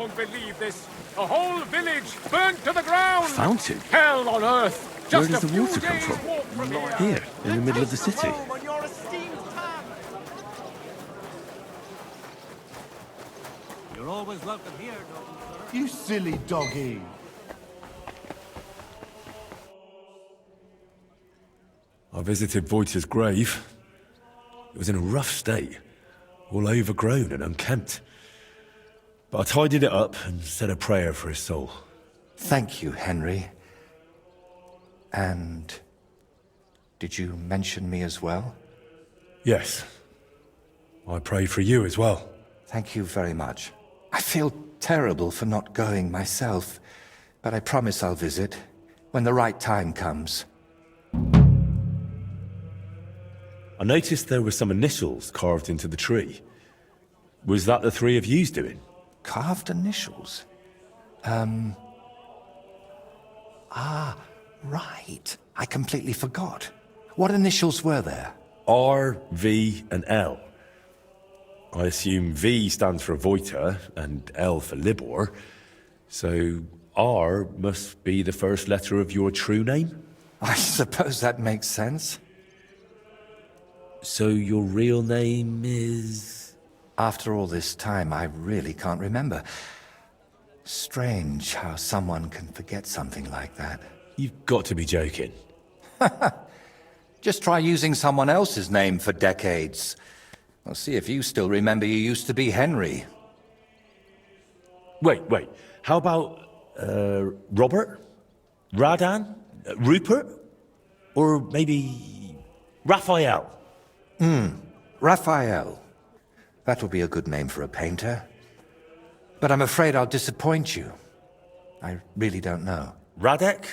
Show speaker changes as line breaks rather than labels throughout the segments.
won't believe this. A whole village burnt to the ground.
Fountain?
Hell on earth.
Where
Just
does
a
the
few
water come
days'
from?
walk from here.
Here, in the middle of the city.
You're always welcome here, noble sir.
You silly doggy.
I visited Voita's grave. It was in a rough state, all overgrown and unkempt. But I tidied it up and said a prayer for his soul.
Thank you, Henry. And did you mention me as well?
Yes. I prayed for you as well.
Thank you very much. I feel terrible for not going myself, but I promise I'll visit when the right time comes.
I noticed there were some initials carved into the tree. Was that the three of you's doing?
Carved initials? Right. I completely forgot. What initials were there?
R, V, and L. I assume V stands for Voita and L for Libor. So R must be the first letter of your true name?
I suppose that makes sense.
So your real name is...
After all this time, I really can't remember. Strange how someone can forget something like that.
You've got to be joking.
Just try using someone else's name for decades. I'll see if you still remember you used to be Henry.
Wait. How about, Robert? Radan? Rupert? Or maybe... Raphael?
Raphael. That would be a good name for a painter. But I'm afraid I'll disappoint you. I really don't know.
Radek?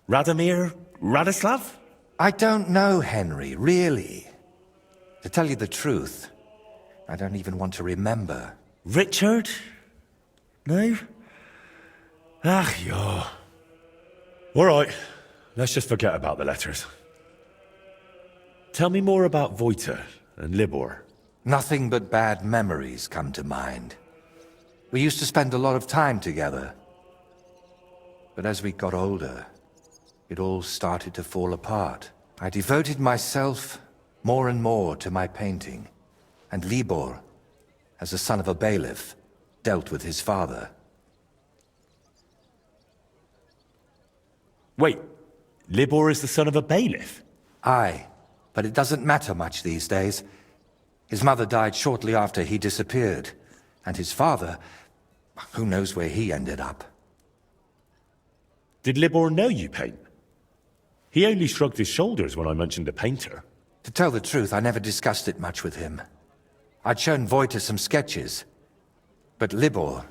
Radomir? Radislav?
I don't know, Henry, really. To tell you the truth, I don't even want to remember.
Richard? No? Ach, yeah. All right, let's just forget about the letters. Tell me more about Voita and Libor.
Nothing but bad memories come to mind. We used to spend a lot of time together. But as we got older, it all started to fall apart. I devoted myself more and more to my painting. And Libor, as the son of a bailiff, dealt with his father.
Wait, Libor is the son of a bailiff?
Aye, but it doesn't matter much these days. His mother died shortly after he disappeared, and his father, who knows where he ended up.
Did Libor know you paint? He only shrugged his shoulders when I mentioned a painter.
To tell the truth, I never discussed it much with him. I'd shown Voita some sketches. But Libor,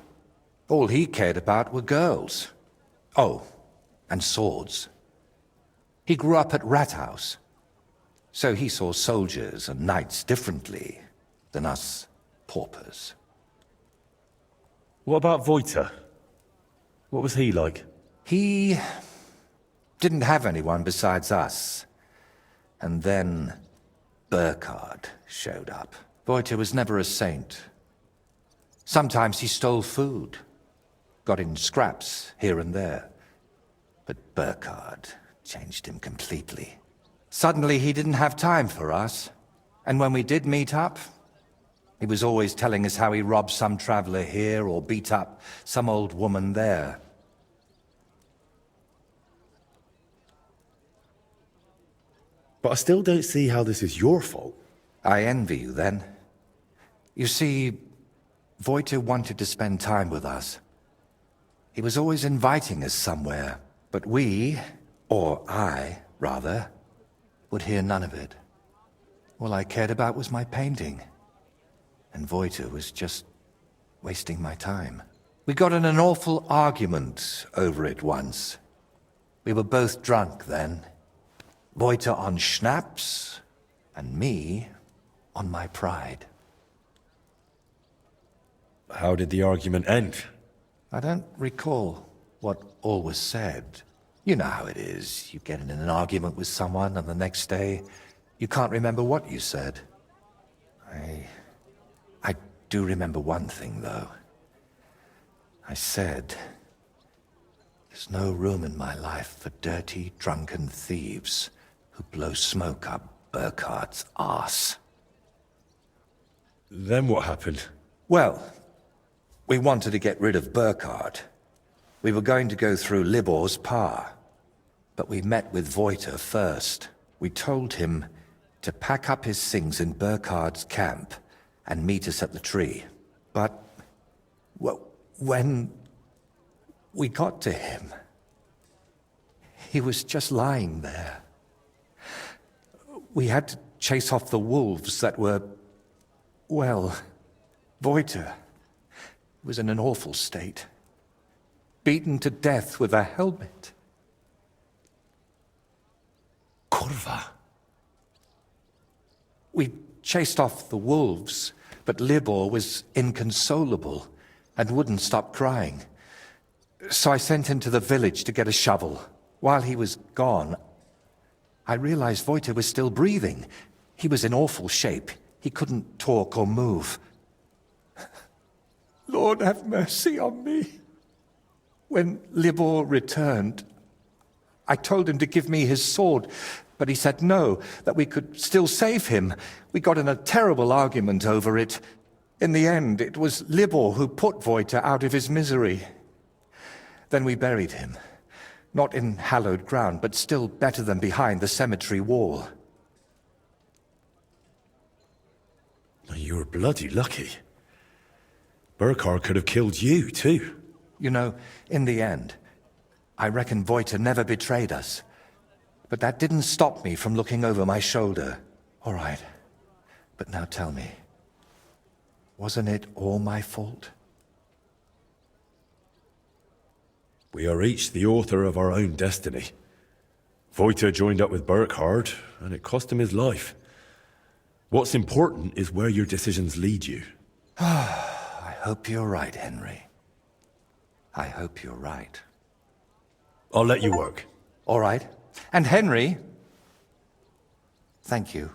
all he cared about were girls. Oh, and swords. He grew up at Rathouse, so he saw soldiers and knights differently than us paupers.
What about Voita? What was he like?
He didn't have anyone besides us. And then Burkhard showed up. Voita was never a saint. Sometimes he stole food, got in scraps here and there. But Burkhard changed him completely. Suddenly he didn't have time for us. And when we did meet up, he was always telling us how he robbed some traveler here or beat up some old woman there.
But I still don't see how this is your fault.
I envy you, then. You see, Voita wanted to spend time with us. He was always inviting us somewhere, but we, or I, rather, would hear none of it. All I cared about was my painting. And Voita was just wasting my time. We got in an awful argument over it once. We were both drunk then. Voita on schnapps, and me on my pride.
How did the argument end?
I don't recall what all was said. You know how it is. You get in an argument with someone, and the next day, you can't remember what you said. I do remember one thing, though. I said, there's no room in my life for dirty, drunken thieves who blow smoke up Burkhardt's arse.
Then what happened?
Well, we wanted to get rid of Burkhardt. We were going to go through Libor's pa. But we met with Voiter first. We told him to pack up his things in Burkhardt's camp and meet us at the tree. But when we got to him, he was just lying there. We had to chase off the wolves that were, well, Voiter was in an awful state. Beaten to death with a helmet.
Kurva.
We chased off the wolves, but Libor was inconsolable and wouldn't stop crying. So I sent him to the village to get a shovel. While he was gone, I realized Voiter was still breathing. He was in awful shape. He couldn't talk or move. Lord, have mercy on me. When Libor returned, I told him to give me his sword, but he said no, that we could still save him. We got in a terrible argument over it. In the end, it was Libor who put Voiter out of his misery. Then we buried him. Not in hallowed ground, but still better than behind the cemetery wall.
You were bloody lucky. Burkhard could have killed you, too.
You know, in the end, I reckon Voiter never betrayed us. But that didn't stop me from looking over my shoulder. All right, but now tell me, wasn't it all my fault?
We are each the author of our own destiny. Voiter joined up with Burkhard, and it cost him his life. What's important is where your decisions lead you.
I hope you're right, Henry. I hope you're right.
I'll let you work.
All right. And Henry, thank you.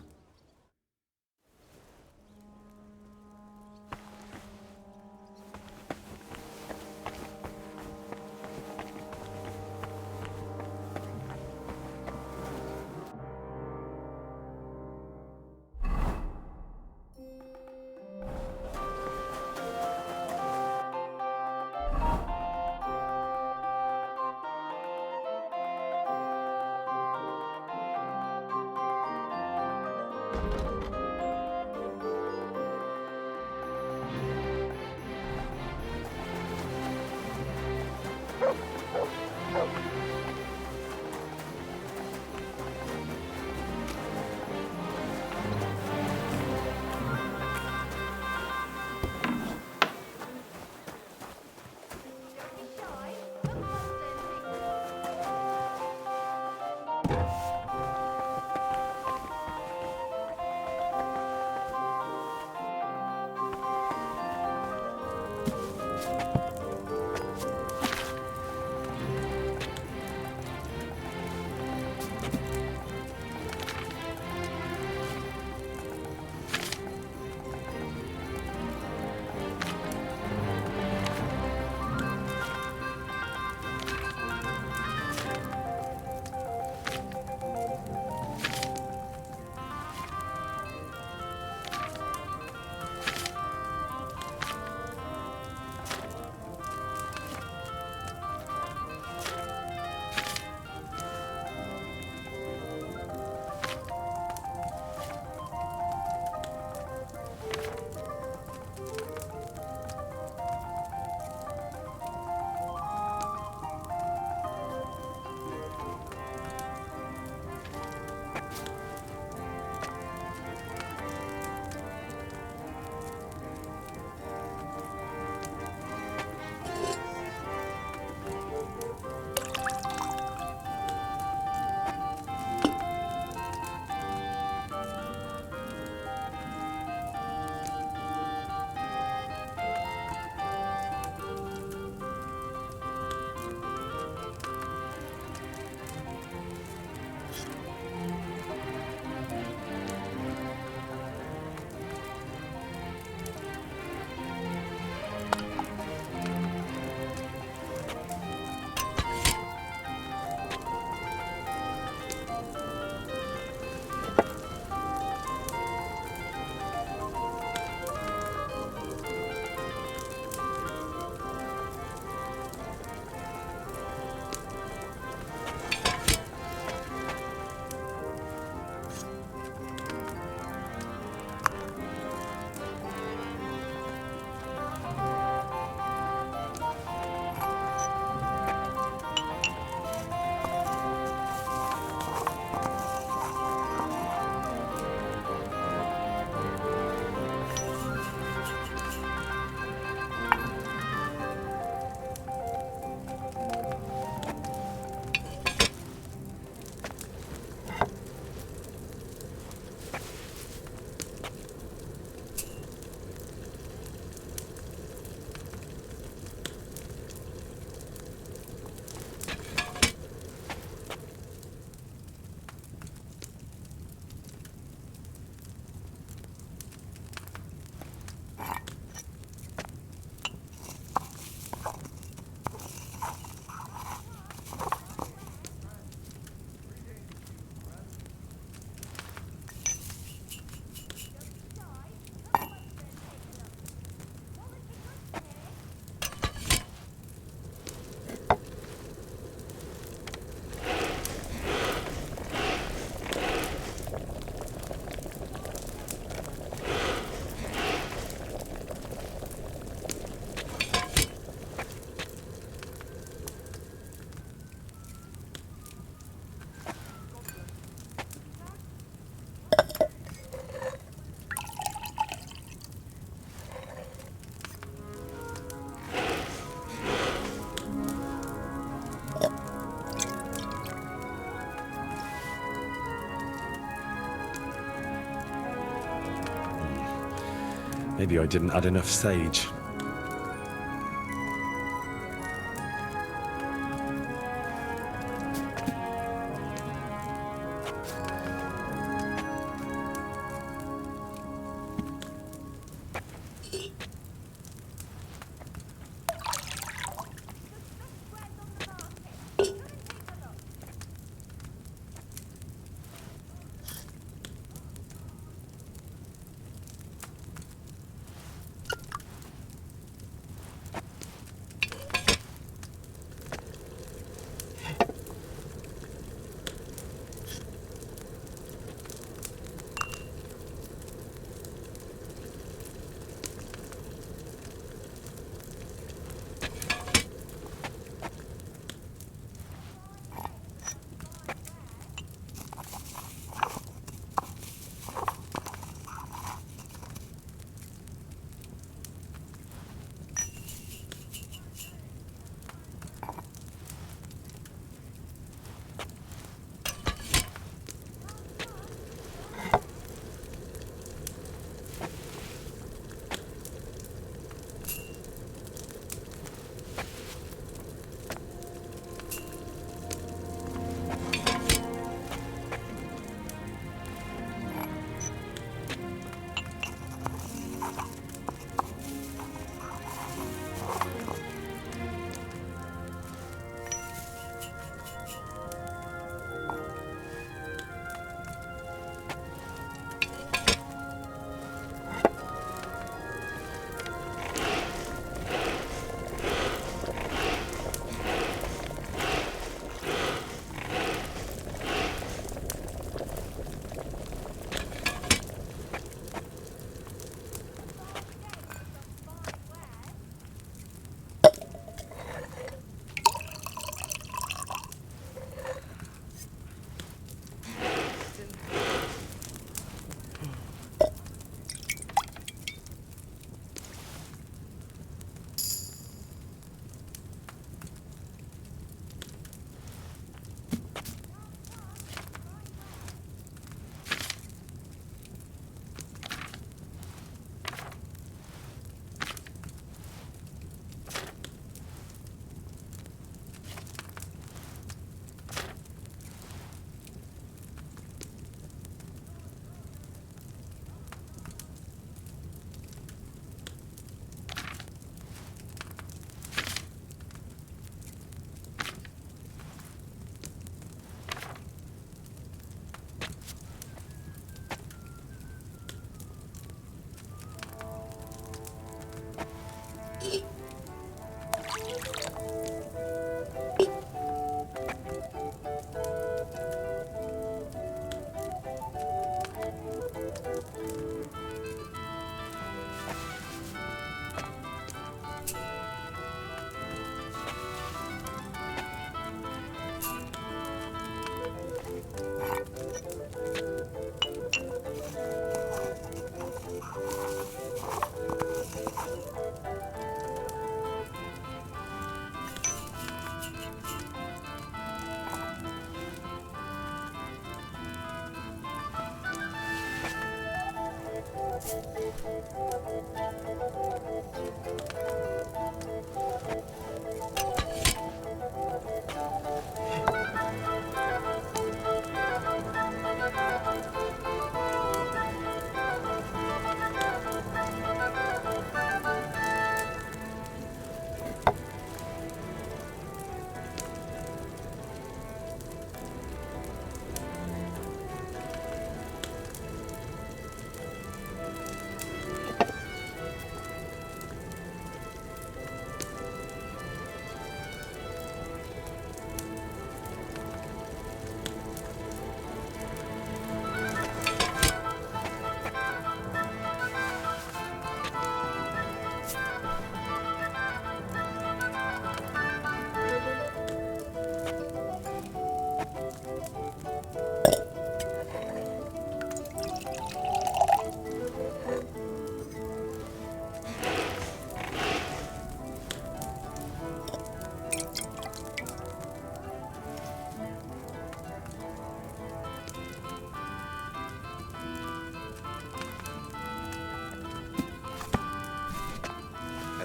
Maybe I didn't add enough sage.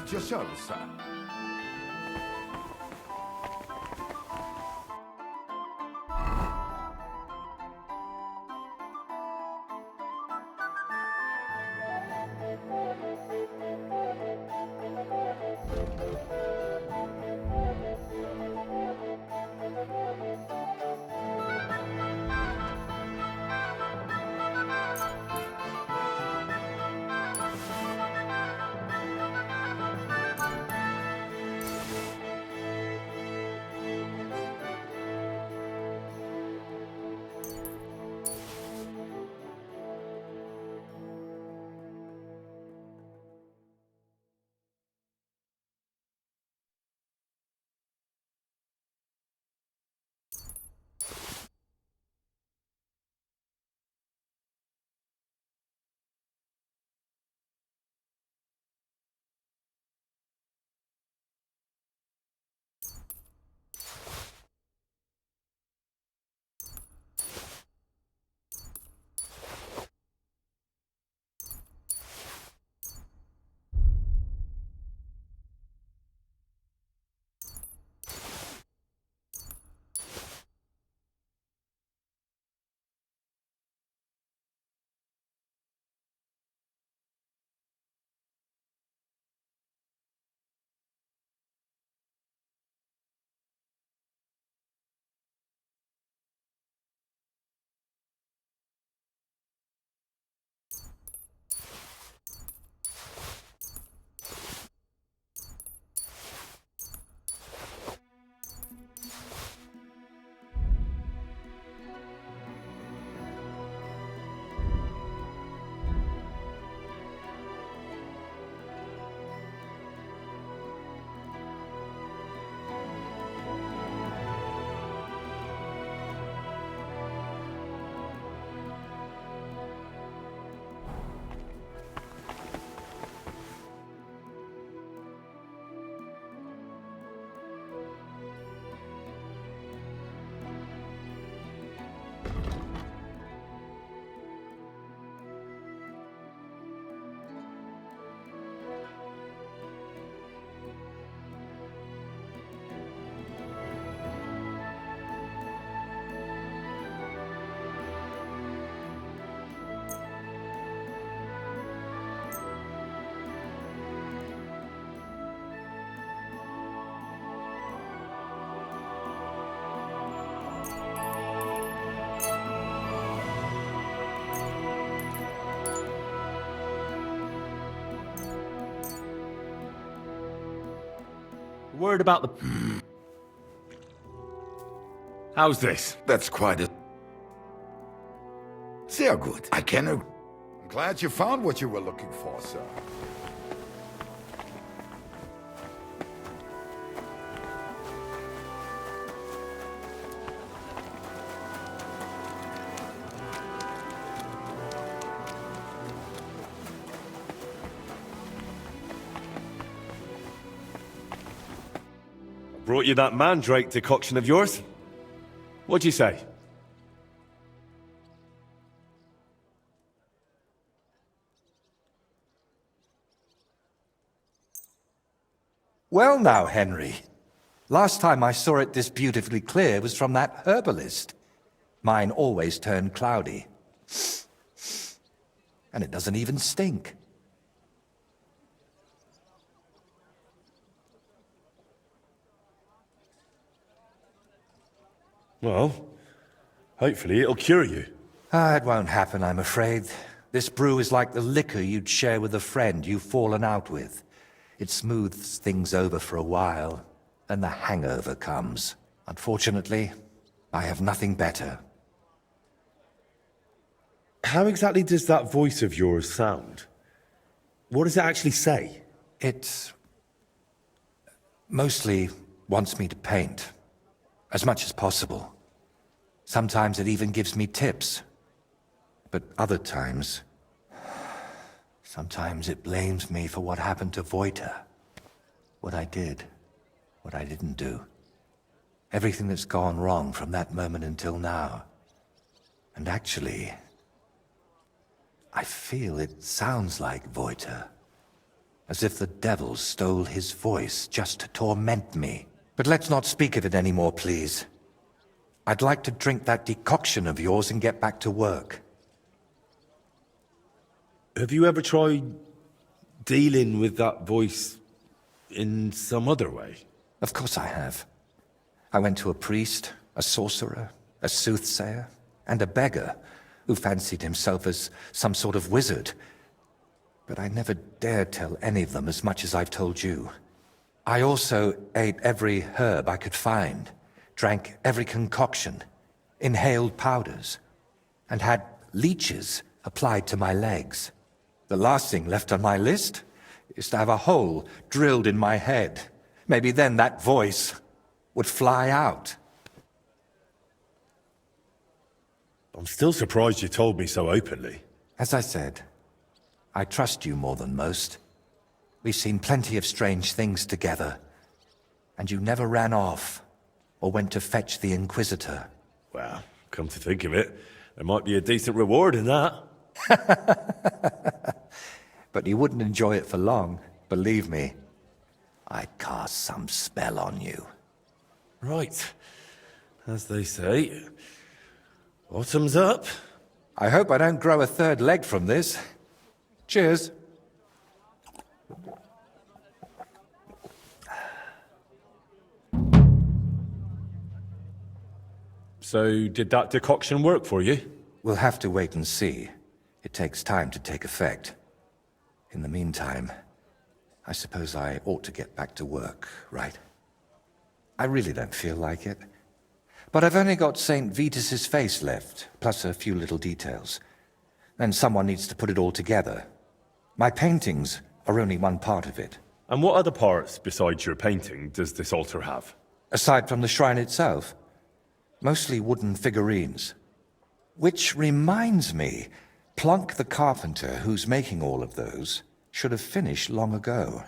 Suit yourself, sir.
Word about the... How's this?
That's quite a... Sehr good. I can... I'm glad you found what you were looking for, sir.
Brought you that mandrake decoction of yours? What'd you say?
Well now, Henry. Last time I saw it this beautifully clear was from that herbalist. Mine always turned cloudy. And it doesn't even stink.
Well, hopefully it'll cure you.
It won't happen, I'm afraid. This brew is like the liquor you'd share with a friend you've fallen out with. It smooths things over for a while, then the hangover comes. Unfortunately, I have nothing better.
How exactly does that voice of yours sound? What does it actually say?
It mostly wants me to paint, as much as possible. Sometimes it even gives me tips. But other times... Sometimes it blames me for what happened to Voita. What I did, what I didn't do. Everything that's gone wrong from that moment until now. And actually, I feel it sounds like Voita. as if the devil stole his voice just to torment me. But let's not speak of it anymore, please. I'd like to drink that decoction of yours and get back to work.
Have you ever tried dealing with that voice in some other way?
Of course I have. I went to a priest, a sorcerer, a soothsayer, and a beggar who fancied himself as some sort of wizard. But I never dared tell any of them as much as I've told you. I also ate every herb I could find, drank every concoction, inhaled powders, and had leeches applied to my legs. The last thing left on my list is to have a hole drilled in my head. Maybe then that voice would fly out.
I'm still surprised you told me so openly.
As I said, I trust you more than most. We've seen plenty of strange things together, and you never ran off or went to fetch the Inquisitor.
Well, come to think of it, there might be a decent reward in that.
But you wouldn't enjoy it for long, believe me. I'd cast some spell on you.
Right. As they say, bottoms up.
I hope I don't grow a third leg from this. Cheers.
So, did that decoction work for you?
We'll have to wait and see. It takes time to take effect. In the meantime, I suppose I ought to get back to work, right? I really don't feel like it. But I've only got St. Vitus's face left, plus a few little details. And someone needs to put it all together. My paintings are only one part of it.
And what other parts, besides your painting, does this altar have?
Aside from the shrine itself, mostly wooden figurines. Which reminds me, Plunk the carpenter, who's making all of those, should have finished long ago.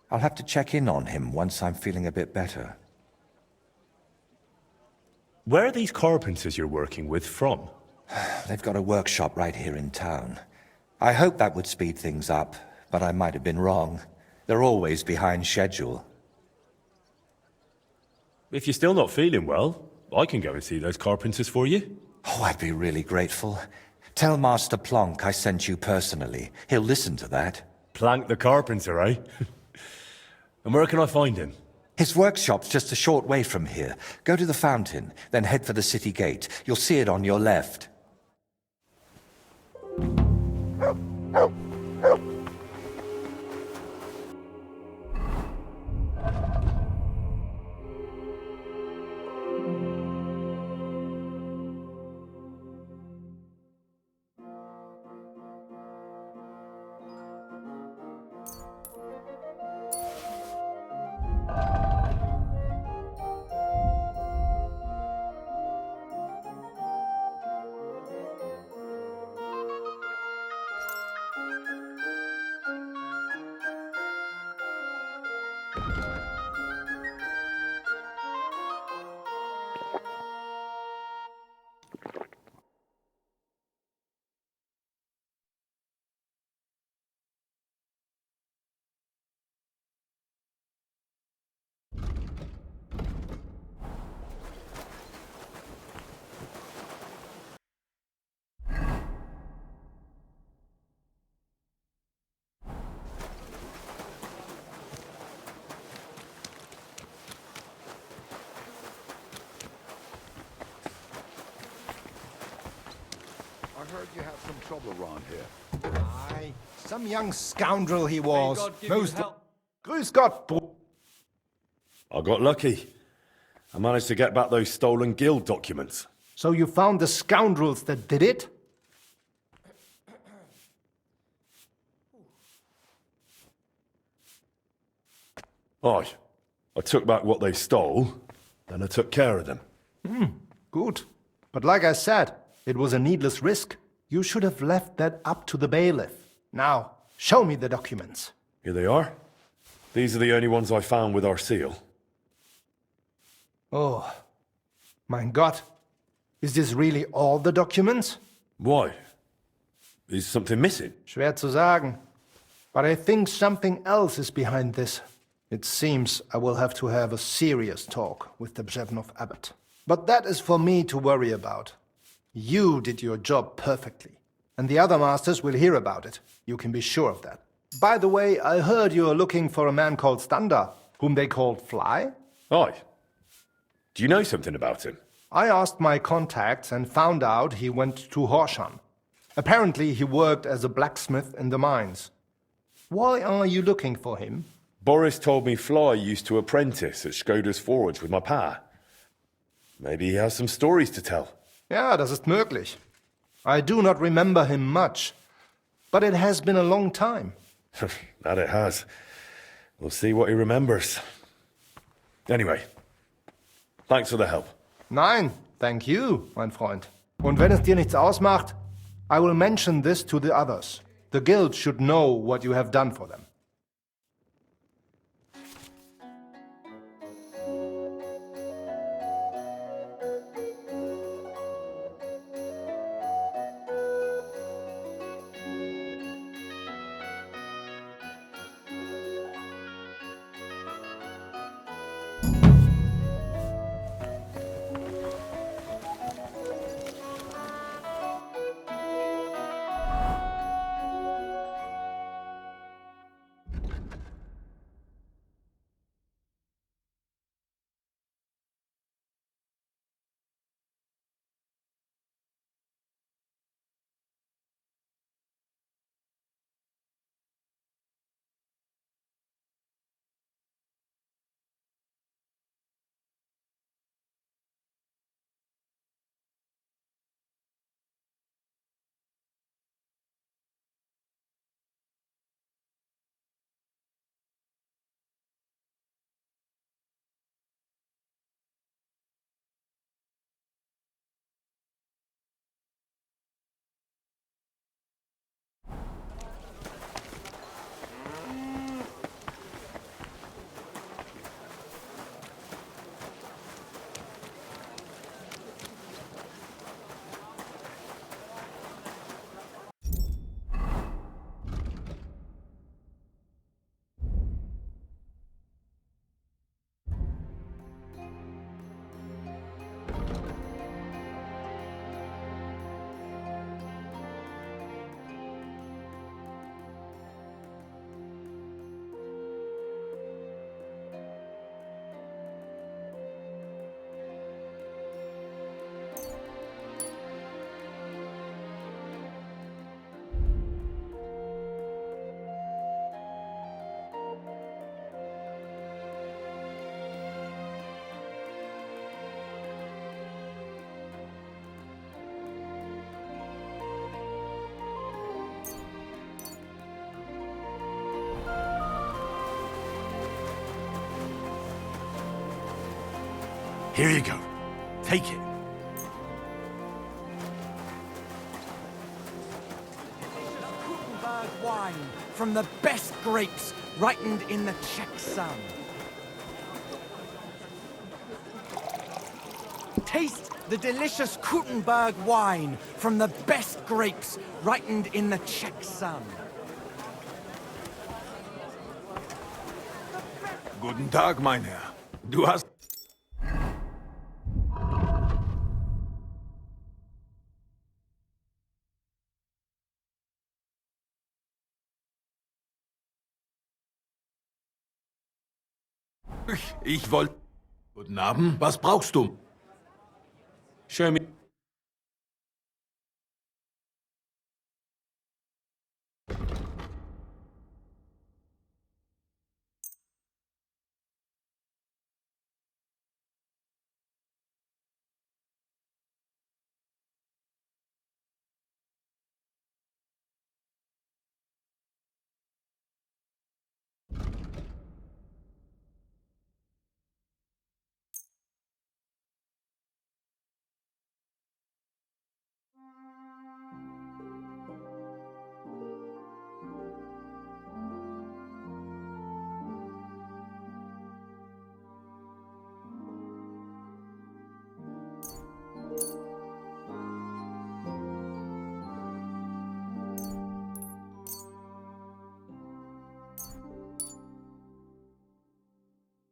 I'll have to check in on him once I'm feeling a bit better.
Where are these carpenters you're working with from?
They've got a workshop right here in town. I hoped that would speed things up, but I might have been wrong. They're always behind schedule.
If you're still not feeling well, I can go and see those carpenters for you.
Oh, I'd be really grateful. Tell Master Plonk I sent you personally. He'll listen to that.
Plank the carpenter, eh? And where can I find him?
His workshop's just a short way from here. Go to the fountain, then head for the city gate. You'll see it on your left.
I heard you had some trouble around here.
Aye, some young scoundrel he was.
God give you
Most.
help.
Grüß Gott,
I got lucky. I managed to get back those stolen guild documents.
So you found the scoundrels that did it?
Aye. I took back what they stole, then I took care of them.
Good. But like I said, it was a needless risk. You should have left that up to the bailiff. Now, show me the documents.
Here they are. These are the only ones I found with our seal.
Oh, mein Gott. Is this really all the documents?
Why? Is something missing?
Schwer zu sagen. But I think something else is behind this. It seems I will have to have a serious talk with the Bzhevnov abbot. But that is for me to worry about. You did your job perfectly, and the other masters will hear about it. You can be sure of that. By the way, I heard you are looking for a man called Standa, whom they called Fly?
Aye. Do you know something about him?
I asked my contacts and found out he went to Horshan. Apparently he worked as a blacksmith in the mines. Why are you looking for him?
Boris told me Fly used to apprentice at Skoda's forge with my pa. Maybe he has some stories to tell.
Ja, das ist möglich. I do not remember him much, but it has been a long time.
That it has. We'll see what he remembers. Anyway, thanks for the help.
Nein, thank you, mein Freund. Und wenn es dir nichts ausmacht, I will mention this to the others. The guild should know what you have done for them.
Here you go. Take it.
Kuttenberg wine from the best grapes ripened in the Czech sun. Taste the delicious Kuttenberg wine from the best grapes ripened in the Czech sun.
Guten Tag, mein Herr. Du hast... Ich wollte... Guten Abend, was brauchst du?
Show me.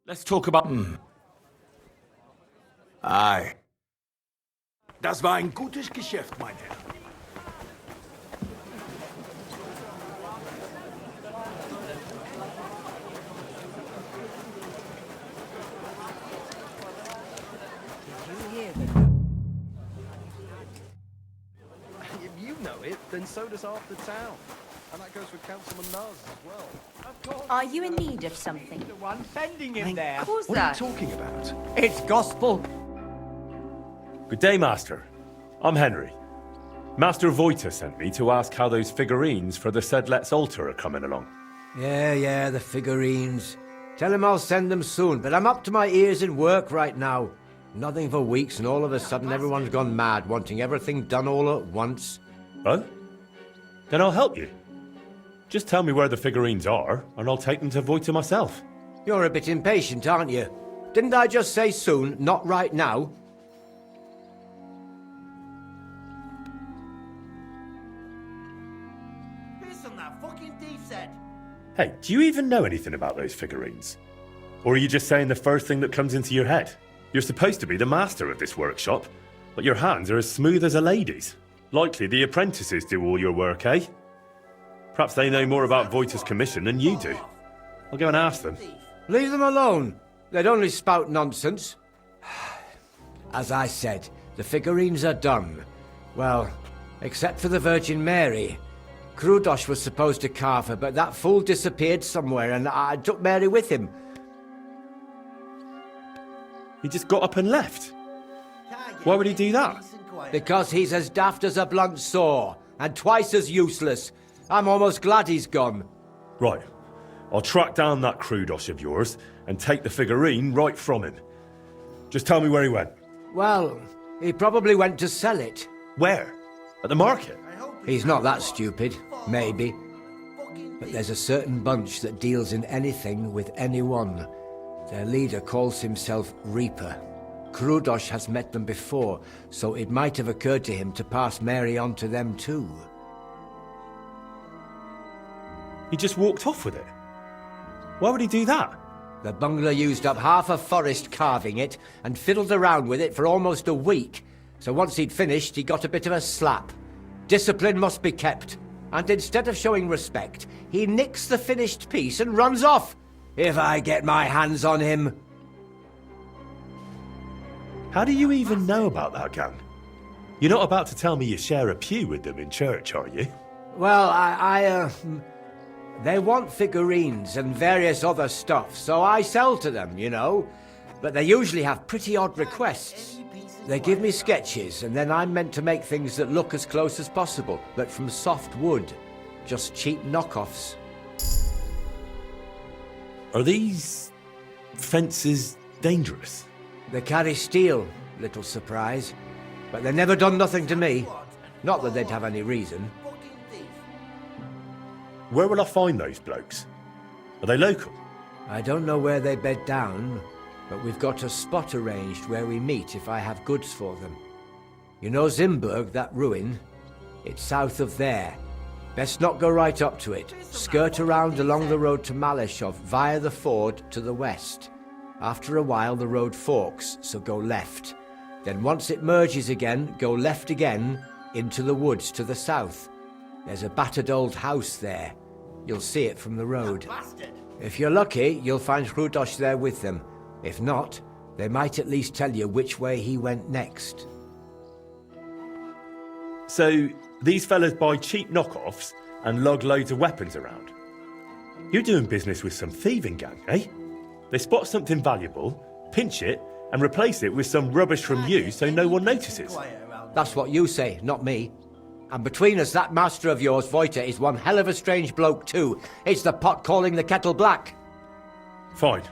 Let's talk about...
Ei. Das war ein gutes Geschäft, mein Herr.
If you know it, then so does half the town. And that goes for Councilman Nars as well. Of course.
Are you in need of something?
The one sending him there.
Who's
What are you
that?
talking about?
It's gospel.
Good day, Master. I'm Henry. Master Voita sent me to ask how those figurines for the Sedlet's altar are coming along.
Yeah, the figurines. Tell him I'll send them soon, but I'm up to my ears in work right now. Nothing for weeks, and all of a sudden everyone's gone mad, wanting everything done all at once.
Oh? Then I'll help you. Just tell me where the figurines are, and I'll take them to Voita myself.
You're a bit impatient, aren't you? Didn't I just say soon, not right now?
Listen, that fucking thief said.
Hey, do you even know anything about those figurines? Or are you just saying the first thing that comes into your head? You're supposed to be the master of this workshop, but your hands are as smooth as a lady's. Likely the apprentices do all your work, eh? Perhaps they know more about Voita's commission than you do. I'll go and ask them.
Leave them alone. They'd only spout nonsense. As I said, the figurines are done. Well, except for the Virgin Mary. Krudosh was supposed to carve her, but that fool disappeared somewhere, and I took Mary with him.
He just got up and left. Why would he do that?
Because he's as daft as a blunt saw, and twice as useless. I'm almost glad he's gone.
Right. I'll track down that Krudosh of yours and take the figurine right from him. Just tell me where he went.
Well, he probably went to sell it.
Where? At the market?
He's not that stupid, maybe. But there's a certain bunch that deals in anything with anyone. Their leader calls himself Reaper. Krudosh has met them before, so it might have occurred to him to pass Mary on to them too.
He just walked off with it. Why would he do that?
The bungler used up half a forest carving it and fiddled around with it for almost a week. So once he'd finished, he got a bit of a slap. Discipline must be kept. And instead of showing respect, he nicks the finished piece and runs off. If I get my hands on him.
How do you even know about that gang? You're not about to tell me you share a pew with them in church, are you?
Well, they want figurines and various other stuff, so I sell to them, you know. But they usually have pretty odd requests. They give me sketches, and then I'm meant to make things that look as close as possible, but from soft wood. Just cheap knockoffs.
Are these fences dangerous?
They carry steel, little surprise. But they've never done nothing to me. Not that they'd have any reason.
Where will I find those blokes? Are they local?
I don't know where they bed down, but we've got a spot arranged where we meet if I have goods for them. You know Zimburg, that ruin? It's south of there. Best not go right up to it. Skirt around along the road to Malashov via the ford to the west. After a while the road forks, so go left. Then once it merges again, go left again into the woods to the south. There's a battered old house there. You'll see it from the road. If you're lucky, you'll find Krudosh there with them. If not, they might at least tell you which way he went next.
So, these fellas buy cheap knockoffs and lug loads of weapons around. You're doing business with some thieving gang, eh? They spot something valuable, pinch it, and replace it with some rubbish from you so no one notices.
That's what you say, not me. And between us, that master of yours, Voita, is one hell of a strange bloke too. It's the pot calling the kettle black.
Fine.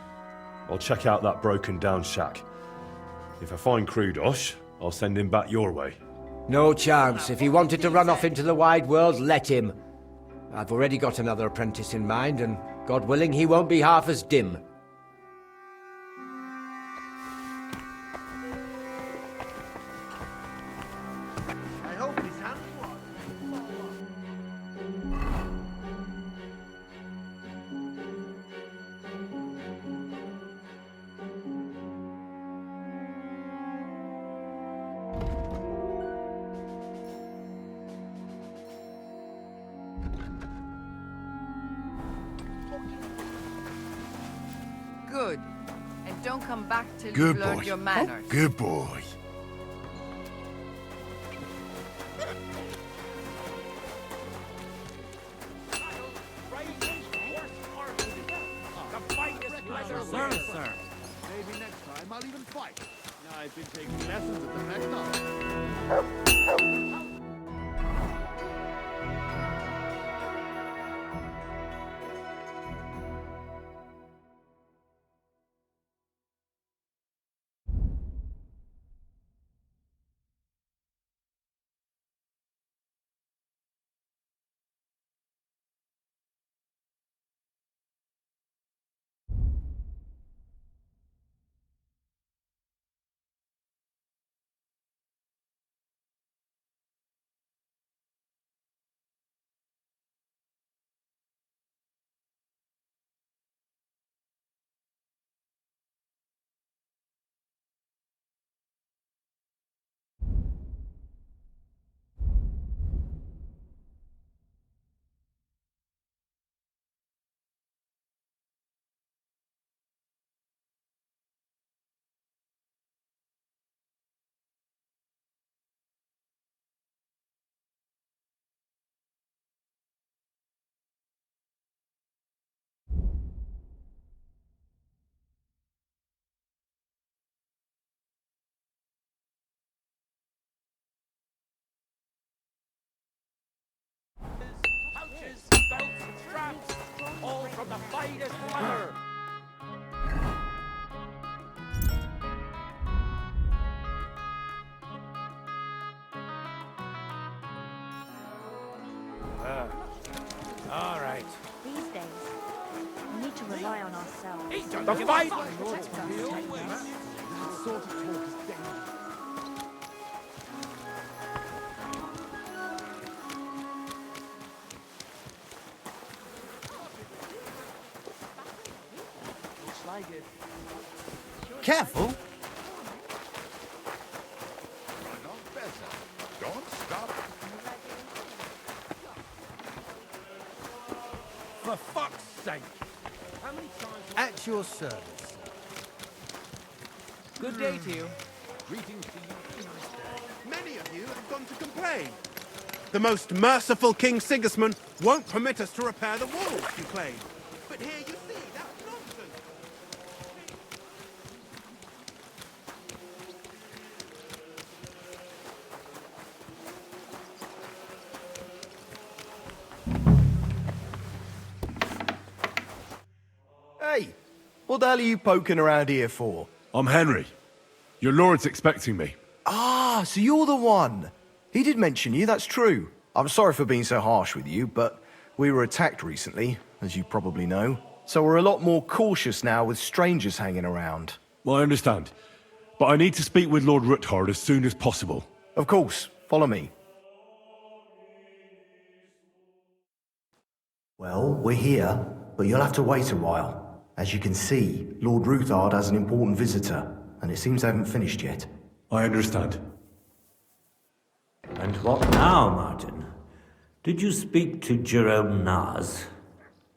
I'll check out that broken down shack. If I find Krudosh, I'll send him back your way.
No chance. If he wanted to run off into the wide world, let him. I've already got another apprentice in mind, and God willing, he won't be half as dim.
I hope his hands wash.
Don't come back till
Good
you've learned
boy.
your manners.
Good boy.
Sir, sir. Maybe next time I'll even fight. I've been taking lessons at the Mecca.
Pouches, belts, straps, all from the finest leather. All right.
These days, we need to rely on ourselves.
The fight!
Protect us.
That sort of talk is dangerous.
Careful!
Don't stop.
For fuck's sake! How many times?
At your service.
Good day to you.
Greetings to you. Many of you have gone to complain. The most merciful King Sigismund won't permit us to repair the walls, you claim. But here you see, that's nonsense.
Hey, what the hell are you poking around here for?
I'm Henry. Your lord's expecting me.
Ah, so you're the one. He did mention you, that's true. I'm sorry for being so harsh with you, but we were attacked recently, as you probably know. So we're a lot more cautious now with strangers hanging around.
Well, I understand. But I need to speak with Lord Ruthard as soon as possible.
Of course, follow me. Well, we're here, but you'll have to wait a while. As you can see, Lord Ruthard has an important visitor, and it seems they haven't finished yet.
I understand.
And what now, Martin? Did you speak to Jerome Naz?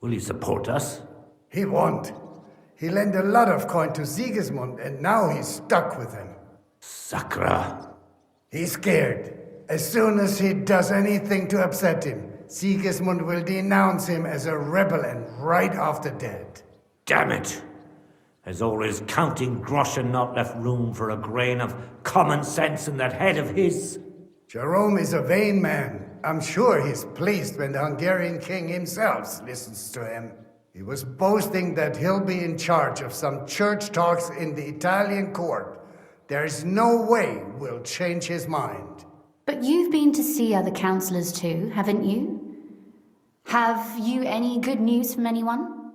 Will he support us?
He won't. He lent a lot of coin to Sigismund, and now he's stuck with him.
Sakra!
He's scared. As soon as he does anything to upset him, Sigismund will denounce him as a rebel and right off the dead.
Damn it! Has all his counting groschen not left room for a grain of common sense in that head of his?
Jerome is a vain man. I'm sure he's pleased when the Hungarian king himself listens to him. He was boasting that he'll be in charge of some church talks in the Italian court. There's no way we'll change his mind.
But you've been to see other councillors too, haven't you? Have you any good news from anyone?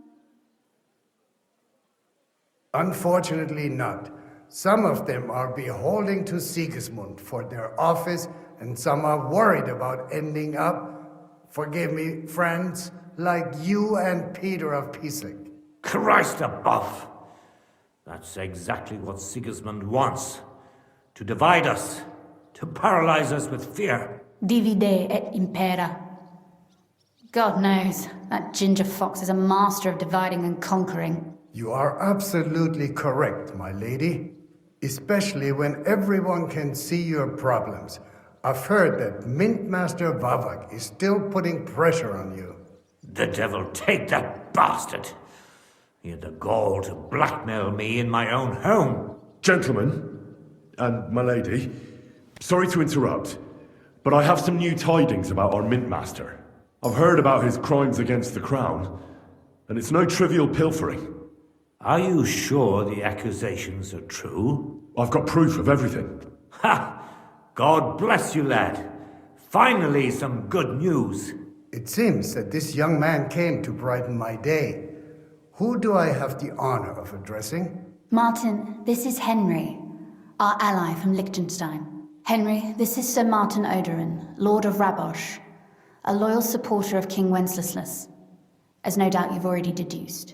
Unfortunately not. Some of them are beholden to Sigismund for their office, and some are worried about ending up, forgive me, friends, like you and Peter of Pisek.
Christ above! That's exactly what Sigismund wants. To divide us. To paralyze us with fear.
Divide et impera. God knows, that ginger fox is a master of dividing and conquering.
You are absolutely correct, my lady. Especially when everyone can see your problems. I've heard that Mint Master Vavak is still putting pressure on you.
The devil take that bastard! He had the gall to blackmail me in my own home.
Gentlemen, and my lady, sorry to interrupt, but I have some new tidings about our Mint Master. I've heard about his crimes against the Crown, and it's no trivial pilfering.
Are you sure the accusations are true?
I've got proof of everything.
Ha! God bless you, lad. Finally, some good news.
It seems that this young man came to brighten my day. Who do I have the honor of addressing?
Martin, this is Henry, our ally from Liechtenstein. Henry, this is Sir Martin Odorin, Lord of Rabosh, a loyal supporter of King Wenceslas, as no doubt you've already deduced.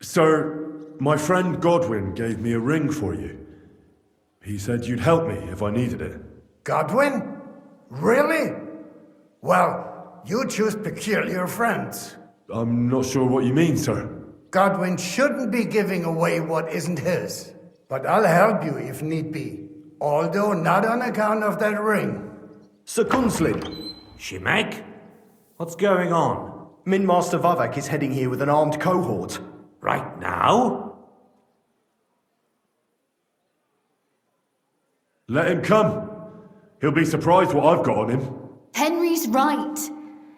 Sir, my friend Godwin gave me a ring for you. He said you'd help me if I needed it.
Godwin? Really? Well, you choose peculiar friends.
I'm not sure what you mean, sir.
Godwin shouldn't be giving away what isn't his. But I'll help you if need be. Although not on account of that ring.
Sir Gunslin.
Shimek? What's going on?
Mint Master Vavak is heading here with an armed cohort.
Right now?
Let him come. He'll be surprised what I've got on him.
Henry's right.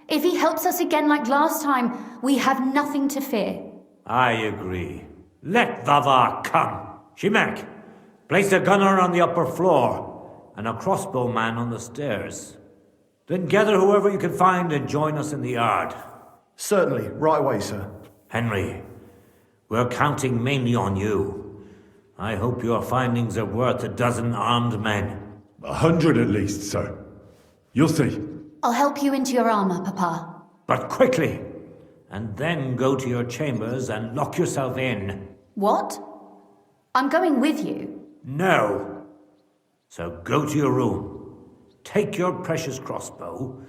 If he helps us again like last time, we have nothing to fear.
I agree. Let Vavar come. Shimek, place a gunner on the upper floor and a crossbowman on the stairs. Then gather whoever you can find and join us in the yard.
Certainly, right away, sir.
Henry, we're counting mainly on you. I hope your findings are worth 12 armed men.
100 at least, sir. You'll see.
I'll help you into your armor, Papa.
But quickly, and then go to your chambers and lock yourself in.
What? I'm going with you.
No. So go to your room, take your precious crossbow,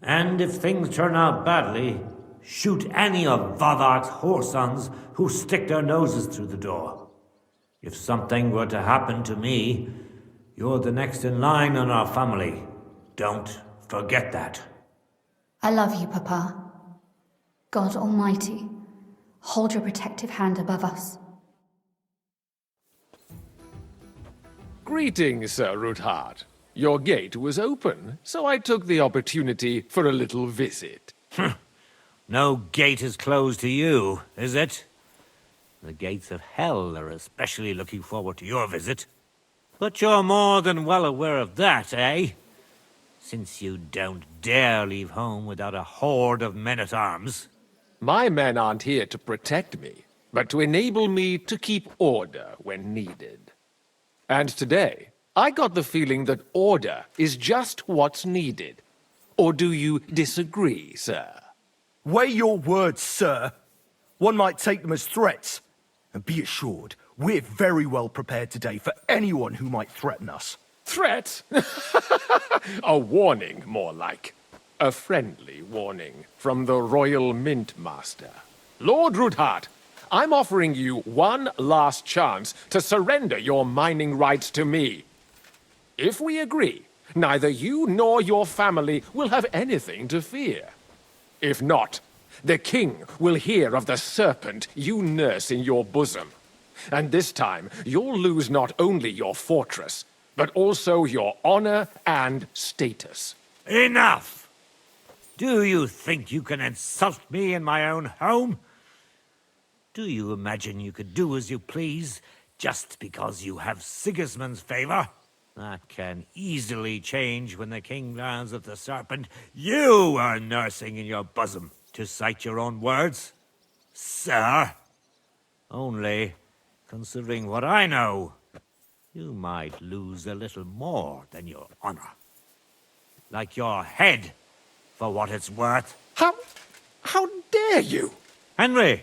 and if things turn out badly, shoot any of Vavark's whoresons who stick their noses through the door. If something were to happen to me, you're the next in line in our family. Don't forget that.
I love you, Papa. God Almighty, hold your protective hand above us.
Greetings, Sir Ruthard. Your gate was open, so I took the opportunity for a little visit.
No gate is closed to you, is it? The gates of hell are especially looking forward to your visit. But you're more than well aware of that, eh? Since you don't dare leave home without a horde of men-at-arms.
My men aren't here to protect me, but to enable me to keep order when needed. And today, I got the feeling that order is just what's needed. Or do you disagree, sir?
Weigh your words, sir. One might take them as threats. And be assured, we're very well prepared today for anyone who might threaten us.
Threat? A warning, more like. A friendly warning from the Royal Mint Master. Lord Ruthard, I'm offering you one last chance to surrender your mining rights to me. If we agree, neither you nor your family will have anything to fear. If not, the king will hear of the serpent you nurse in your bosom. And this time, you'll lose not only your fortress, but also your honor and status.
Enough! Do you think you can insult me in my own home? Do you imagine you could do as you please just because you have Sigismund's favor? That can easily change when the king learns of the serpent you are nursing in your bosom, to cite your own words, sir. Only, considering what I know, you might lose a little more than your honor. Like your head, for what it's worth.
How dare you?
Henry,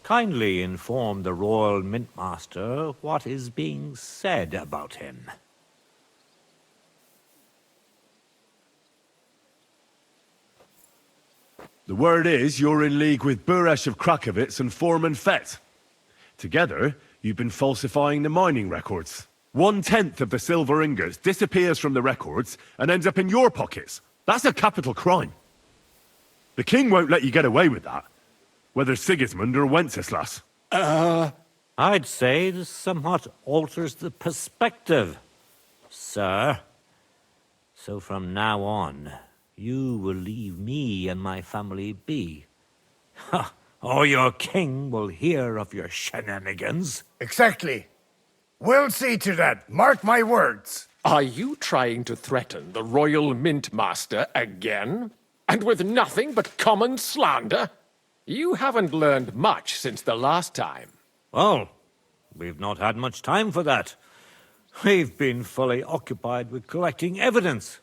kindly inform the Royal Mint Master what is being said about him.
The word is you're in league with Buresh of Krakowitz and Foreman Fett. Together, you've been falsifying the mining records. 1/10 of the silver ingots disappears from the records and ends up in your pockets. That's a capital crime. The king won't let you get away with that, whether Sigismund or Wenceslas.
I'd say this somewhat alters the perspective, sir. So from now on, you will leave me and my family be. Or your king will hear of your shenanigans.
Exactly. We'll see to that. Mark my words.
Are you trying to threaten the Royal Mint Master again? And with nothing but common slander? You haven't learned much since the last time.
Well, we've not had much time for that. We've been fully occupied with collecting evidence.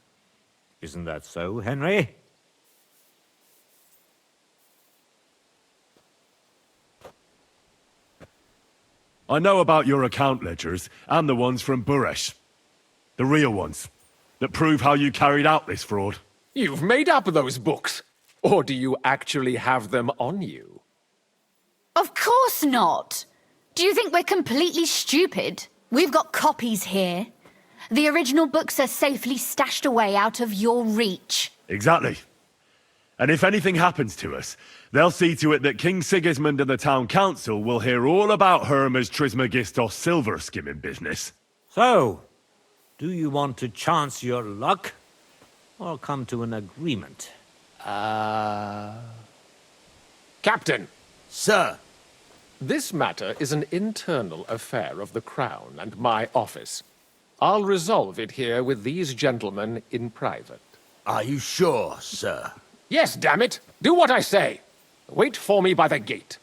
Isn't that so, Henry?
I know about your account ledgers and the ones from Buresh. The real ones, that prove how you carried out this fraud.
You've made up those books. Or do you actually have them on you?
Of course not. Do you think we're completely stupid? We've got copies here. The original books are safely stashed away out of your reach.
Exactly. And if anything happens to us, they'll see to it that King Sigismund and the town council will hear all about Herma's Trismegistos silver skimming business.
So, do you want to chance your luck? Or come to an agreement?
Captain!
Sir!
This matter is an internal affair of the Crown and my office. I'll resolve it here with these gentlemen in private.
Are you sure, sir?
Yes, damn it! Do what I say! Wait for me by the gate.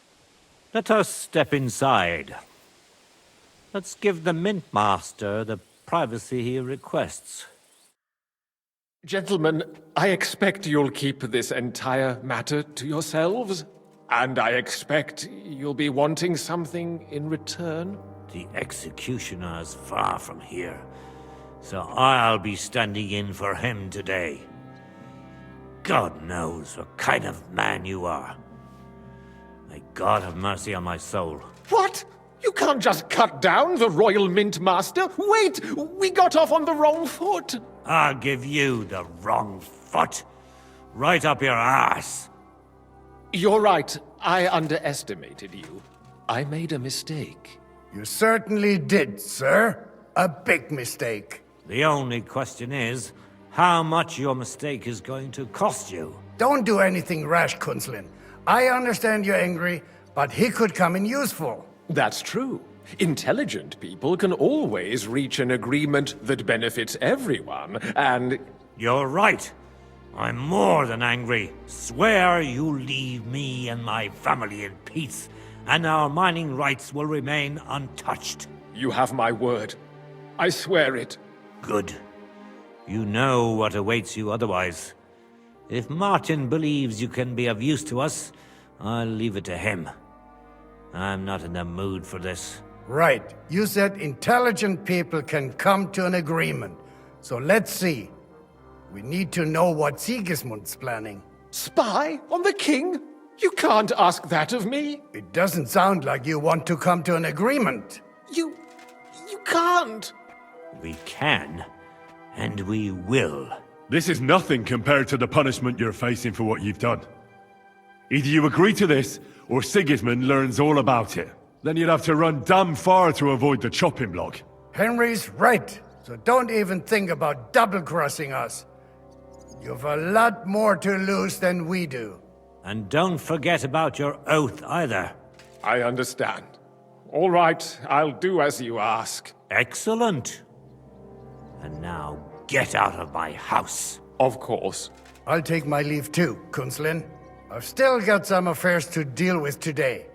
Let us step inside. Let's give the Mint Master the privacy he requests.
Gentlemen, I expect you'll keep this entire matter to yourselves. And I expect you'll be wanting something in return.
The executioner is far from here, so I'll be standing in for him today. God knows what kind of man you are. May God have mercy on my soul.
What? You can't just cut down the Royal Mint Master? Wait! We got off on the wrong foot!
I'll give you the wrong foot. Right up your ass.
You're right. I underestimated you. I made a mistake.
You certainly did, sir. A big mistake.
The only question is, how much your mistake is going to cost you.
Don't do anything rash, Kunslin. I understand you're angry, but he could come in useful.
That's true. Intelligent people can always reach an agreement that benefits everyone, and...
You're right. I'm more than angry. Swear you leave me and my family in peace, and our mining rights will remain untouched.
You have my word. I swear it.
Good. You know what awaits you otherwise. If Martin believes you can be of use to us, I'll leave it to him. I'm not in the mood for this.
Right. You said intelligent people can come to an agreement. So let's see. We need to know what Sigismund's planning.
Spy on the king? You can't ask that of me.
It doesn't sound like you want to come to an agreement.
You can't.
We can, and we will.
This is nothing compared to the punishment you're facing for what you've done. Either you agree to this, or Sigismund learns all about it. Then you'd have to run damn far to avoid the chopping block.
Henry's right, so don't even think about double-crossing us. You've a lot more to lose than we do.
And don't forget about your oath either.
I understand. All right, I'll do as you ask.
Excellent. And now get out of my house.
Of course.
I'll take my leave too, Kunslin. I've still got some affairs to deal with today.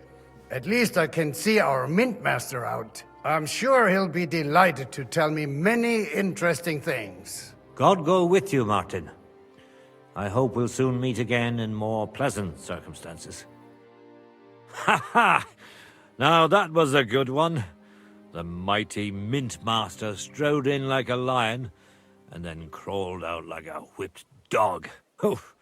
At least I can see our Mint Master out. I'm sure he'll be delighted to tell me many interesting things.
God go with you, Martin. I hope we'll soon meet again in more pleasant circumstances. Ha ha! Now that was a good one. The mighty Mint Master strode in like a lion, and then crawled out like a whipped dog. Oof.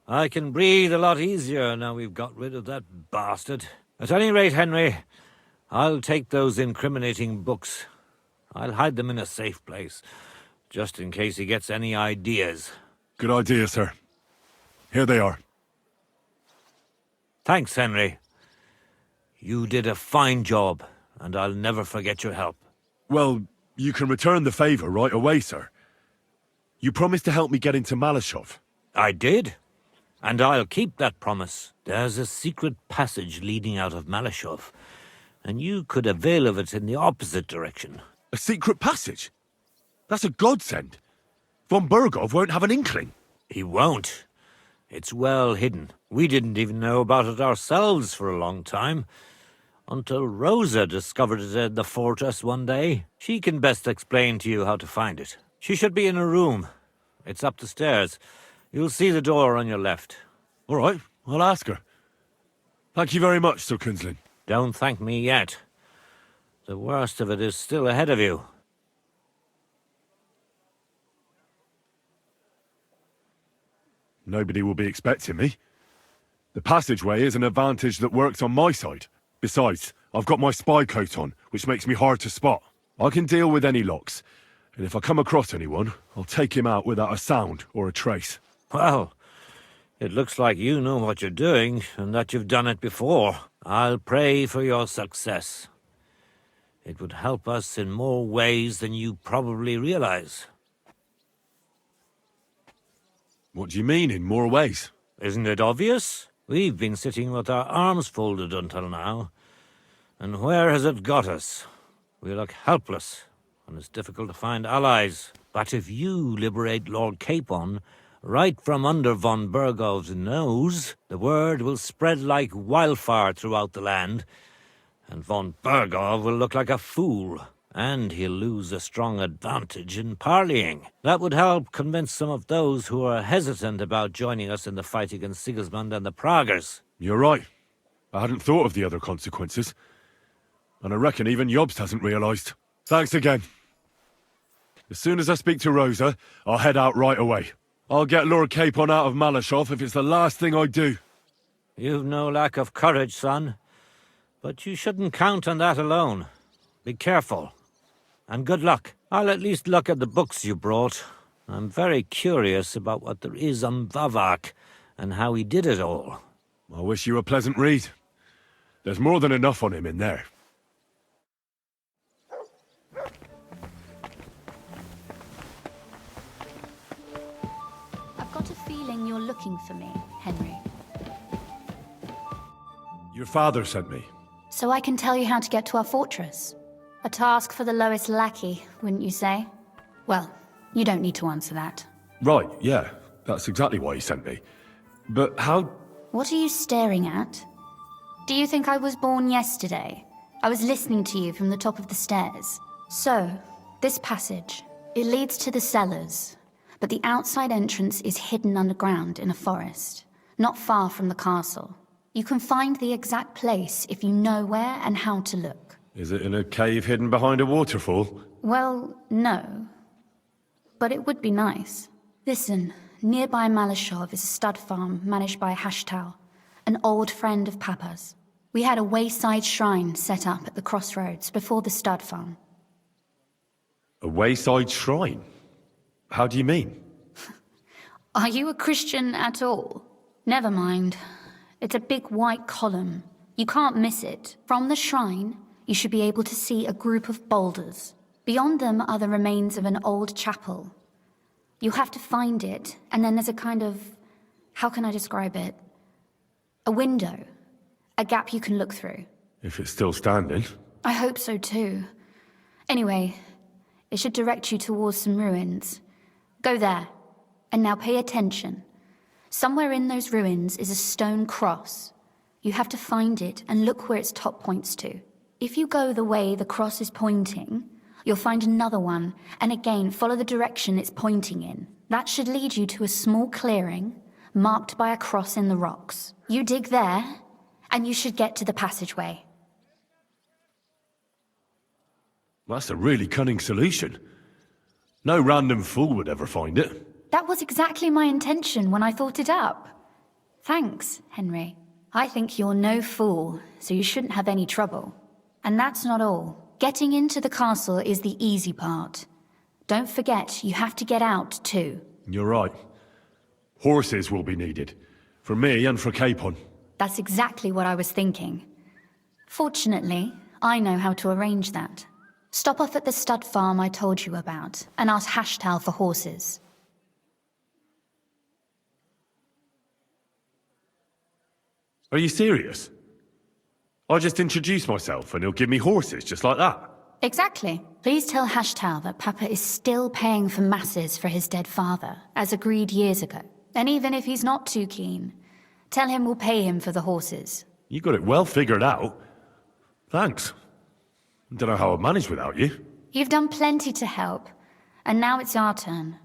I can breathe a lot easier now we've got rid of that bastard. At any rate, Henry, I'll take those incriminating books. I'll hide them in a safe place, just in case he gets any ideas.
Good idea, sir. Here they are.
Thanks, Henry. You did a fine job, and I'll never forget your help.
Well, you can return the favor right away, sir. You promised to help me get into Malashov.
I did, and I'll keep that promise. There's a secret passage leading out of Malashov, and you could avail of it in the opposite direction.
A secret passage? That's a godsend. Von Burgov won't have an inkling.
He won't. It's well hidden. We didn't even know about it ourselves for a long time, until Rosa discovered it in the fortress one day. She can best explain to you how to find it. She should be in a room. It's up the stairs. You'll see the door on your left.
All right, I'll ask her. Thank you very much, Sir Kinslin.
Don't thank me yet. The worst of it is still ahead of you.
Nobody will be expecting me. The passageway is an advantage that works on my side. Besides, I've got my spy coat on, which makes me hard to spot. I can deal with any locks, and if I come across anyone, I'll take him out without a sound or a trace.
Well, it looks like you know what you're doing, and that you've done it before. I'll pray for your success. It would help us in more ways than you probably realize.
What do you mean, in more ways?
Isn't it obvious? We've been sitting with our arms folded until now. And where has it got us? We look helpless, and it's difficult to find allies. But if you liberate Lord Capon, right from under von Burgov's nose, the word will spread like wildfire throughout the land, and von Burgov will look like a fool, and he'll lose a strong advantage in parleying. That would help convince some of those who are hesitant about joining us in the fight against Sigismund and the Praguers.
You're right. I hadn't thought of the other consequences. And I reckon even Jobst hasn't realised. Thanks again. As soon as I speak to Rosa, I'll head out right away. I'll get Lord Capon out of Malashov if it's the last thing I do.
You've no lack of courage, son. But you shouldn't count on that alone. Be careful. And good luck. I'll at least look at the books you brought. I'm very curious about what there is on Vavak and how he did it all.
I wish you a pleasant read. There's more than enough on him in there.
I've got a feeling you're looking for me, Henry.
Your father sent me.
So I can tell you how to get to our fortress. A task for the lowest lackey, wouldn't you say? Well, you don't need to answer that.
Right, yeah. That's exactly why he sent me. But how...
What are you staring at? Do you think I was born yesterday? I was listening to you from the top of the stairs. So, this passage, it leads to the cellars, but the outside entrance is hidden underground in a forest, not far from the castle. You can find the exact place if you know where and how to look.
Is it in a cave hidden behind a waterfall?
Well, no. But it would be nice. Listen, nearby Malashov is a stud farm managed by Hashtal, an old friend of Papa's. We had a wayside shrine set up at the crossroads before the stud farm.
A wayside shrine? How do you mean?
Are you a Christian at all? Never mind. It's a big white column. You can't miss it. From the shrine, you should be able to see a group of boulders. Beyond them are the remains of an old chapel. You'll have to find it, and then there's a kind of... how can I describe it? A window. A gap you can look through.
If it's still standing.
I hope so too. Anyway, it should direct you towards some ruins. Go there. And now pay attention. Somewhere in those ruins is a stone cross. You have to find it and look where its top points to. If you go the way the cross is pointing, you'll find another one, and again follow the direction it's pointing in. That should lead you to a small clearing, marked by a cross in the rocks. You dig there, and you should get to the passageway.
That's a really cunning solution. No random fool would ever find it.
That was exactly my intention when I thought it up. Thanks, Henry. I think you're no fool, so you shouldn't have any trouble. And that's not all. Getting into the castle is the easy part. Don't forget, you have to get out, too.
You're right. Horses will be needed. For me and for Capon.
That's exactly what I was thinking. Fortunately, I know how to arrange that. Stop off at the stud farm I told you about, and ask Hashtal for horses.
Are you serious? I'll just introduce myself and he'll give me horses just like that.
Exactly. Please tell Hashtal that Papa is still paying for masses for his dead father, as agreed years ago. And even if he's not too keen, tell him we'll pay him for the horses.
You got it well figured out. Thanks. Don't know how I'd manage without you.
You've done plenty to help, and now it's our turn.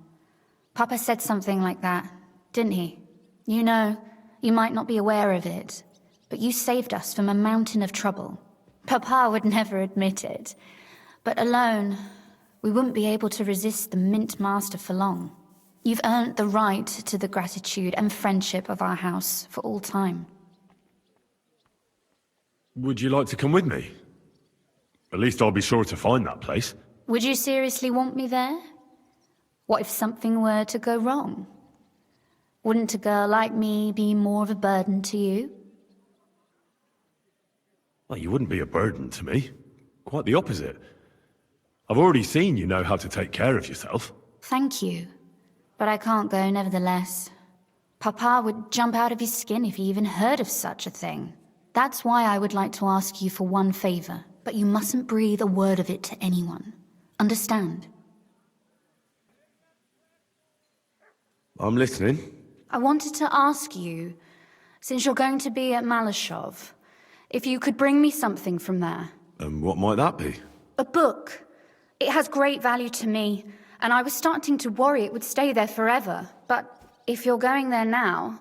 Papa said something like that, didn't he? You know, you might not be aware of it, but you saved us from a mountain of trouble. Papa would never admit it, but alone, we wouldn't be able to resist the Mint Master for long. You've earned the right to the gratitude and friendship of our house for all time.
Would you like to come with me? At least I'll be sure to find that place.
Would you seriously want me there? What if something were to go wrong? Wouldn't a girl like me be more of a burden to you?
Well, you wouldn't be a burden to me. Quite the opposite. I've already seen you know how to take care of yourself.
Thank you. But I can't go nevertheless. Papa would jump out of his skin if he even heard of such a thing. That's why I would like to ask you for one favor, but you mustn't breathe a word of it to anyone. Understand?
I'm listening.
I wanted to ask you, since you're going to be at Malashov, if you could bring me something from there.
And what might that be?
A book. It has great value to me, and I was starting to worry it would stay there forever. But if you're going there now...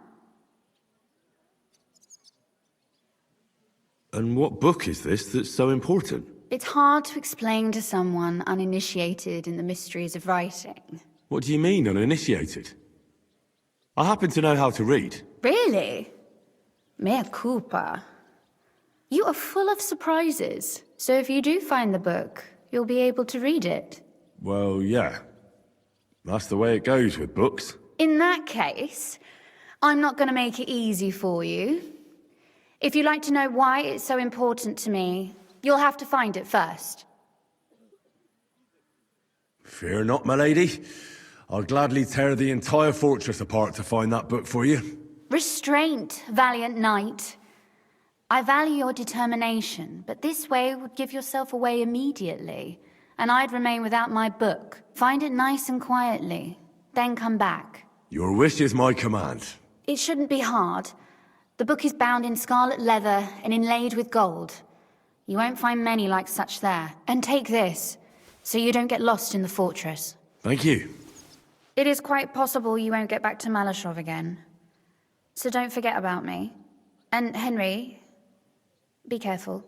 And what book is this that's so important?
It's hard to explain to someone uninitiated in the mysteries of writing.
What do you mean, uninitiated? I happen to know how to read.
Really? Mea culpa. You are full of surprises, so if you do find the book, you'll be able to read it.
Well, yeah. That's the way it goes with books.
In that case, I'm not going to make it easy for you. If you'd like to know why it's so important to me, you'll have to find it first.
Fear not, my lady. I'll gladly tear the entire fortress apart to find that book for you.
Restraint, valiant knight. I value your determination, but this way would give yourself away immediately, and I'd remain without my book. Find it nice and quietly, then come back.
Your wish is my command.
It shouldn't be hard. The book is bound in scarlet leather and inlaid with gold. You won't find many like such there. And take this, so you don't get lost in the fortress.
Thank you.
It is quite possible you won't get back to Malashov again. So don't forget about me. And Henry, be careful.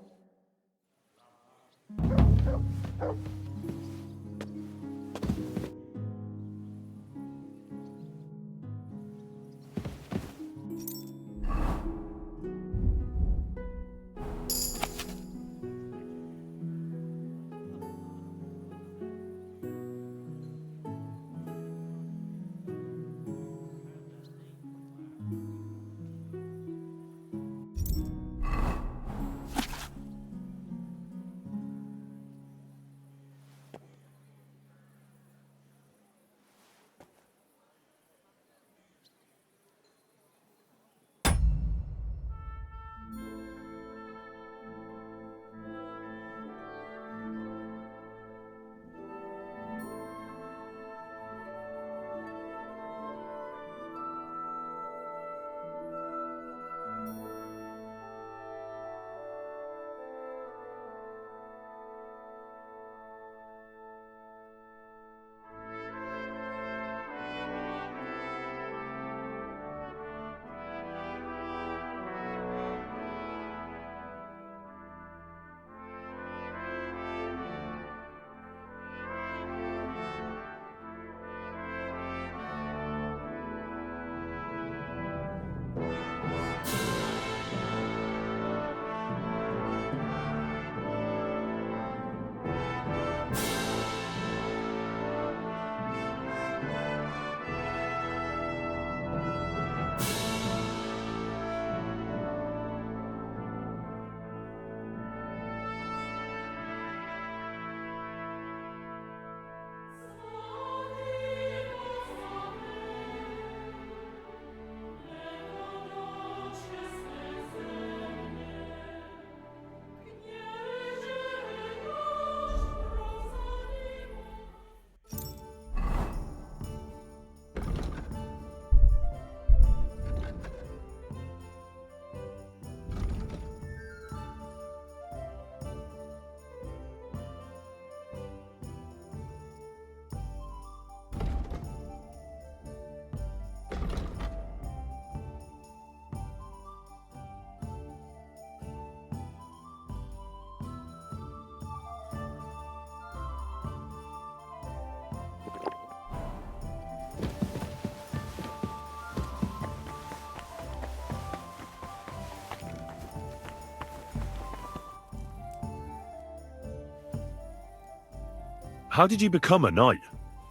How did you become a knight?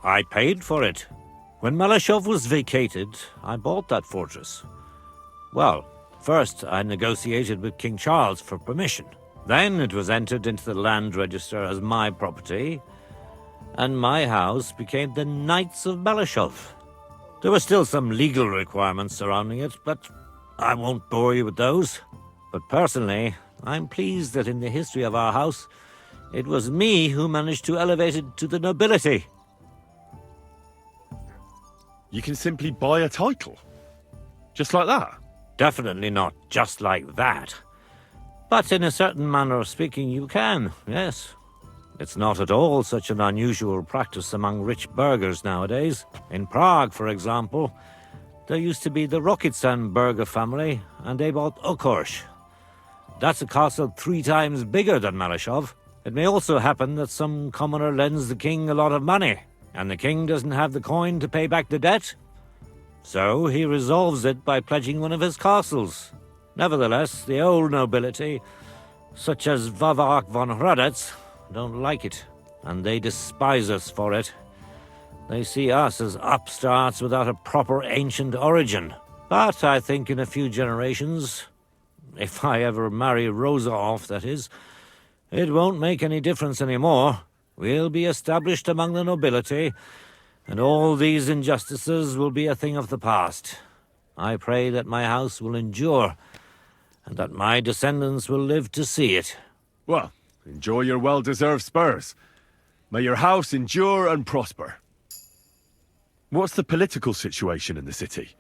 I paid for it. When Malashov was vacated, I bought that fortress. Well, first I negotiated with King Charles for permission. Then it was entered into the land register as my property, and my house became the Knights of Malashov. There were still some legal requirements surrounding it, but I won't bore you with those. But personally, I'm pleased that in the history of our house, it was me who managed to elevate it to the nobility.
You can simply buy a title? Just like that?
Definitely not just like that. But in a certain manner of speaking, you can, yes. It's not at all such an unusual practice among rich burghers nowadays. In Prague, for example, there used to be the Rokitsan burgher family, and they bought Okorsh. That's a castle 3 times bigger than Malashov. It may also happen that some commoner lends the king a lot of money, and the king doesn't have the coin to pay back the debt. So he resolves it by pledging one of his castles. Nevertheless, the old nobility, such as Vavak von Hradec, don't like it, and they despise us for it. They see us as upstarts without a proper ancient origin. But I think in a few generations, if I ever marry Rosa off, that is, it won't make any difference anymore. We'll be established among the nobility, and all these injustices will be a thing of the past. I pray that my house will endure, and that my descendants will live to see it.
Well, enjoy your well-deserved spurs. May your house endure and prosper. What's the political situation in the city?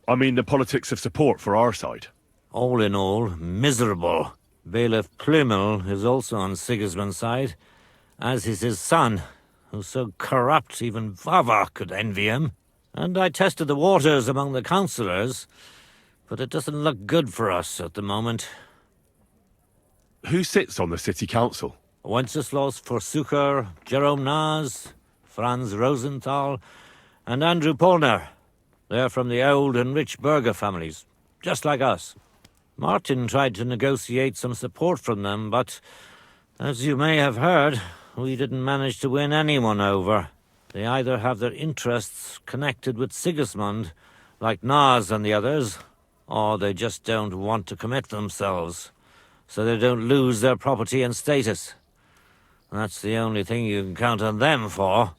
I mean, the politics of support for our side.
All in all, miserable. Bailiff Plymel is also on Sigismund's side, as is his son, who's so corrupt even Vava could envy him. And I tested the waters among the councillors, but it doesn't look good for us at the moment.
Who sits on the city council?
Wenceslaus Forsucher, Jerome Naz, Franz Rosenthal, and Andrew Polner. They're from the old and rich burgher families, just like us. Martin tried to negotiate some support from them, but, as you may have heard, we didn't manage to win anyone over. They either have their interests connected with Sigismund, like Naz and the others, or they just don't want to commit themselves, so they don't lose their property and status. That's the only thing you can count on them for.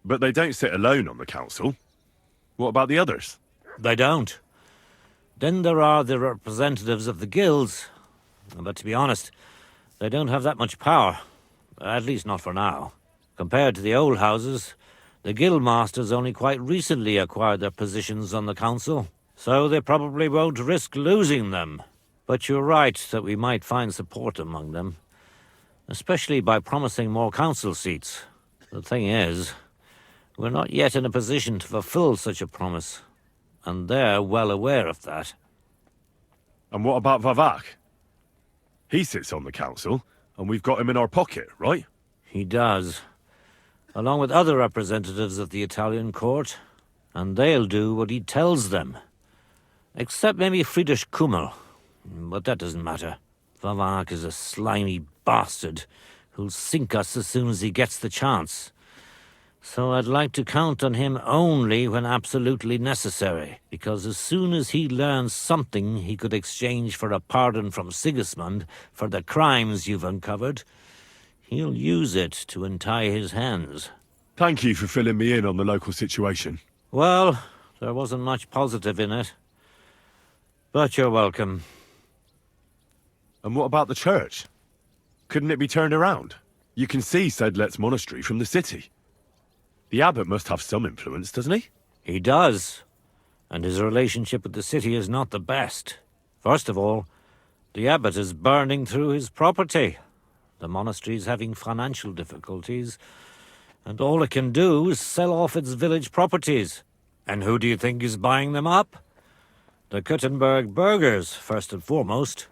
But they don't sit alone on the council. What about the others?
They don't. Then there are the representatives of the guilds, but to be honest, they don't have that much power, at least not for now. Compared to the old houses, the guild masters only quite recently acquired their positions on the council, so they probably won't risk losing them. But you're right that we might find support among them, especially by promising more council seats. The thing is, we're not yet in a position to fulfill such a promise, and they're well aware of that.
And what about Vavak? He sits on the council, and we've got him in our pocket, right?
He does, along with other representatives of the Italian court, and they'll do what he tells them. Except maybe Friedrich Kummel, but that doesn't matter. Vavak is a slimy bastard who'll sink us as soon as he gets the chance. So I'd like to count on him only when absolutely necessary, because as soon as he learns something he could exchange for a pardon from Sigismund for the crimes you've uncovered, he'll use it to untie his hands.
Thank you for filling me in on the local situation.
Well, there wasn't much positive in it. But you're welcome.
And what about the church? Couldn't it be turned around? You can see Sedlet's monastery from the city. The abbot must have some influence, doesn't he?
He does. And his relationship with the city is not the best. First of all, the abbot is burning through his property. The monastery is having financial difficulties, and all it can do is sell off its village properties. And who do you think is buying them up? The Kuttenberg burghers, first and foremost.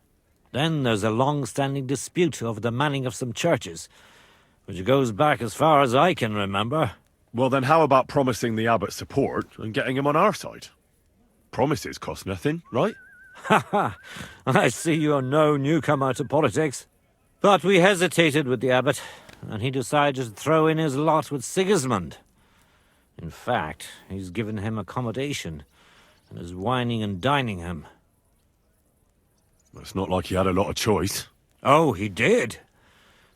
Then there's a long-standing dispute over the manning of some churches, which goes back as far as I can remember.
Well, then how about promising the abbot support and getting him on our side? Promises cost nothing, right?
Ha ha! I see you're no newcomer to politics. But we hesitated with the abbot, and he decided to throw in his lot with Sigismund. In fact, he's given him accommodation and is wining and dining him.
It's not like he had a lot of choice.
Oh, he did.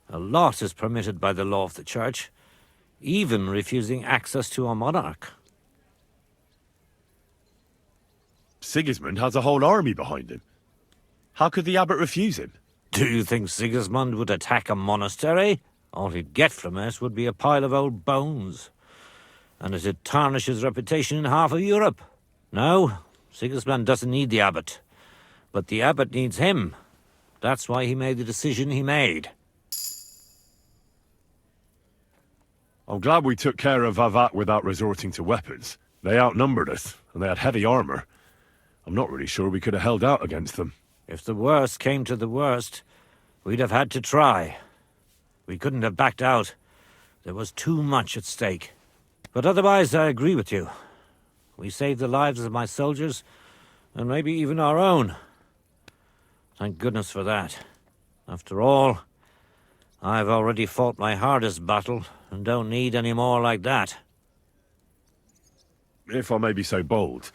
A lot is permitted by the law of the Church, even refusing access to a monarch.
Sigismund has a whole army behind him. How could the abbot refuse him?
Do you think Sigismund would attack a monastery? All he'd get from it would be a pile of old bones. And it'd tarnish his reputation in half of Europe. No, Sigismund doesn't need the abbot. But the abbot needs him. That's why he made the decision he made.
I'm glad we took care of Vavat without resorting to weapons. They outnumbered us, and they had heavy armor. I'm not really sure we could have held out against them.
If the worst came to the worst, we'd have had to try. We couldn't have backed out. There was too much at stake. But otherwise, I agree with you. We saved the lives of my soldiers, and maybe even our own. Thank goodness for that. After all, I've already fought my hardest battle, and don't need any more like that.
If I may be so bold,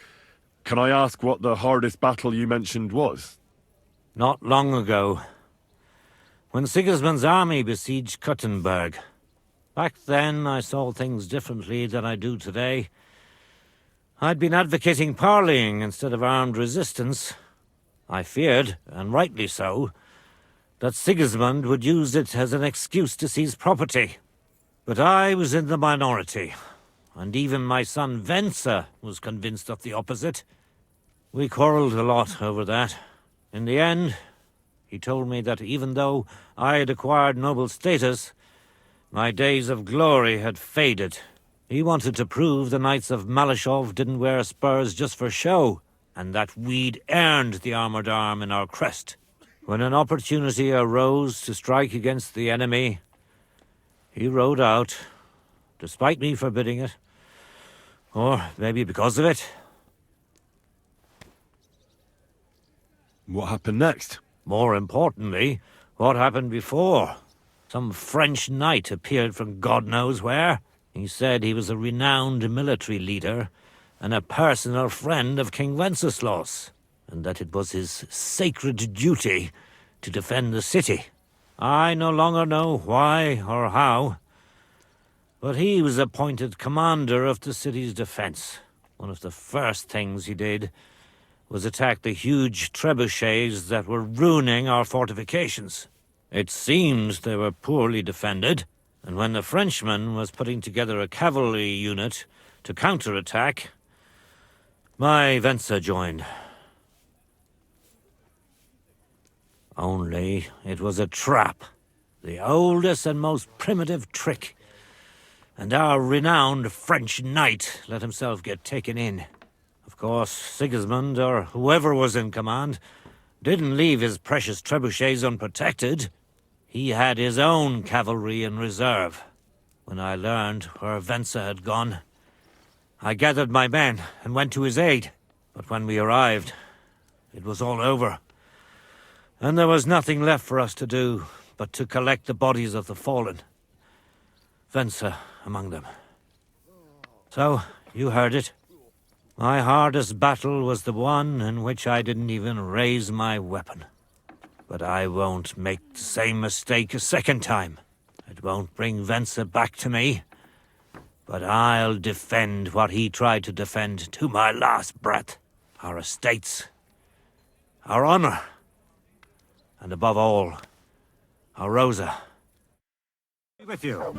can I ask what the hardest battle you mentioned was?
Not long ago, when Sigismund's army besieged Kuttenberg. Back then, I saw things differently than I do today. I'd been advocating parleying instead of armed resistance. I feared, and rightly so, that Sigismund would use it as an excuse to seize property. But I was in the minority, and even my son Venser was convinced of the opposite. We quarreled a lot over that. In the end, he told me that even though I had acquired noble status, my days of glory had faded. He wanted to prove the Knights of Malashov didn't wear spurs just for show, and that we'd earned the armored arm in our crest. When an opportunity arose to strike against the enemy, he rode out, despite me forbidding it. Or maybe because of it.
What happened next?
More importantly, what happened before? Some French knight appeared from God knows where. He said he was a renowned military leader and a personal friend of King Wenceslas, and that it was his sacred duty to defend the city. I no longer know why or how, but he was appointed commander of the city's defense. One of the first things he did was attack the huge trebuchets that were ruining our fortifications. It seems they were poorly defended, and when the Frenchman was putting together a cavalry unit to counterattack, my Venser joined. Only it was a trap, the oldest and most primitive trick, and our renowned French knight let himself get taken in. Of course, Sigismund, or whoever was in command, didn't leave his precious trebuchets unprotected. He had his own cavalry in reserve. When I learned where Venser had gone, I gathered my men and went to his aid. But when we arrived, it was all over. And there was nothing left for us to do but to collect the bodies of the fallen. Venser among them. So, you heard it. My hardest battle was the one in which I didn't even raise my weapon. But I won't make the same mistake a second time. It won't bring Venser back to me. But I'll defend what he tried to defend to my last breath. Our estates, our honor, and above all, our Rosa. With you.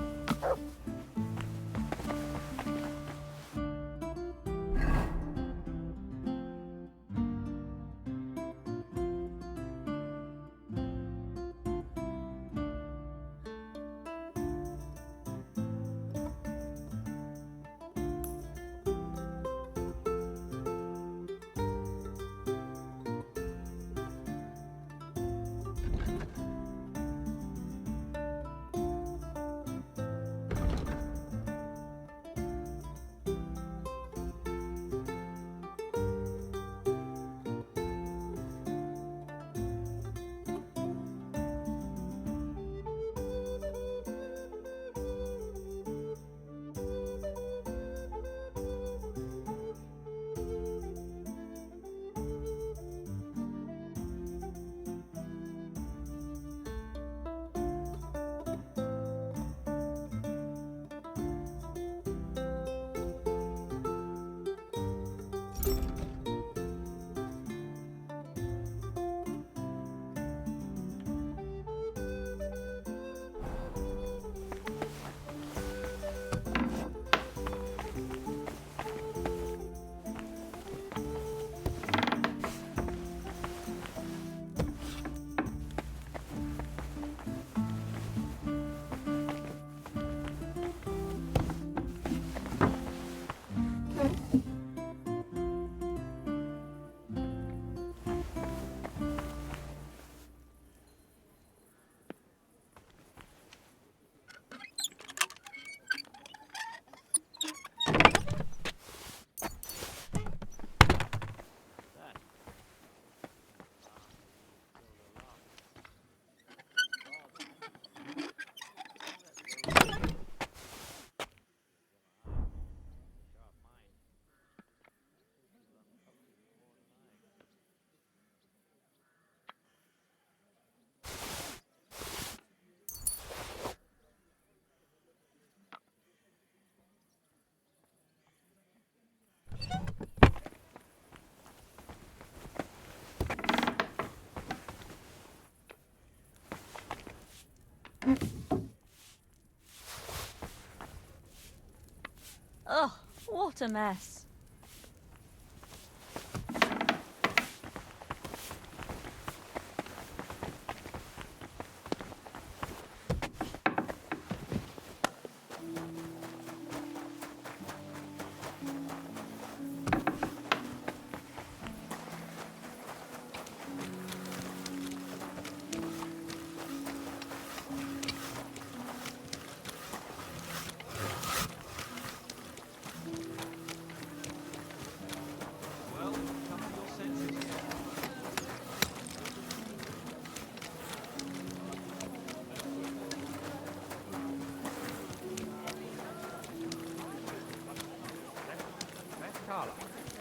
What a mess.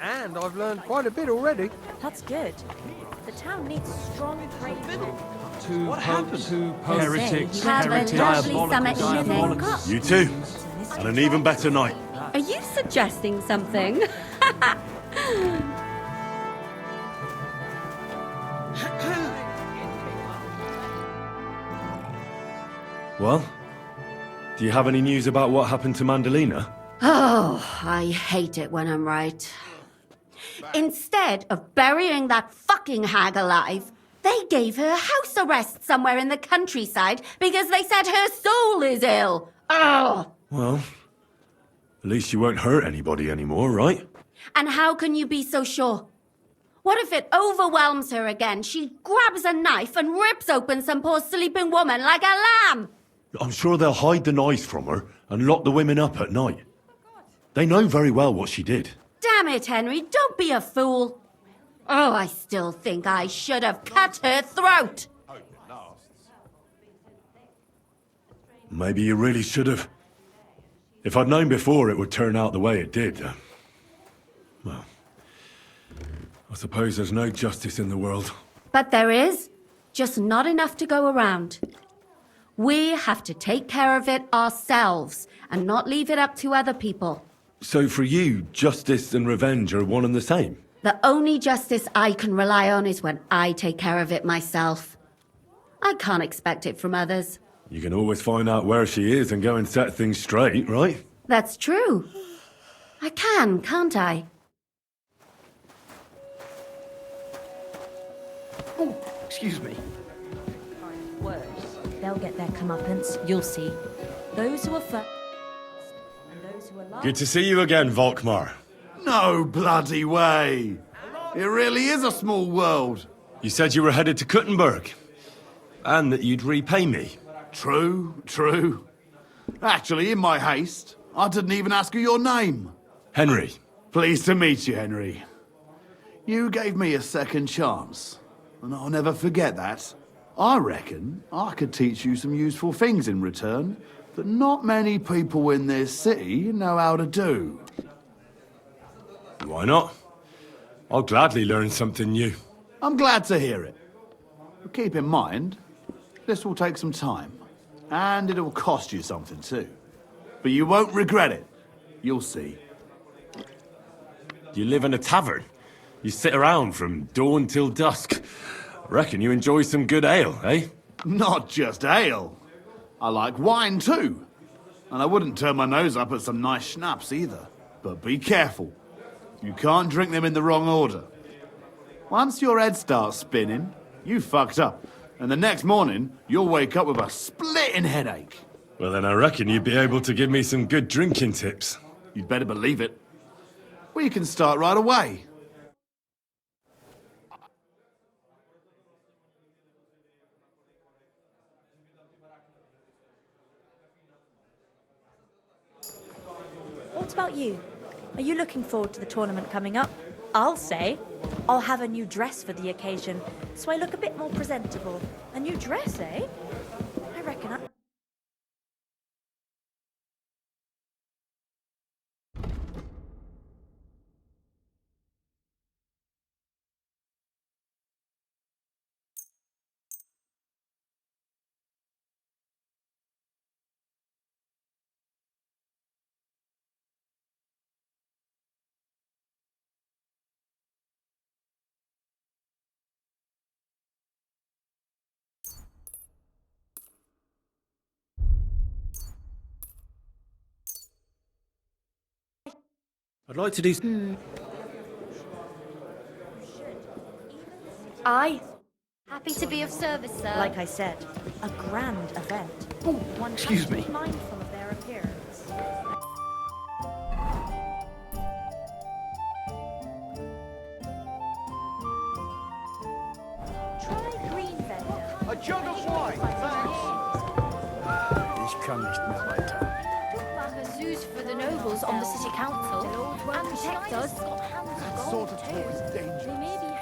And I've learned quite a bit already.
That's good. The town needs strong, brave men.
What happened?
Heretics, diabolical.
You too. And an even better night.
Are you suggesting something?
Well, do you have any news about what happened to Mandalina?
Oh, I hate it when I'm right. Instead of burying that fucking hag alive, they gave her house arrest somewhere in the countryside because they said her soul is ill. Oh!
Well, at least you won't hurt anybody anymore, right?
And how can you be so sure? What if it overwhelms her again? She grabs a knife and rips open some poor sleeping woman like a lamb.
I'm sure they'll hide the knives from her and lock the women up at night. They know very well what she did.
Damn it, Henry, don't be a fool. Oh, I still think I should have cut her throat.
Maybe you really should have. If I'd known before it would turn out the way it did, well, I suppose there's no justice in the world.
But there is, just not enough to go around. We have to take care of it ourselves and not leave it up to other people.
So for you, justice and revenge are one and the same?
The only justice I can rely on is when I take care of it myself. I can't expect it from others.
You can always find out where she is and go and set things straight, right?
That's true. I can, can't I?
Oh, excuse me.
Words. They'll get their comeuppance, you'll see. Those who are first and those who are last.
Good to see you again, Volkmar.
No bloody way. It really is a small world.
You said you were headed to Kuttenberg. And that you'd repay me.
True, true. Actually, in my haste, I didn't even ask you your name.
Henry.
Pleased to meet you, Henry. You gave me a second chance, and I'll never forget that. I reckon I could teach you some useful things in return that not many people in this city know how to do.
Why not? I'll gladly learn something new.
I'm glad to hear it. But keep in mind, this will take some time, and it'll cost you something too. But you won't regret it. You'll see.
You live in a tavern. You sit around from dawn till dusk. Reckon you enjoy some good ale, eh?
Not just ale. I like wine too. And I wouldn't turn my nose up at some nice schnapps either. But be careful. You can't drink them in the wrong order. Once your head starts spinning, you fucked up. And the next morning, you'll wake up with a splitting headache.
Well, then I reckon you'd be able to give me some good drinking tips.
You'd better believe it. We can start right away.
What about you? Are you looking forward to the tournament coming up? I'll say. I'll have a new dress for the occasion, so I look a bit more presentable. A new dress, eh? I reckon I...
I'd like to do...
Aye. Happy to be of service, sir.
Like I said, a grand event. One
excuse
has to
me.
be mindful of their appearance. Try green vendor.
A jug of wine, thanks.
Ich kann nicht mehr weiter.
Like a zoos for the nobles on the city council. And protect us.
That sort of talk is dangerous.
They may be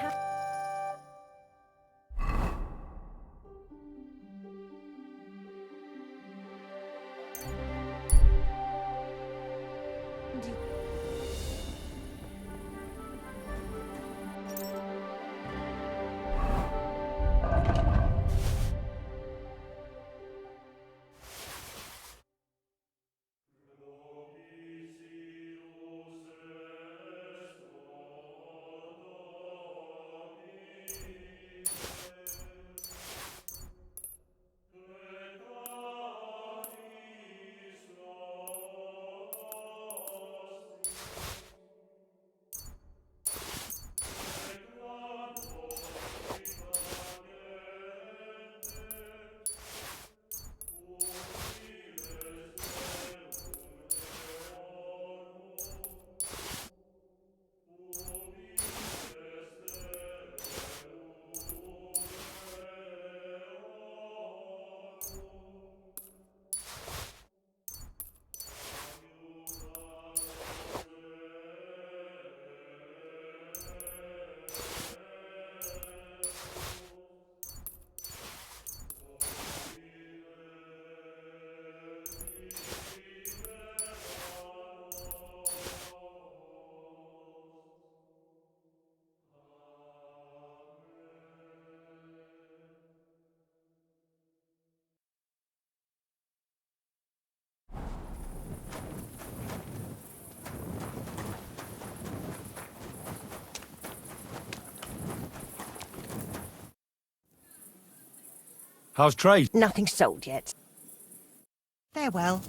How's trade?
Nothing sold yet. Farewell.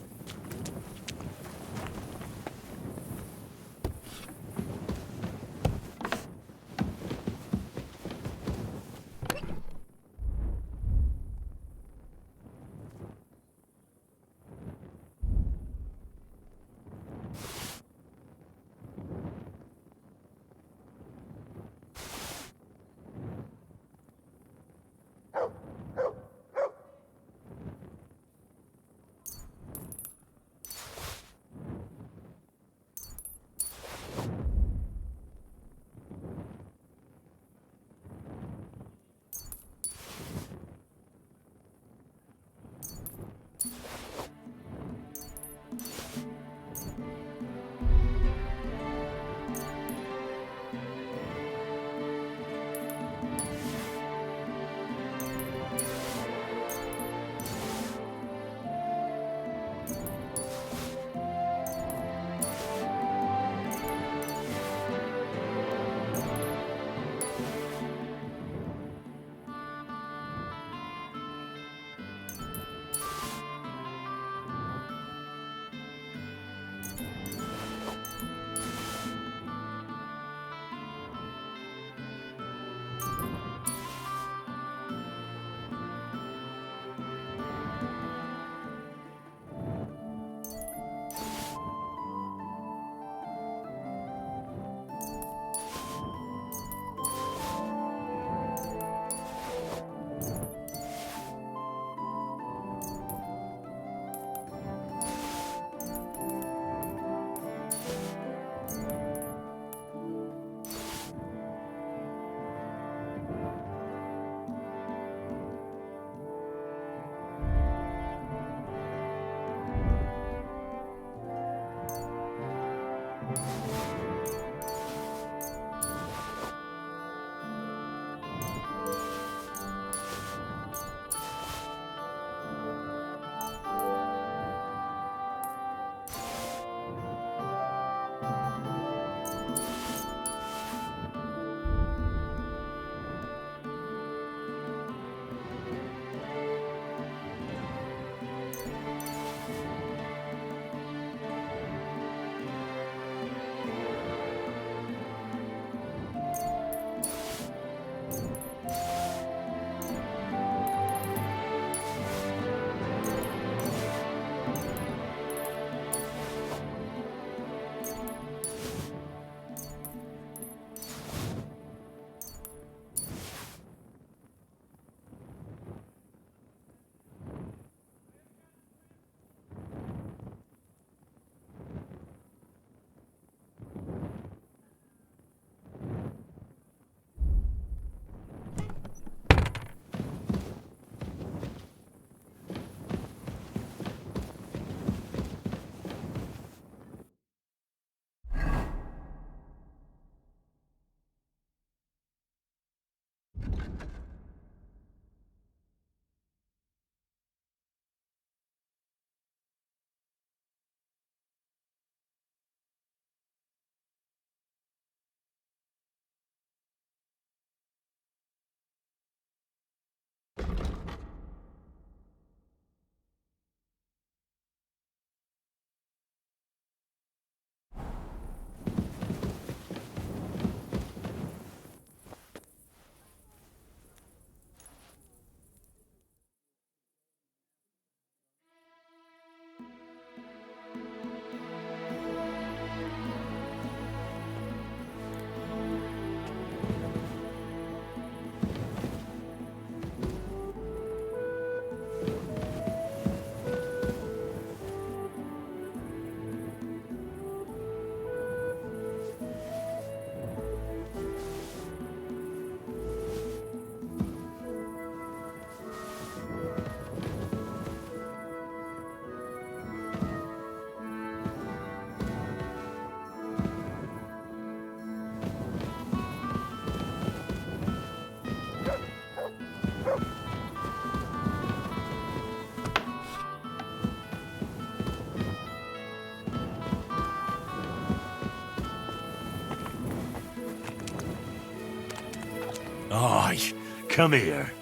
Aye, come here.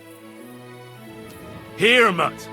Here, Mutt.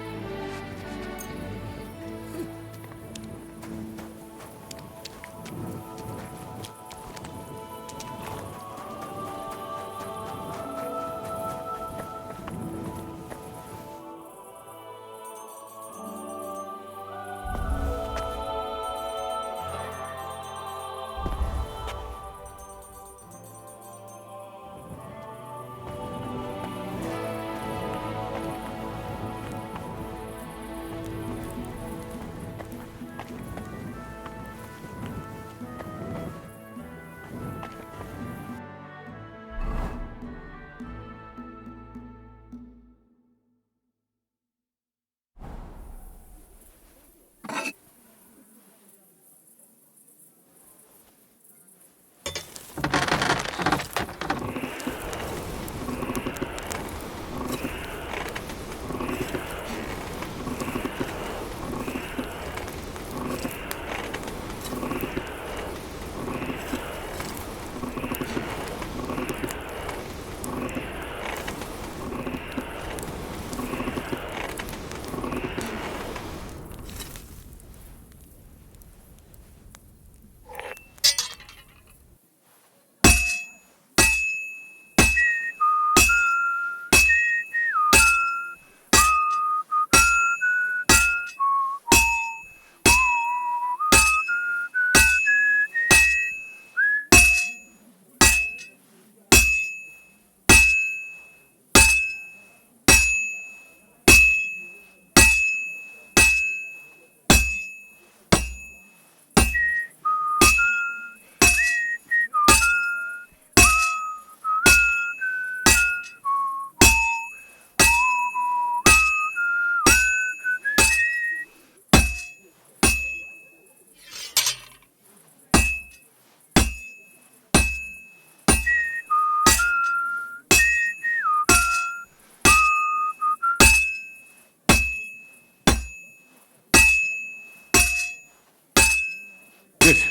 Good.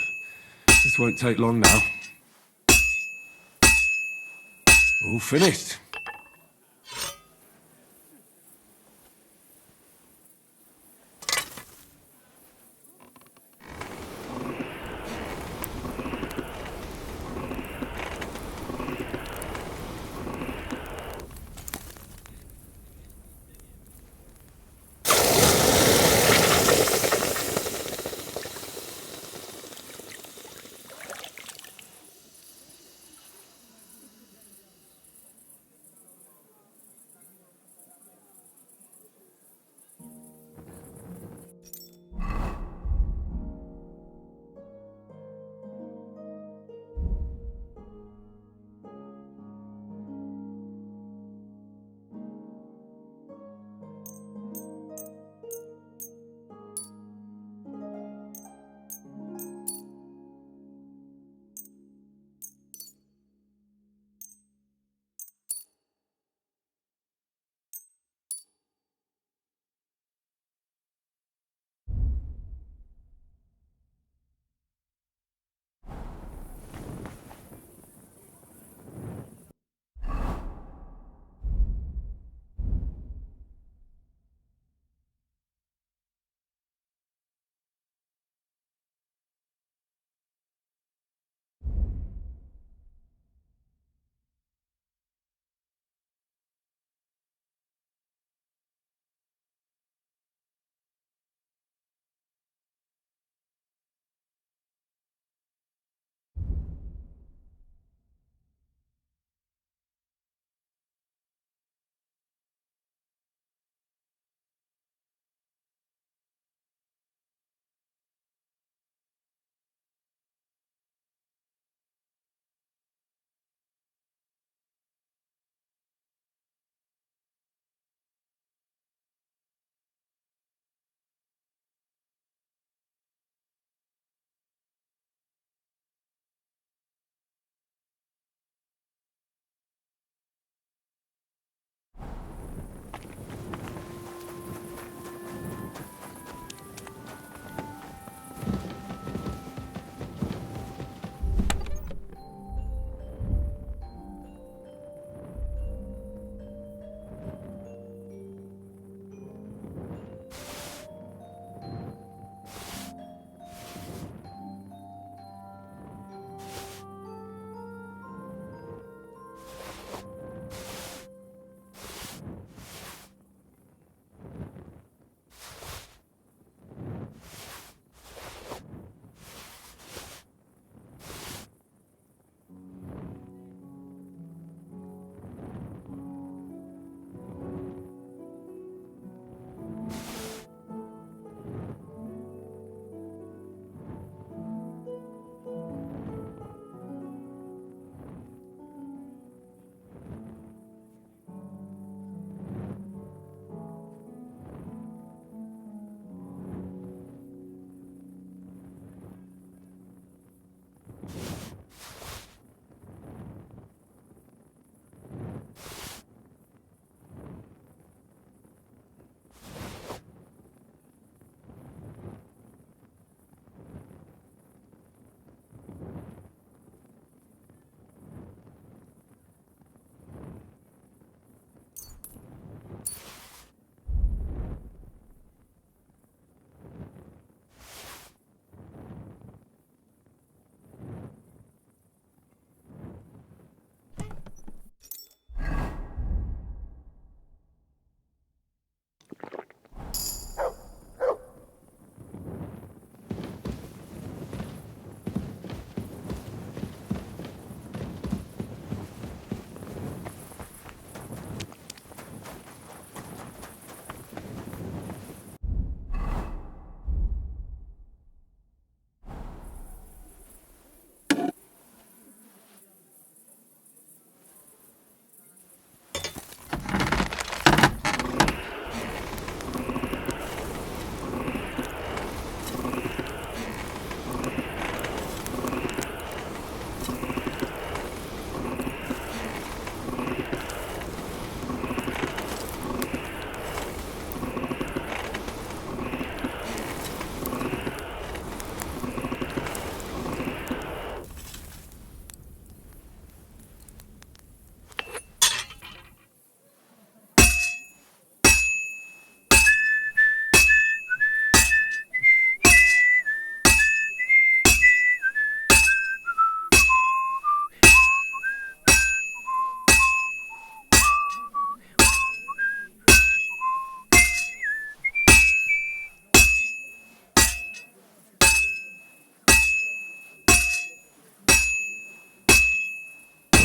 This won't take long now. All finished.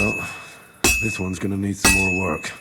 Well, this one's gonna need some more work.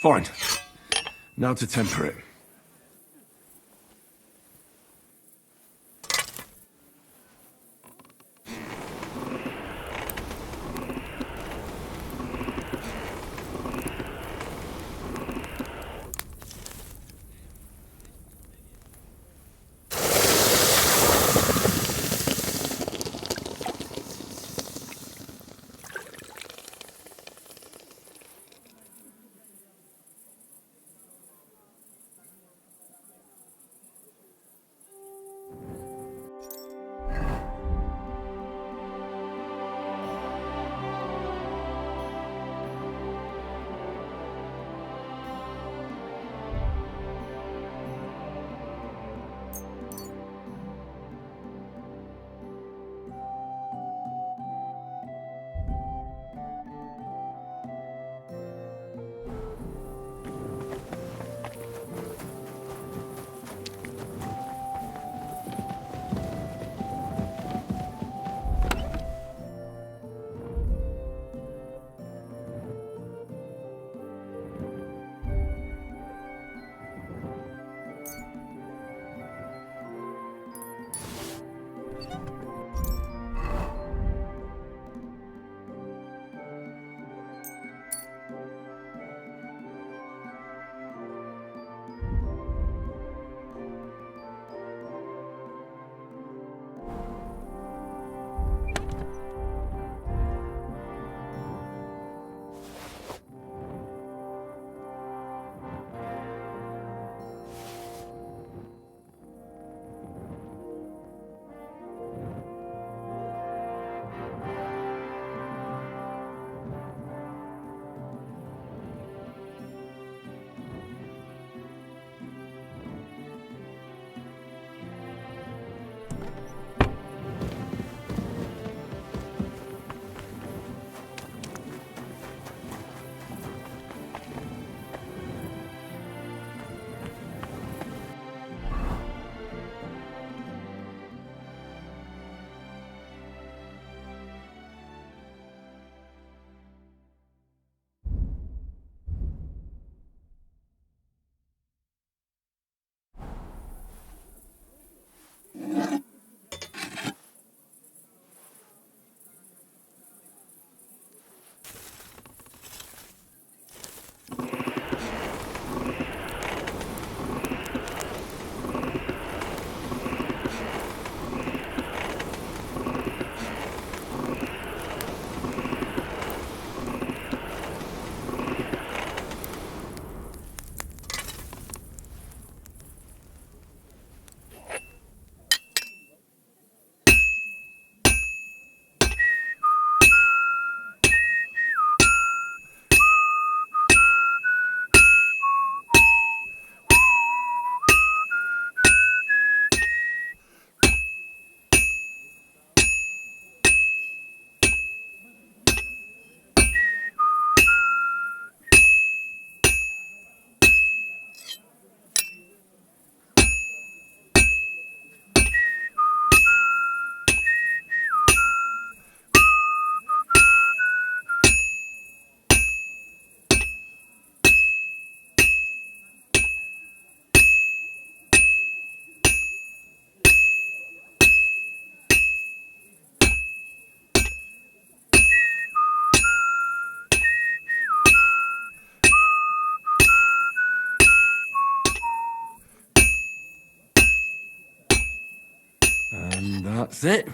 Fine. Now to temper it. That's it.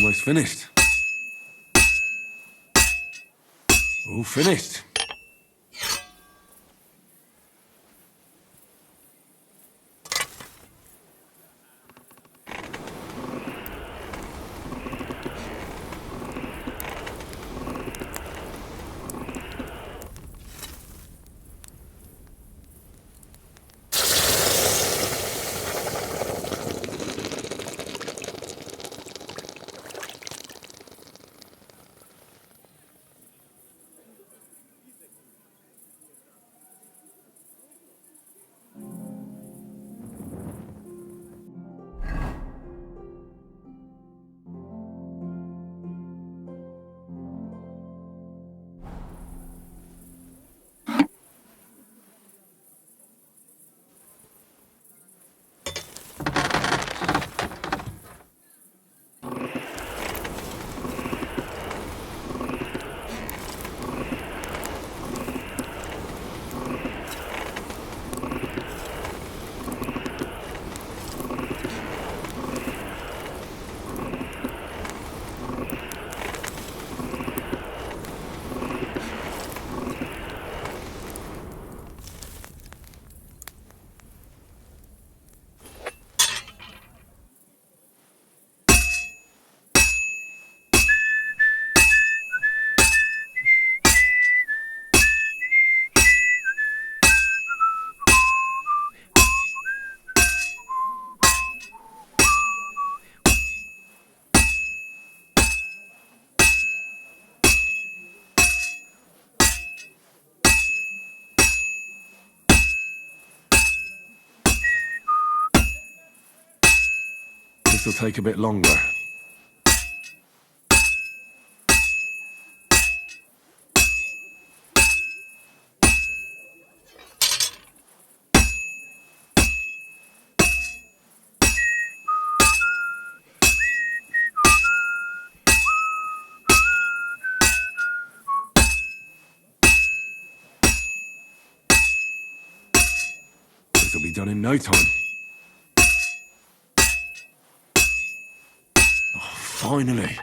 Almost finished. All finished. This will take a bit longer. This will be done in no time. Oh, finally.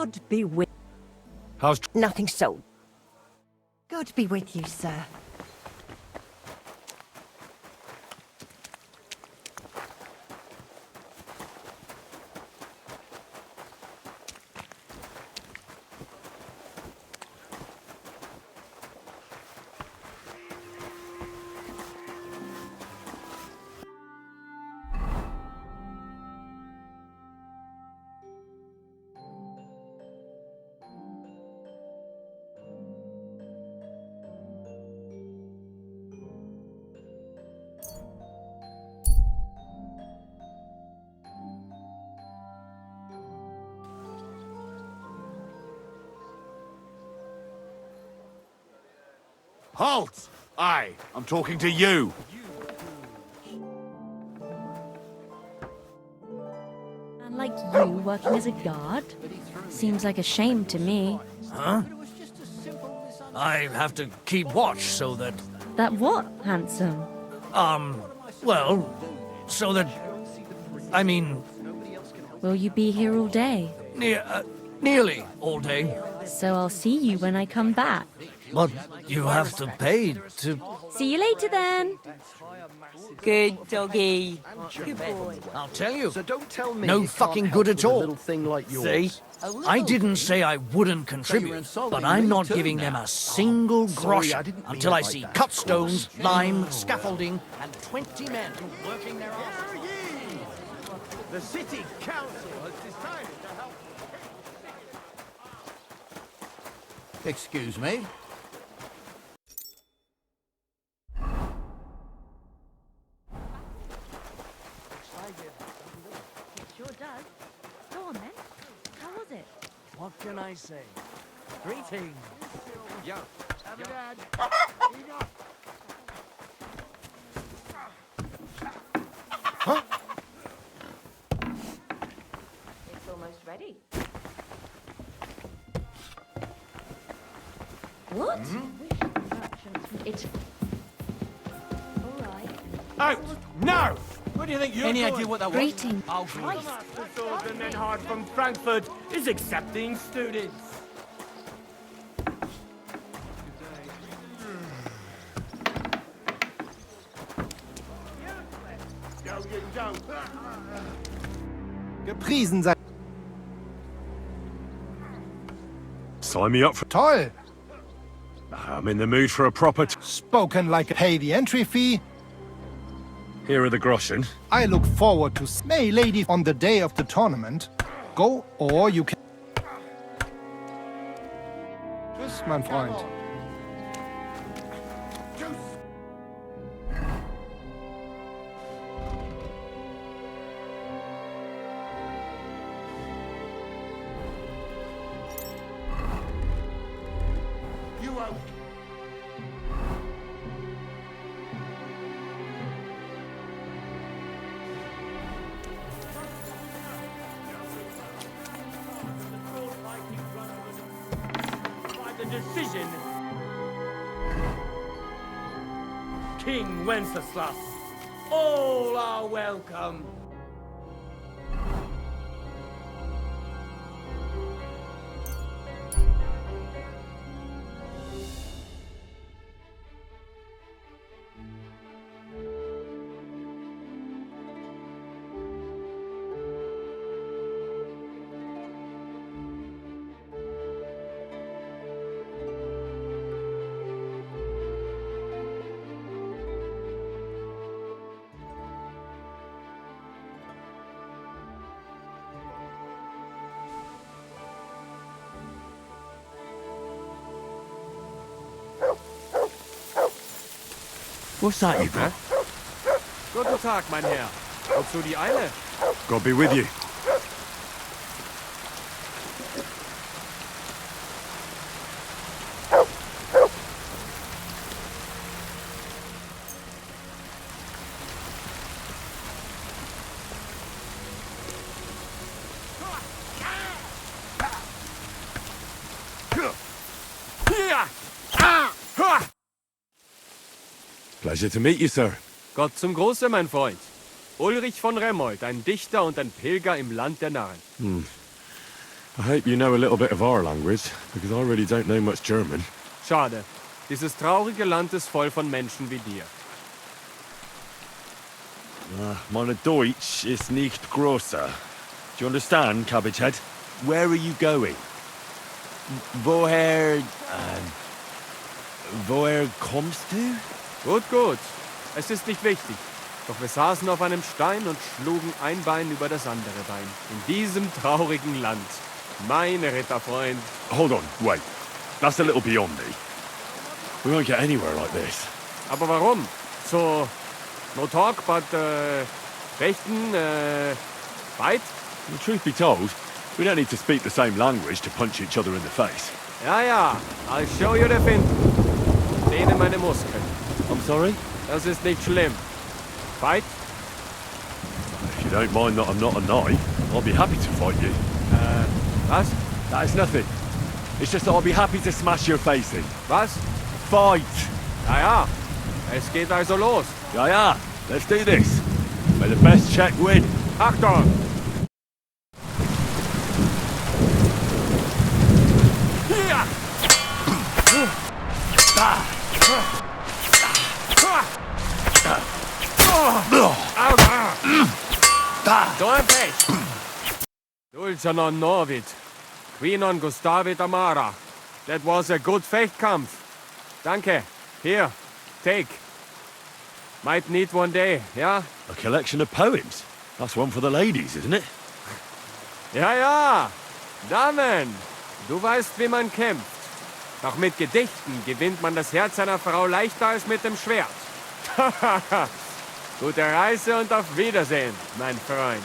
God be with...
How's...
Nothing sold. God be with you, sir.
Halt! Aye, I'm talking to you.
And like you working as a guard? Seems like a shame to me.
Huh? I have to keep watch so that...
That what, handsome?
Well, so that... I mean...
Will you be here all day?
Nearly all day.
So I'll see you when I come back.
But you have to pay to...
See you later then. Good doggy. Good boy.
I'll tell you.
So don't tell me
No
you
fucking
can't
good
help
at
with a
all.
little thing like
See?
yours.
I didn't say I wouldn't contribute, but I'm not giving them a single grosh until I see cut stones, lime, scaffolding, and 20 men working their asses.
The city council has decided to help.
Excuse me?
Sure does. Go on then. How was it?
What can I say? Greetings.
Yeah. Dad.
It's almost ready.
What? It's...
Out! No! What do you think you're
Any
doing?
idea what that was?
Greeting.
Oh,
Christ.
The Swordsman men hired from Frankfurt is accepting students. No, you don't.
Gepriesen sei...
Sign me up for...
Toll!
I'm in the mood for a proper...
Spoken like pay the entry fee.
Here are the groschen.
I look forward to May Lady on the day of the tournament. Go, or you can... Tschüss, mein Freund.
You won't. The decision. King Wenceslas, all are welcome.
What's that you got?
Guten Tag, mein Herr. Wozu die Eile?
God be with you. Pleasure to meet you, sir.
Gott zum Große, mein Freund. Ulrich von Remmold, ein Dichter und ein Pilger im Land der Narren.
I hope you know a little bit of our language, because I really don't know much German.
Schade. Dieses traurige Land ist voll von Menschen wie dir.
Meine Deutsch ist nicht grosser. Do you understand, Cabbagehead? Where are you going? Woher kommst du?
Gut, gut. Es ist nicht wichtig. Doch wir saßen auf einem Stein und schlugen ein Bein über das andere Bein. In diesem traurigen Land. Mein Ritterfreund.
Hold on, wait. That's a little beyond me. We won't get anywhere like this.
Aber warum? So, no talk, but, fechten, fight?
The truth be told, we don't need to speak the same language to punch each other in the face.
Ja, ja. I'll show you the Finden. Dehne meine Muskeln.
I'm sorry?
Das ist nicht schlimm. Fight?
If you don't mind that I'm not a knight, I'll be happy to fight you.
Was?
That is nothing. It's just that I'll be happy to smash your face in.
Was?
Fight!
Ja, ja. Es geht also los.
Ja, ja. Let's do this. May the best check win.
Achtung! So ein Pech. Dulcanon Norvid. Quinon Gustavit Amara. That was a good Fechtkampf. Danke. Here. Take. Might need one day, yeah?
A collection of poems. That's one for the ladies, isn't it?
Ja, ja. Damen. Du weißt, wie man kämpft. Doch mit Gedichten gewinnt man das Herz einer Frau leichter als mit dem Schwert. Gute Reise und auf Wiedersehen, mein Freund.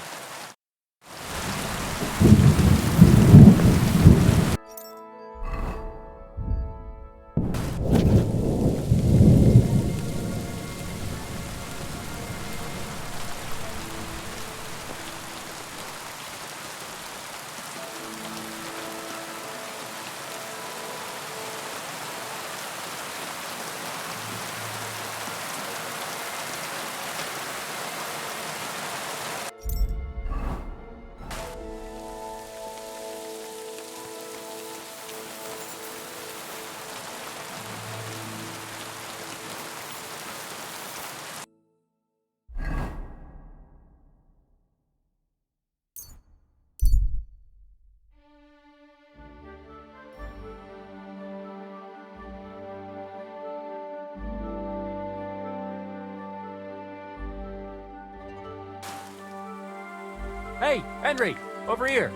Hey, Henry, over here.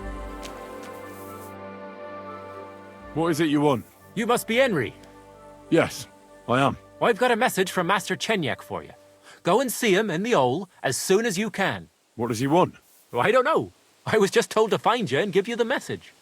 What is it you want?
You must be Henry.
Yes, I am.
Well, I've got a message from Master Chenyak for you. Go and see him in the Ole as soon as you can.
What does he want?
Well, I don't know. I was just told to find you and give you the message.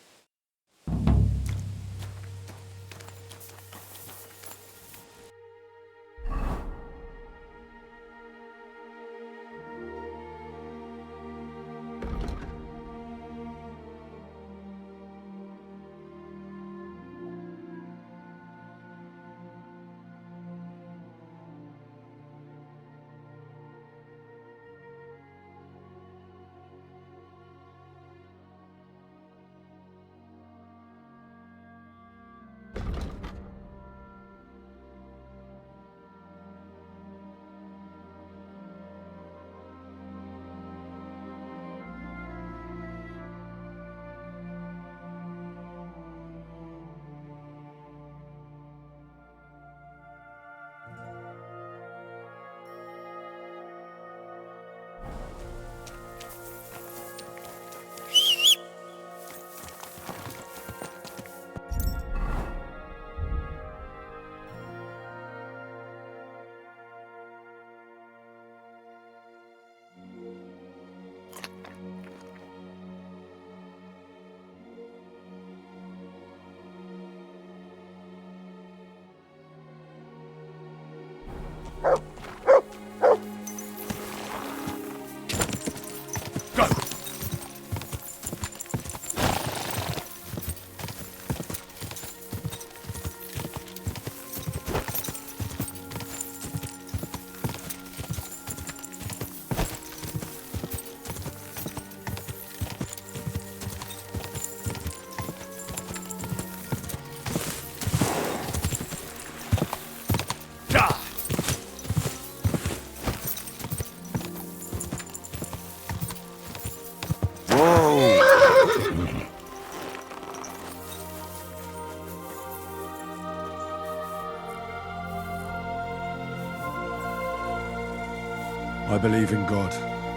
I believe in God,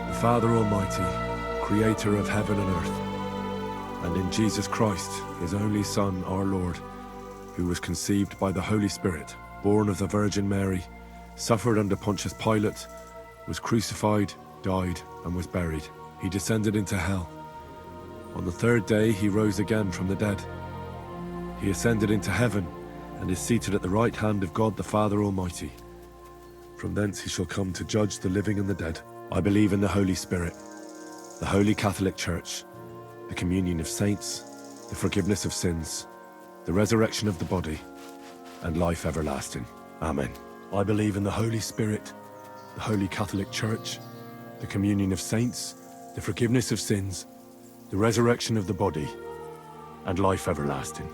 the Father Almighty, creator of heaven and earth, and in Jesus Christ, his only Son, our Lord, who was conceived by the Holy Spirit, born of the Virgin Mary, suffered under Pontius Pilate, was crucified, died, and was buried. He descended into hell. On the third day he rose again from the dead. He ascended into heaven, and is seated at the right hand of God the Father Almighty. From thence he shall come to judge the living and the dead. I believe in the Holy Spirit, the Holy Catholic Church, the communion of saints, the forgiveness of sins, the resurrection of the body, and life everlasting. Amen. I believe in the Holy Spirit, the Holy Catholic Church, the communion of saints, the forgiveness of sins, the resurrection of the body, and life everlasting.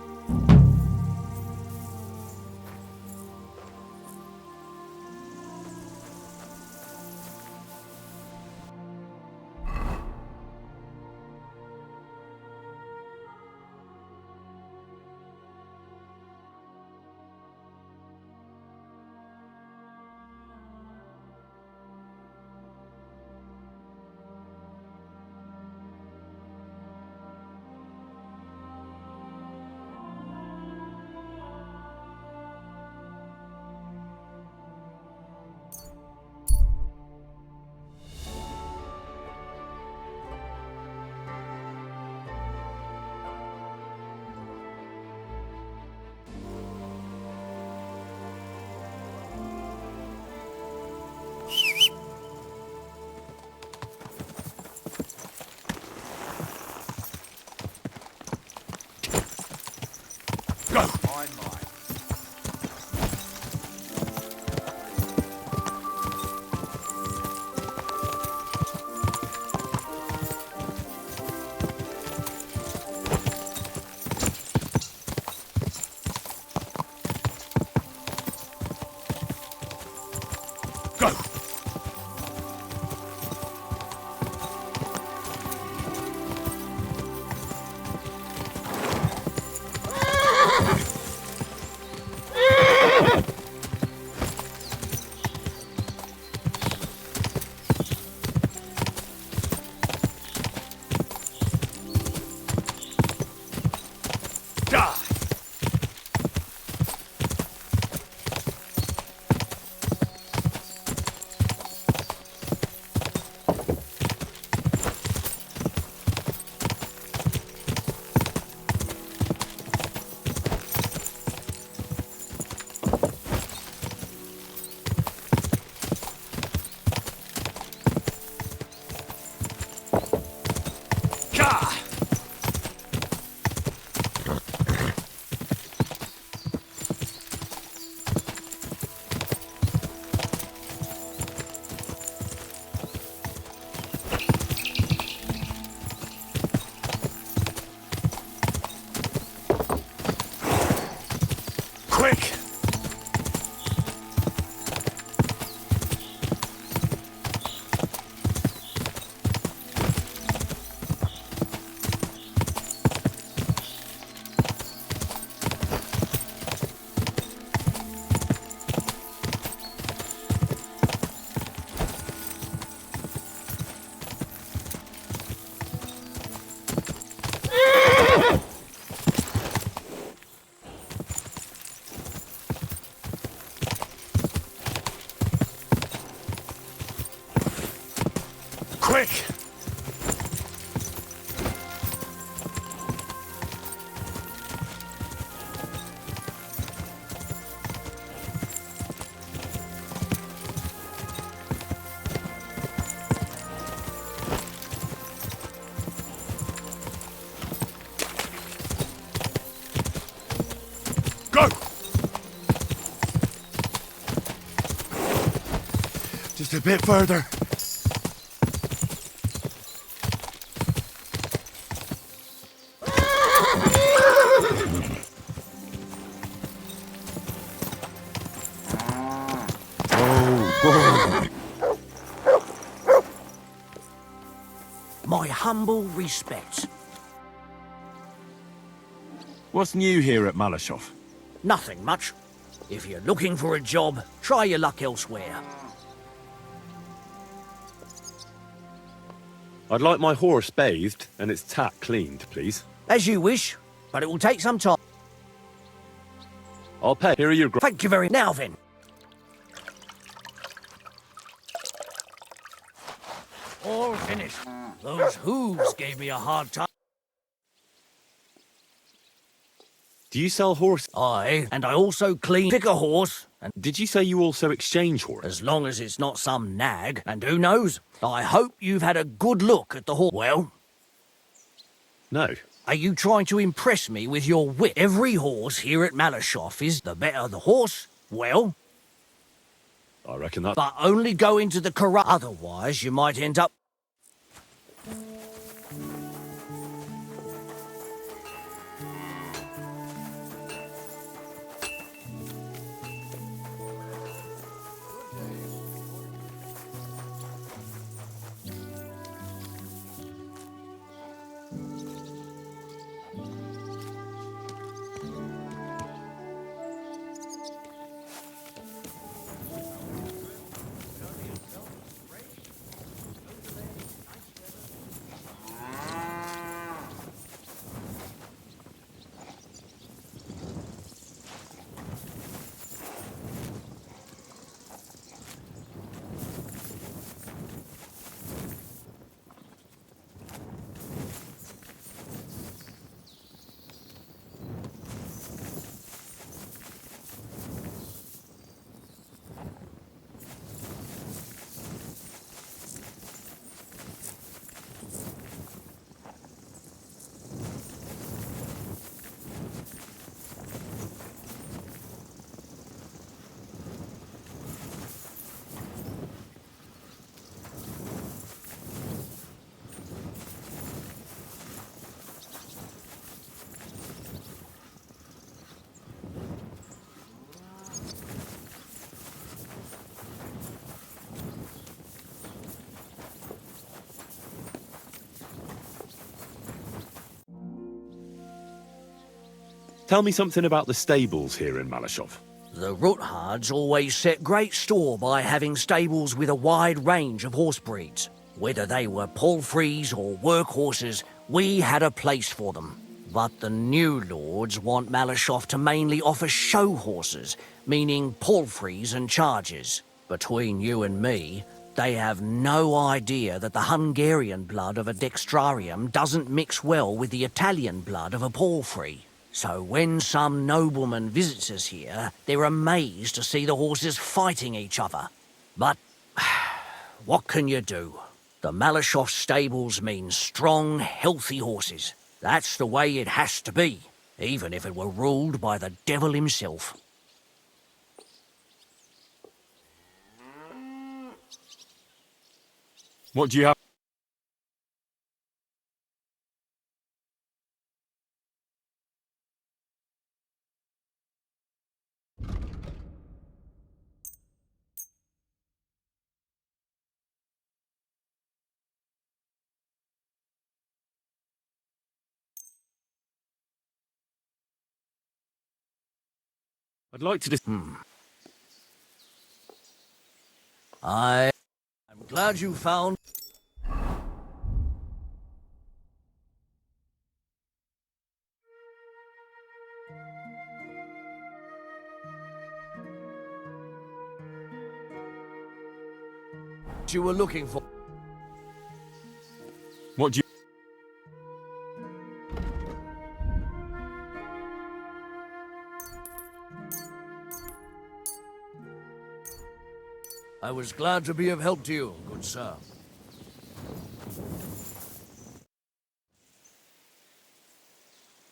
Quick!
Go! Just a bit further.
My humble respects.
What's new here at Malashov?
Nothing much. If you're looking for a job, try your luck elsewhere.
I'd like my horse bathed and its tack cleaned, please.
As you wish, but it will take some time.
I'll pay. Here are your...
Thank you very much. Now then. All finished. Those hooves gave me a hard time.
Do you sell horses?
Aye, and I also pick a horse. And
did you say you also exchange horses?
As long as it's not some nag. And who knows? I hope you've had a good look at the horse. Well?
No.
Are you trying to impress me with your wit? Every horse here at Malashoff is the better the horse. Well?
I reckon that...
But only go into the corral. Otherwise, you might end up...
Tell me something about the stables here in Malashov.
The Ruthards always set great store by having stables with a wide range of horse breeds. Whether they were palfreys or workhorses, we had a place for them. But the new lords want Malashov to mainly offer show horses, meaning palfreys and chargers. Between you and me, they have no idea that the Hungarian blood of a dextrarium doesn't mix well with the Italian blood of a palfrey. So when some nobleman visits us here, they're amazed to see the horses fighting each other. But what can you do? The Malashov stables mean strong, healthy horses. That's the way it has to be, even if it were ruled by the devil himself.
What do you have? I'd like to
I'm glad you found... you were looking for.
What do you...
I was glad to be of help to you, good sir.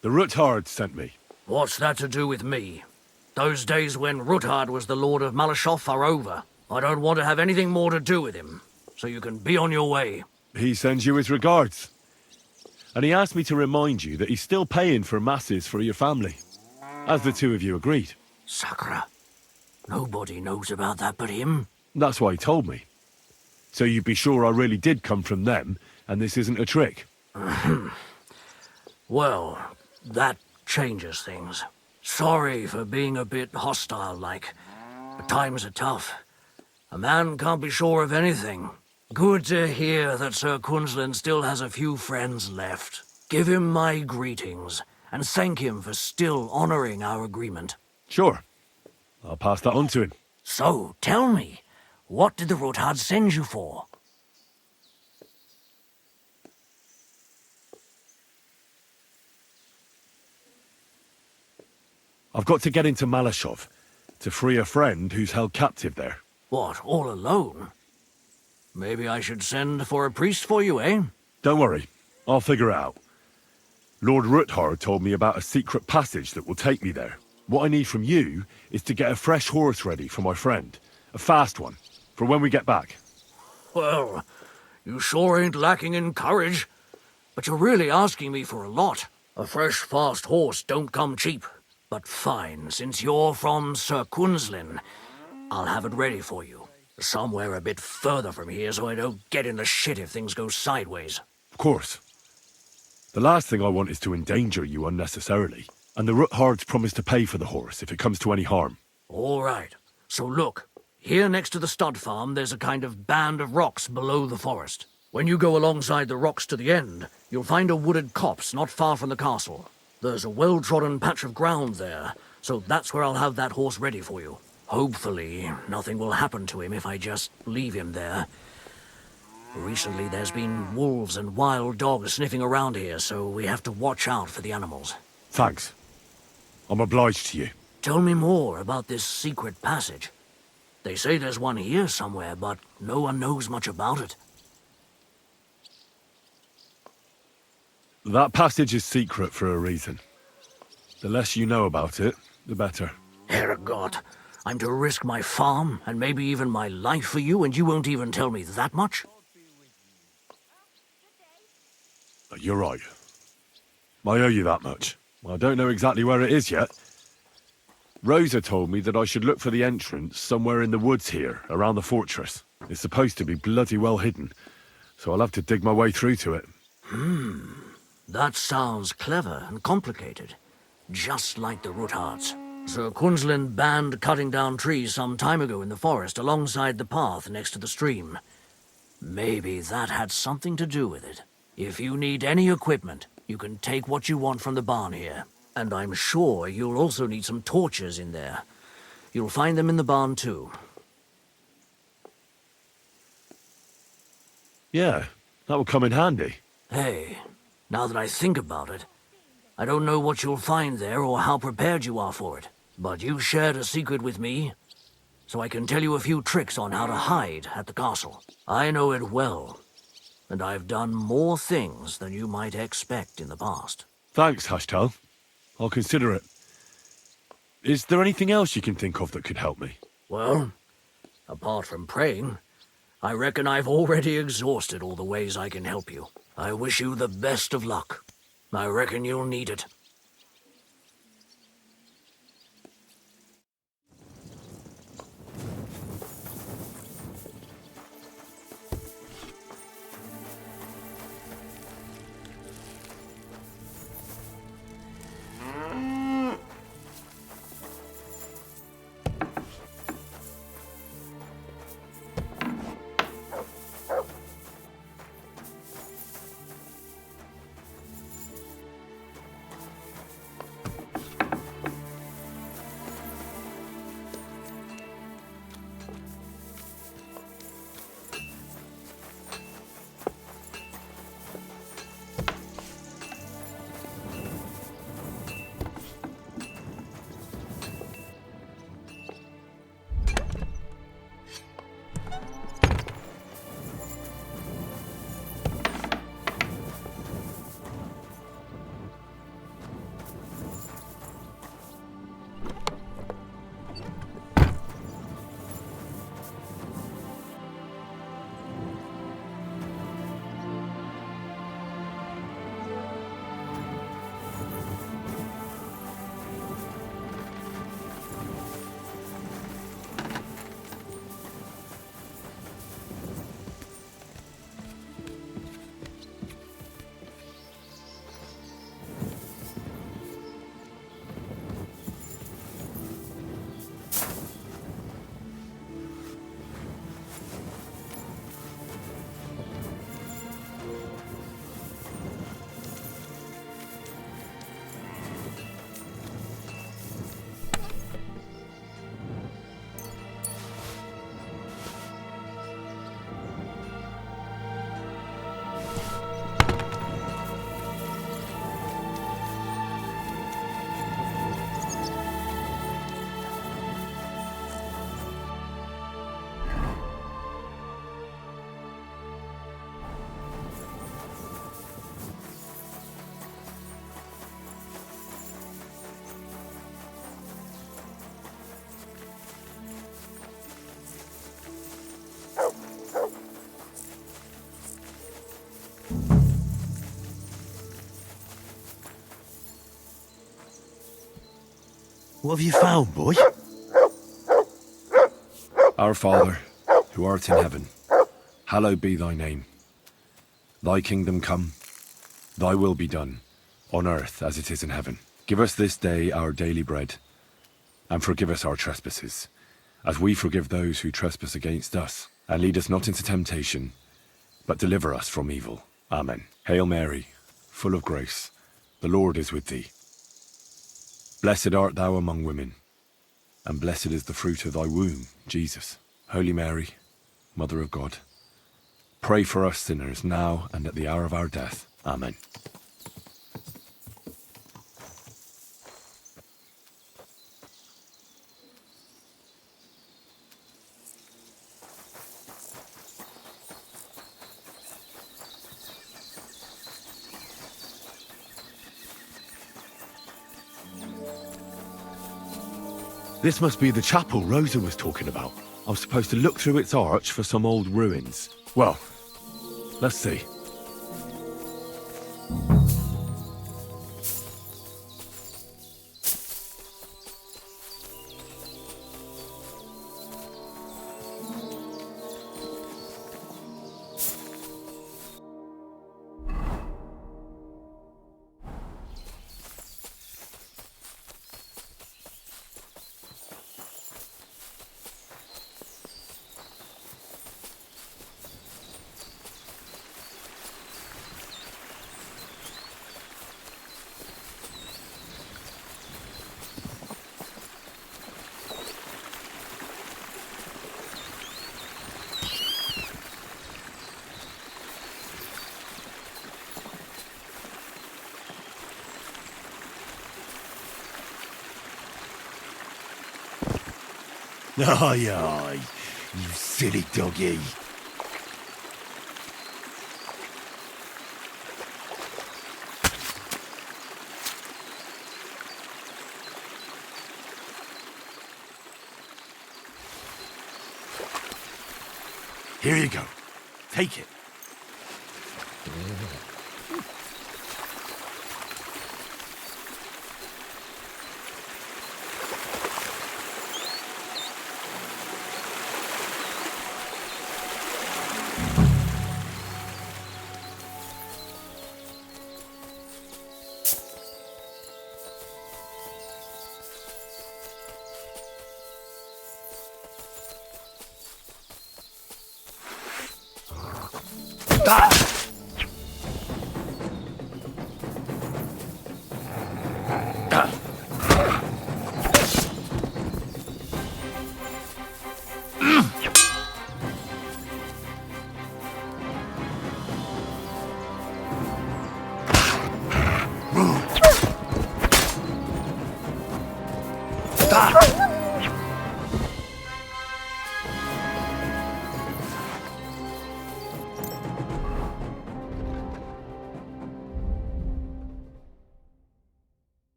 The Ruthard sent me.
What's that to do with me? Those days when Ruthard was the Lord of Malashov are over. I don't want to have anything more to do with him, so you can be on your way.
He sends you his regards. And he asked me to remind you that he's still paying for masses for your family, as the two of you agreed.
Sakra. Nobody knows about that but him.
That's why he told me. So you'd be sure I really did come from them, and this isn't a trick.
Well, that changes things. Sorry for being a bit hostile-like, but times are tough. A man can't be sure of anything. Good to hear that Sir Quinlan still has a few friends left. Give him my greetings, and thank him for still honoring our agreement.
Sure. I'll pass that on to him.
So, tell me, what did the Ruthard send you for?
I've got to get into Malashov to free a friend who's held captive there.
What, all alone? Maybe I should send for a priest for you, eh?
Don't worry, I'll figure it out. Lord Ruthard told me about a secret passage that will take me there. What I need from you is to get a fresh horse ready for my friend. A fast one, for when we get back.
Well, you sure ain't lacking in courage. But you're really asking me for a lot. A fresh, fast horse don't come cheap. But fine, since you're from Sir Quinlan, I'll have it ready for you. Somewhere a bit further from here so I don't get in the shit if things go sideways.
Of course. The last thing I want is to endanger you unnecessarily. And the Ruthards promise to pay for the horse if it comes to any harm.
All right. So look, here next to the stud farm there's a kind of band of rocks below the forest. When you go alongside the rocks to the end, you'll find a wooded copse not far from the castle. There's a well-trodden patch of ground there, so that's where I'll have that horse ready for you. Hopefully, nothing will happen to him if I just leave him there. Recently, there's been wolves and wild dogs sniffing around here, so we have to watch out for the animals.
Thanks. I'm obliged to you.
Tell me more about this secret passage. They say there's one here somewhere, but no one knows much about it.
That passage is secret for a reason. The less you know about it, the better.
Herregott, I'm to risk my farm and maybe even my life for you, and you won't even tell me that much?
You're right. I owe you that much. I don't know exactly where it is yet. Rosa told me that I should look for the entrance somewhere in the woods here, around the fortress. It's supposed to be bloody well hidden, so I'll have to dig my way through to it.
That sounds clever and complicated. Just like the Ruthards. Sir Quinlan banned cutting down trees some time ago in the forest alongside the path next to the stream. Maybe that had something to do with it. If you need any equipment, you can take what you want from the barn here. And I'm sure you'll also need some torches in there. You'll find them in the barn too.
Yeah, that will come in handy.
Hey, now that I think about it, I don't know what you'll find there or how prepared you are for it. But you shared a secret with me, so I can tell you a few tricks on how to hide at the castle. I know it well, and I've done more things than you might expect in the past.
Thanks, Hashtal. I'll consider it. Is there anything else you can think of that could help me?
Well, apart from praying, I reckon I've already exhausted all the ways I can help you. I wish you the best of luck. I reckon you'll need it.
What have you found, boy?
Our Father, who art in heaven, hallowed be thy name. Thy kingdom come, thy will be done, on earth as it is in heaven. Give us this day our daily bread, and forgive us our trespasses, as we forgive those who trespass against us. And lead us not into temptation, but deliver us from evil. Amen. Hail Mary, full of grace, the Lord is with thee. Blessed art thou among women, and blessed is the fruit of thy womb, Jesus. Holy Mary, Mother of God, pray for us sinners now and at the hour of our death. Amen. This must be the chapel Rosa was talking about. I was supposed to look through its arch for some old ruins. Well, let's see.
Aye, aye, you silly doggy. Here you go. Take it.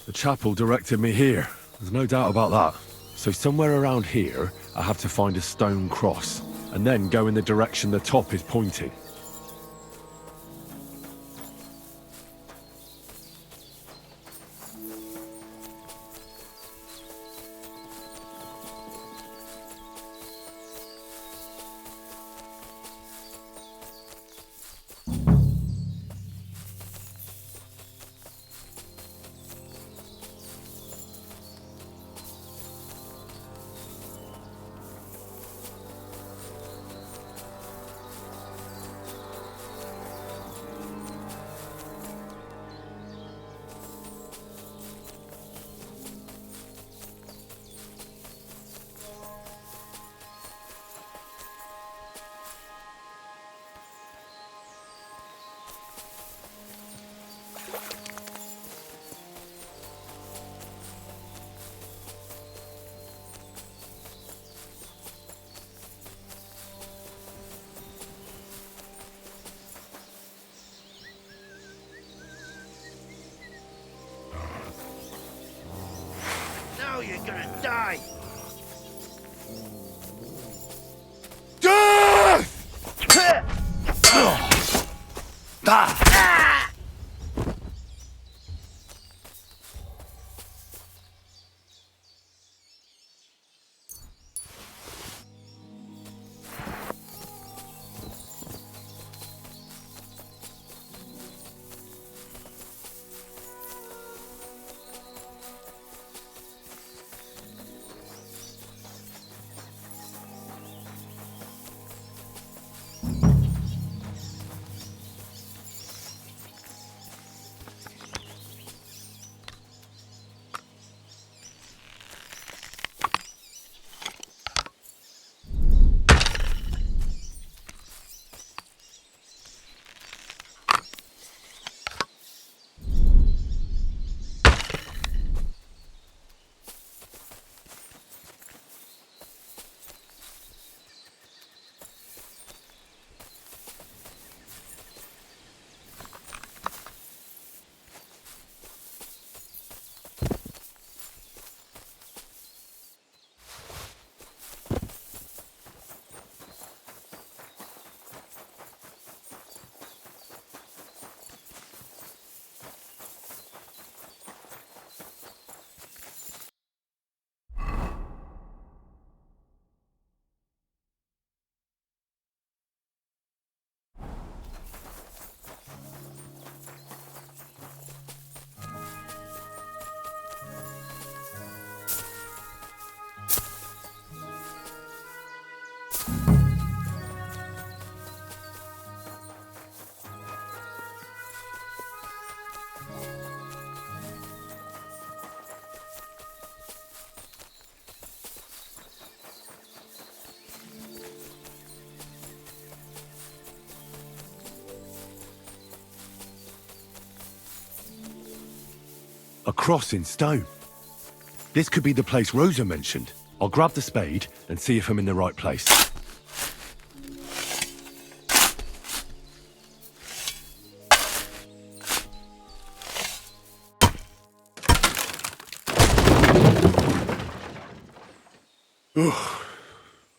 The chapel directed me here. There's no doubt about that. So somewhere around here, I have to find a stone cross, and then go in the direction the top is pointing.
You're gonna die!
A cross in stone. This could be the place Rosa mentioned. I'll grab the spade and see if I'm in the right place. Ugh,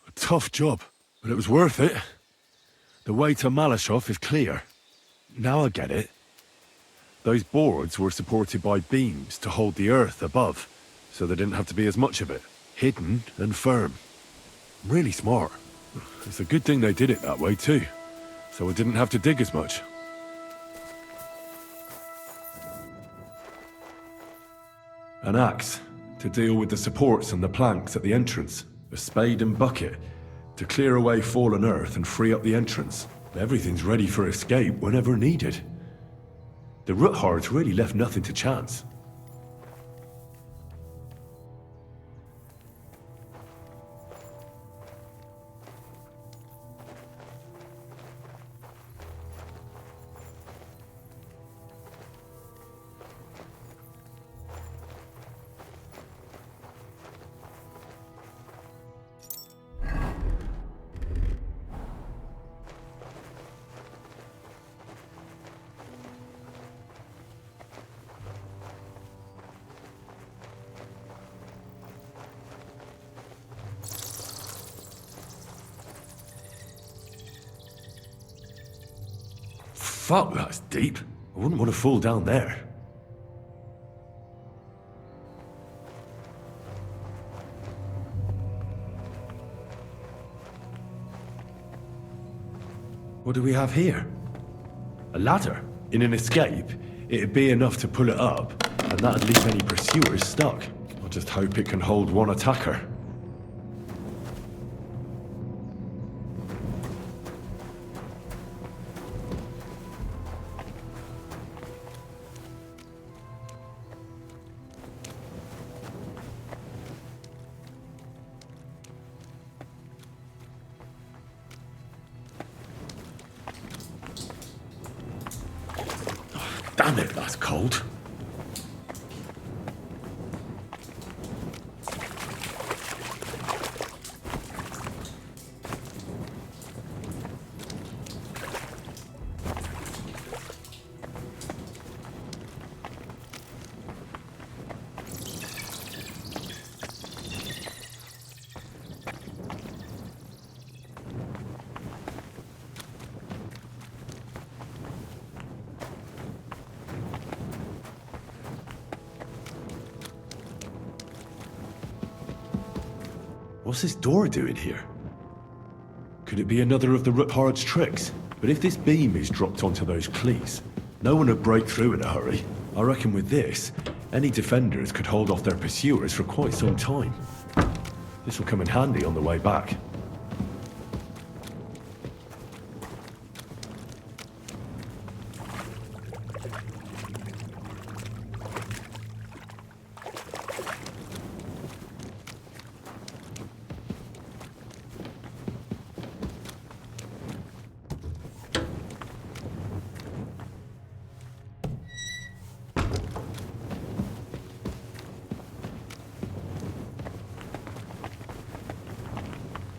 a tough job, but it was worth it. The way to Malashov is clear. Now I get it. Those boards were supported by beams to hold the earth above, so there didn't have to be as much of it. Hidden and firm. Really smart. It's a good thing they did it that way too, so I didn't have to dig as much. An axe to deal with the supports and the planks at the entrance. A spade and bucket to clear away fallen earth and free up the entrance. Everything's ready for escape whenever needed. The Roothards really left nothing to chance. Fuck, that's deep. I wouldn't want to fall down there. What do we have here? A ladder? In an escape, it'd be enough to pull it up, and that'd leave any pursuers stuck. I'll just hope it can hold one attacker. Damn it, that's cold.
What's this door doing here? Could it be another of the Ruthard's tricks? But if this beam is dropped onto those cleats, no one would break through in a hurry. I reckon with this, any defenders could hold off their pursuers for quite some time. This will come in handy on the way back.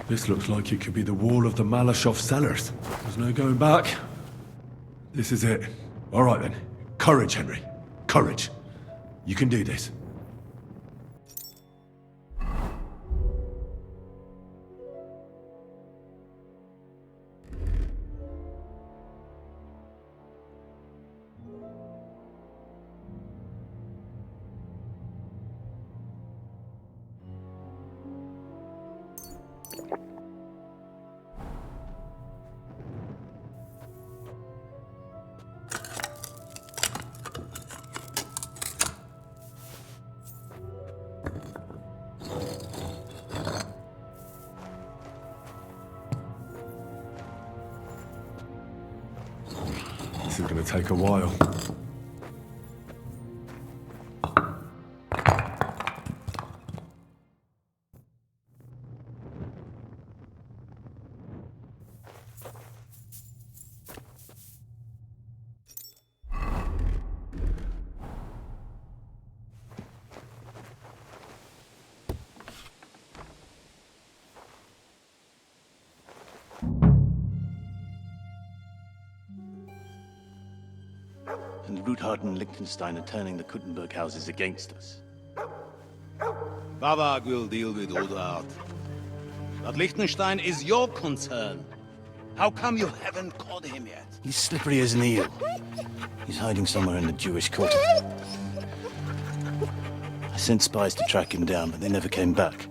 This looks like it could be the wall of the Malashov cellars. There's no going back. This is it. All right then. Courage, Henry. Courage. You can do this. This is going to take a while.
And Ruthard and Liechtenstein are turning the Kuttenberg houses against us.
Bavag will deal with Ruthard. But Liechtenstein is your concern. How come you haven't caught him yet?
He's slippery as an eel. He's hiding somewhere in the Jewish quarter. I sent spies to track him down, but they never came back.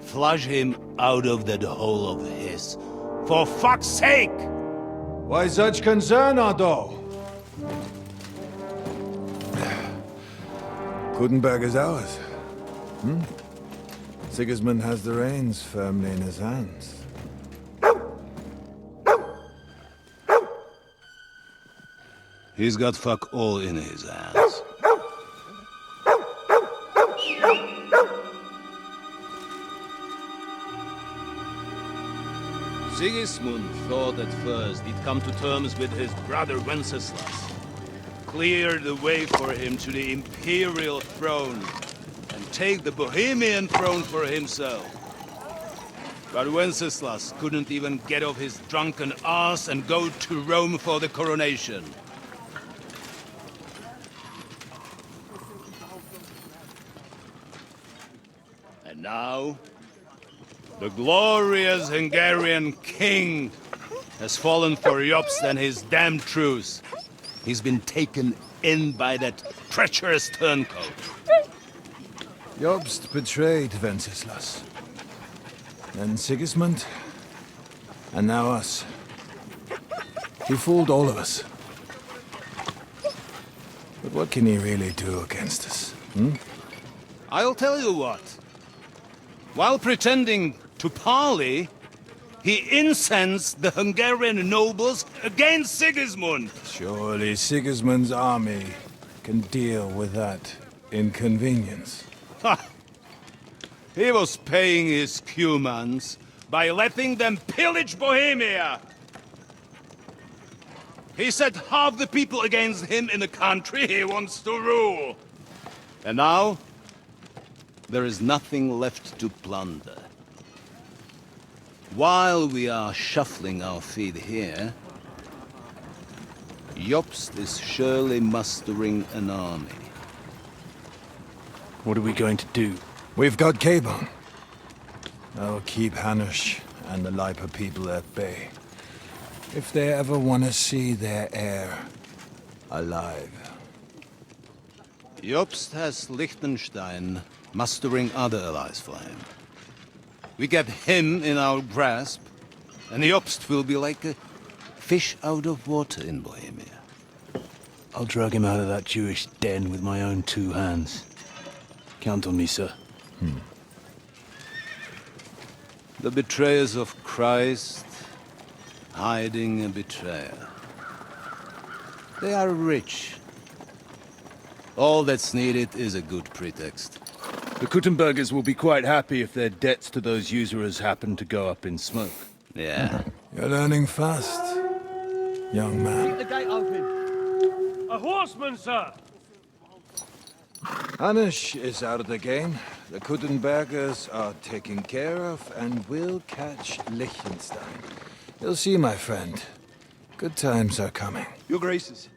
Flush him out of that hole of his. For fuck's sake!
Why such concern, Otto? Kuttenberg is ours. Sigismund has the reins firmly in his hands.
He's got fuck all in his hands. Sigismund thought at first he'd come to terms with his brother Wenceslas. Clear the way for him to the imperial throne and take the Bohemian throne for himself. But Wenceslas couldn't even get off his drunken ass and go to Rome for the coronation. And now, the glorious Hungarian king has fallen for Jobst and his damned truce. He's been taken in by that treacherous turncoat.
Jobst betrayed Wenceslas. Then Sigismund. And now us. He fooled all of us. But what can he really do against us?
I'll tell you what. While pretending to parley, he incensed the Hungarian nobles against Sigismund.
Surely Sigismund's army can deal with that inconvenience.
Ha! He was paying his Cumans by letting them pillage Bohemia. He set half the people against him in the country he wants to rule. And now, there is nothing left to plunder. While we are shuffling our feet here, Jobst is surely mustering an army.
What are we going to do?
We've got Cabon. I'll keep Hanush and the Lipa people at bay. If they ever want to see their heir alive.
Jobst has Liechtenstein mustering other allies for him. We get him in our grasp, and the Obst will be like a fish out of water in Bohemia.
I'll drag him out of that Jewish den with my own 2 hands. Count on me, sir.
The betrayers of Christ, hiding a betrayer. They are rich. All that's needed is a good pretext.
The Kuttenbergers will be quite happy if their debts to those usurers happen to go up in smoke.
Yeah.
You're learning fast, young man.
Keep the gate open. A horseman, sir!
Hanish is out of the game. The Kuttenbergers are taken care of and will catch Liechtenstein. You'll see, my friend. Good times are coming.
Your Graces,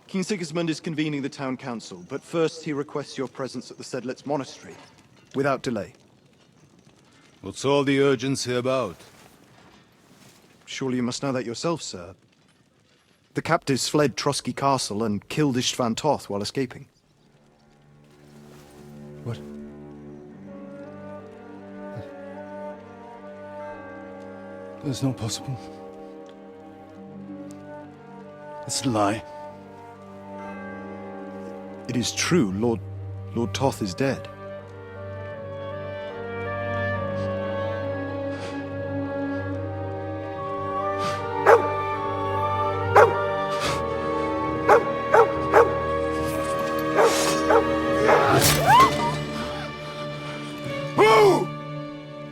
King Sigismund is convening the town council, but first he requests your presence at the Sedlitz monastery, without delay.
What's all the urgency about?
Surely you must know that yourself, sir. The captives fled Trotsky Castle and killed Istvan Toth while escaping.
What?
That's not possible. It's a lie.
It is true, Lord Toth is dead.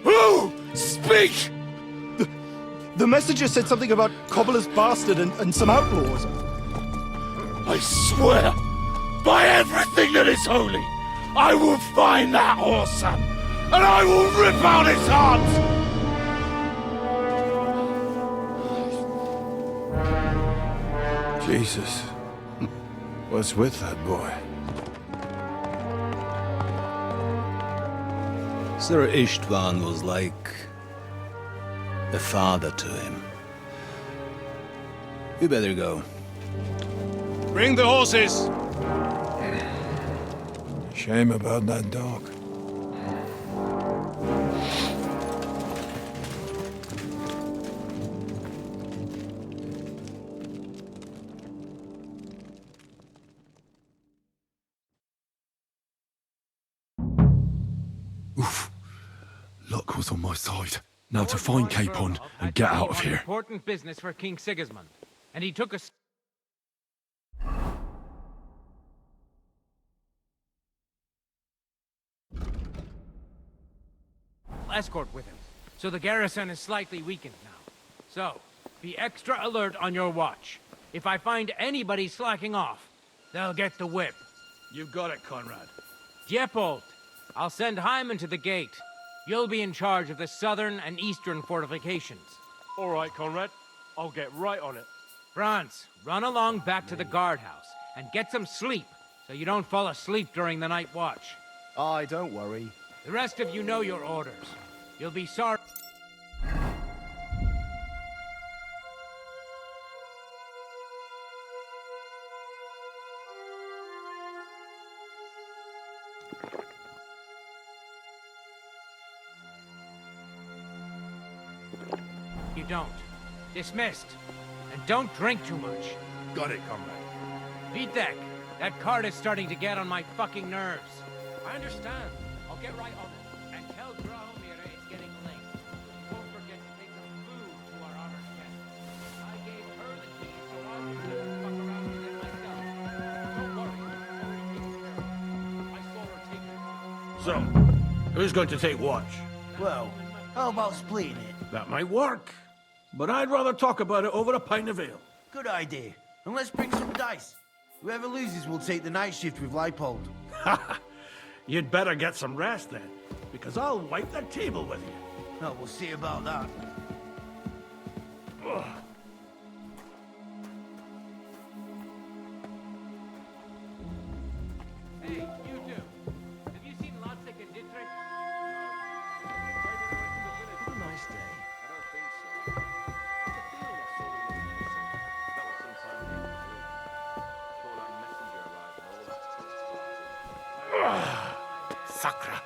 Who? Speak!
The messenger said something about Cobbler's bastard and some outlaws.
I swear, by everything that is holy, I will find that whoreson, and I will rip out his heart!
Jesus. What's with that boy?
Sir Istvan was like a father to him. You better go.
Bring the horses!
Shame about that dog.
Oof. Luck was on my side. Now to find Capon and get out of here.
Important business for King Sigismund, and he took a escort with him, so the garrison is slightly weakened now. So, be extra alert on your watch. If I find anybody slacking off, they'll get the whip.
You've got it, Conrad.
Diepold, I'll send Hyman to the gate. You'll be in charge of the southern and eastern fortifications.
All right, Conrad. I'll get right on it.
Franz, run along back to the guardhouse and get some sleep so you don't fall asleep during the night watch.
Aye, don't worry.
The rest of you know your orders. You'll be sorry. You don't. Dismissed. And don't drink too much.
Got it, comrade.
Vitek, that cart is starting to get on my fucking nerves. I understand. I'll get right on it. And tell Drahomir it's getting late. Don't forget to take some food to our honored guest. I gave her the key, so I'll just fuck around with it myself. Don't worry. I saw her take it.
So, who's going to take watch?
Well, how about splitting it?
That might work. But I'd rather talk about it over a pint of ale.
Good idea. And let's bring some dice. Whoever loses will take the night shift with Leipold.
You'd better get some rest then, because I'll wipe the table with you.
Oh, we'll see about that.
Ugh.
Hey, you two. Have you seen Lotzek and Dietrich?
What a nice day.
Sakra.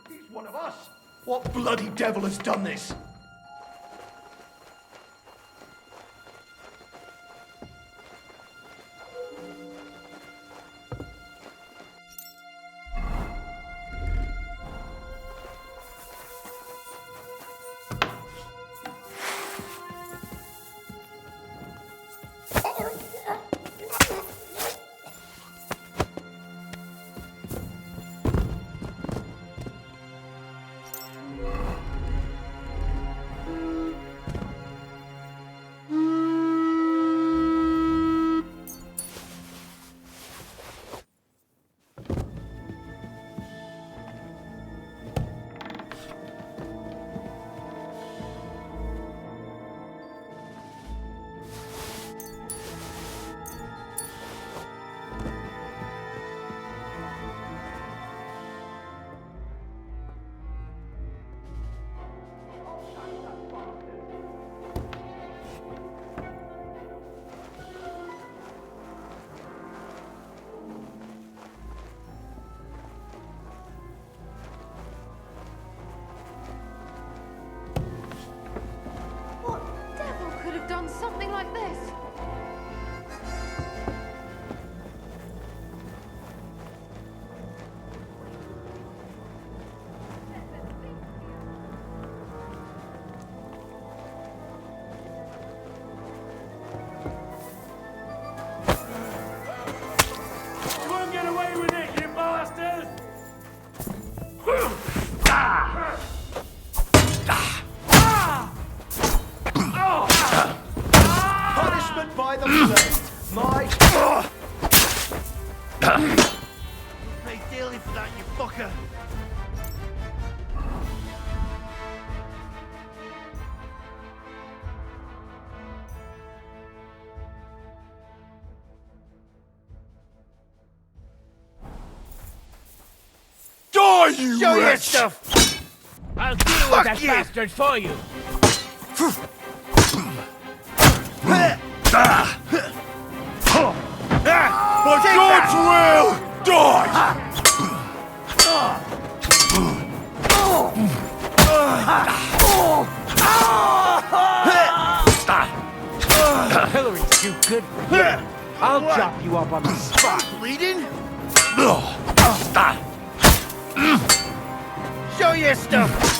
He's one of us! What bloody devil has done this?
Something like this.
You won't get away with it, you bastards! dealing for that, you fucker? Die, you
Show your
wretch!
stuff! I'll deal with
Fuck
that
you.
bastard for you!
By God's will, die!
Hillary's too good for you. I'll chop you up on the spot.
Bleeding?
Show your stuff!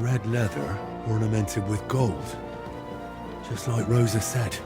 Red leather ornamented with gold. Just like Rosa said.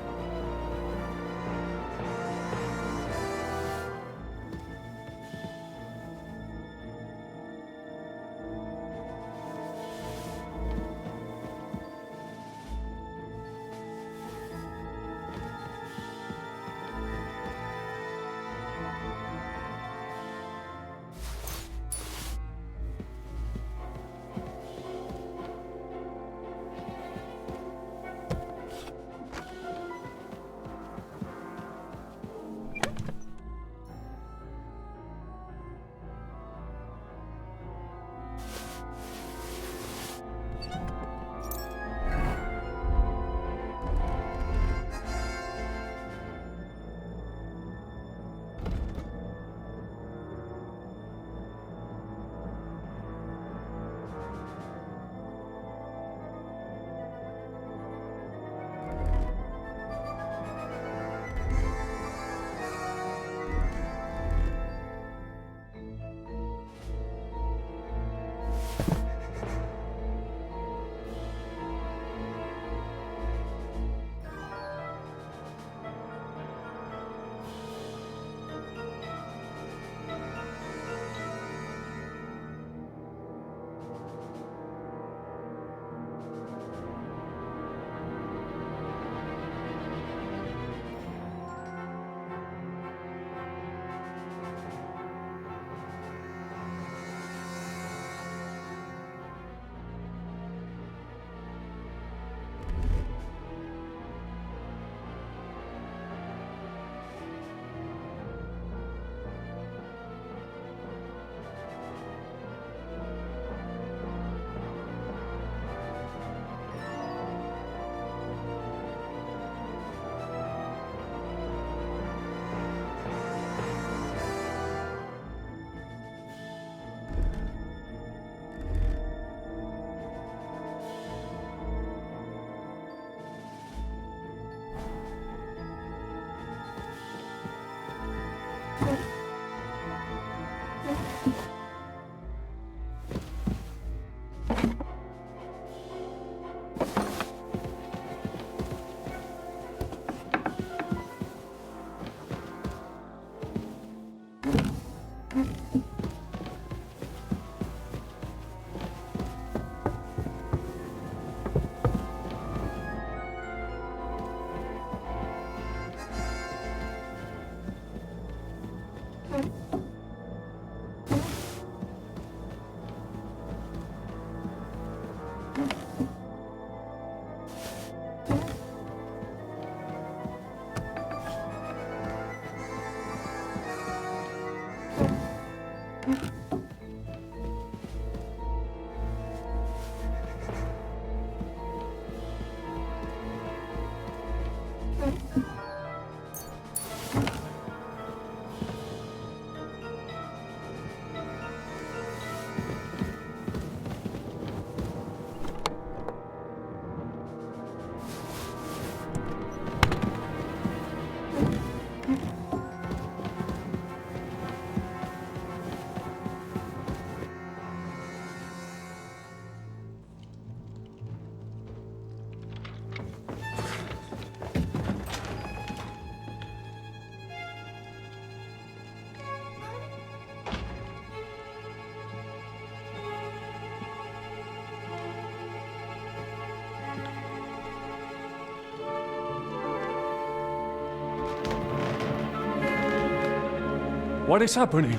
What is happening?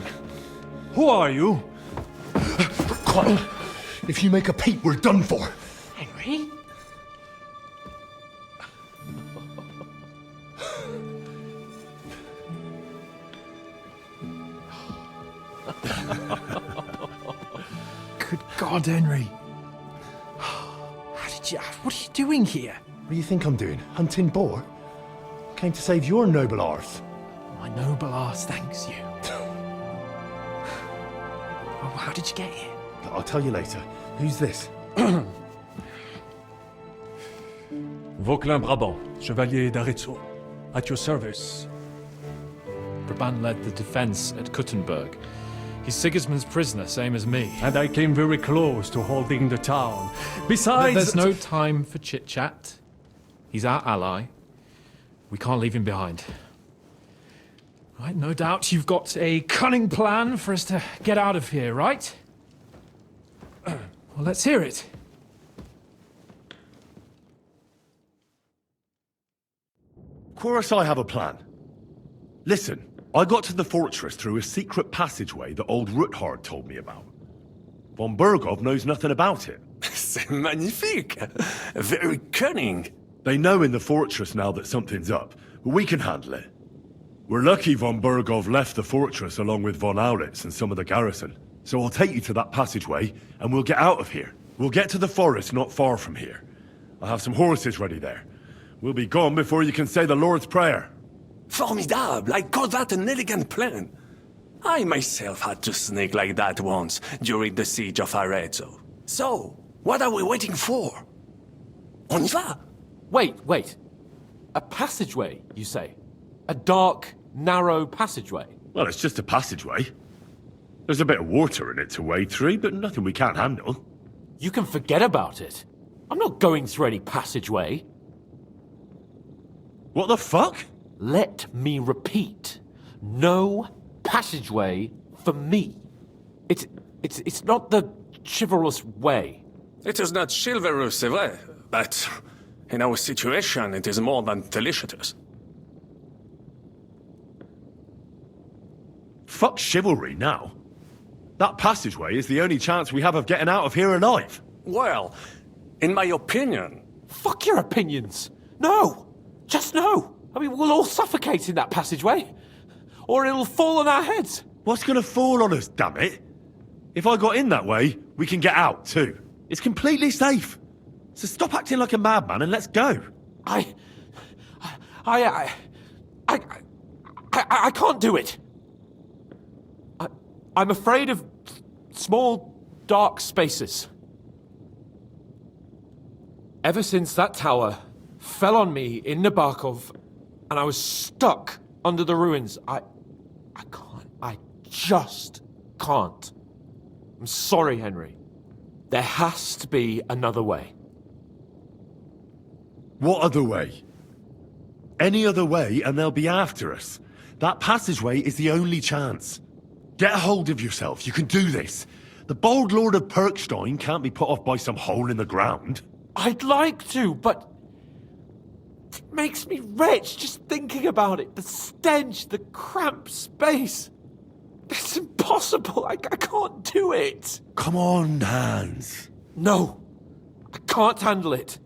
Who are you?
Quiet. If you make a peep, we're done for.
Henry?
Good God, Henry. What are you doing here?
What do you think I'm doing? Hunting boar? Came to save your noble arse.
My noble arse thanks you. Oh, how did you get here?
I'll tell you later. Who's this?
Vauquelin Brabant, Chevalier d'Aretzo. At your service.
Brabant led the defense at Kuttenberg. He's Sigismund's prisoner, same as me.
And I came very close to holding the town. Besides...
There's no time for chit-chat. He's our ally. We can't leave him behind. Right, no doubt you've got a cunning plan for us to get out of here, right? Well, let's hear it.
Of course I have a plan. Listen, I got to the fortress through a secret passageway that old Ruthard told me about. Von Bergov knows nothing about it.
C'est magnifique! Very cunning.
They know in the fortress now that something's up, but we can handle it. We're lucky von Bergov left the fortress along with von Aulitz and some of the garrison. So I'll take you to that passageway, and we'll get out of here. We'll get to the forest not far from here. I'll have some horses ready there. We'll be gone before you can say the Lord's Prayer.
Formidable! I call that an elegant plan. I myself had to sneak like that once during the siege of Arezzo. So, what are we waiting for? On y va!
Wait. A passageway, you say? A dark, narrow passageway?
Well, it's just a passageway. There's a bit of water in it to wade through, but nothing we can't handle.
You can forget about it. I'm not going through any passageway.
What the fuck?
Let me repeat. No passageway for me. It's not the chivalrous way.
It is not chivalrous, c'est vrai, but in our situation, it is more than delicious.
Fuck chivalry now. That passageway is the only chance we have of getting out of here alive.
Well, in my opinion...
Fuck your opinions! No! Just no! I mean, we'll all suffocate in that passageway. Or it'll fall on our heads.
What's gonna fall on us, damn it? If I got in that way, we can get out, too. It's completely safe. So stop acting like a madman and let's go.
I can't do it. I'm afraid of small, dark spaces. Ever since that tower fell on me in Nabokov, and I was stuck under the ruins, I can't. I just can't. I'm sorry, Henry. There has to be another way.
What other way? Any other way and they'll be after us. That passageway is the only chance. Get a hold of yourself. You can do this. The bold Lord of Perkstein can't be put off by some hole in the ground.
I'd like to, but it makes me rich just thinking about it. The stench, the cramped space. It's impossible. I can't do it.
Come on, Hans.
No, I can't handle it.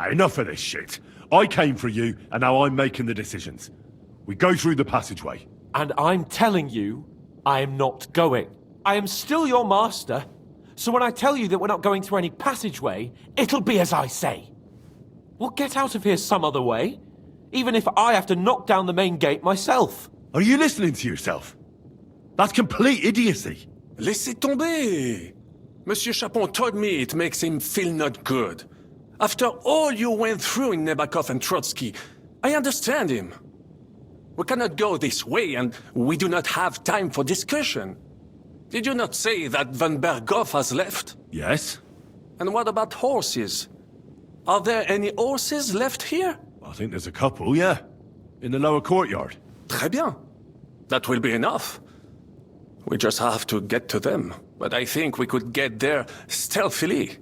Enough of this shit. I came for you, and now I'm making the decisions. We go through the passageway.
And I'm telling you, I am not going. I am still your master, so when I tell you that we're not going through any passageway, it'll be as I say. We'll get out of here some other way, even if I have to knock down the main gate myself.
Are you listening to yourself? That's complete idiocy.
Laissez tomber. Monsieur Chapon told me it makes him feel not good. After all you went through in Nabokov and Trotsky, I understand him. We cannot go this way, and we do not have time for discussion. Did you not say that Van Berghoff has left?
Yes.
And what about horses? Are there any horses left here?
I think there's a couple, yeah. In the lower courtyard.
Très bien. That will be enough. We just have to get to them. But I think we could get there stealthily.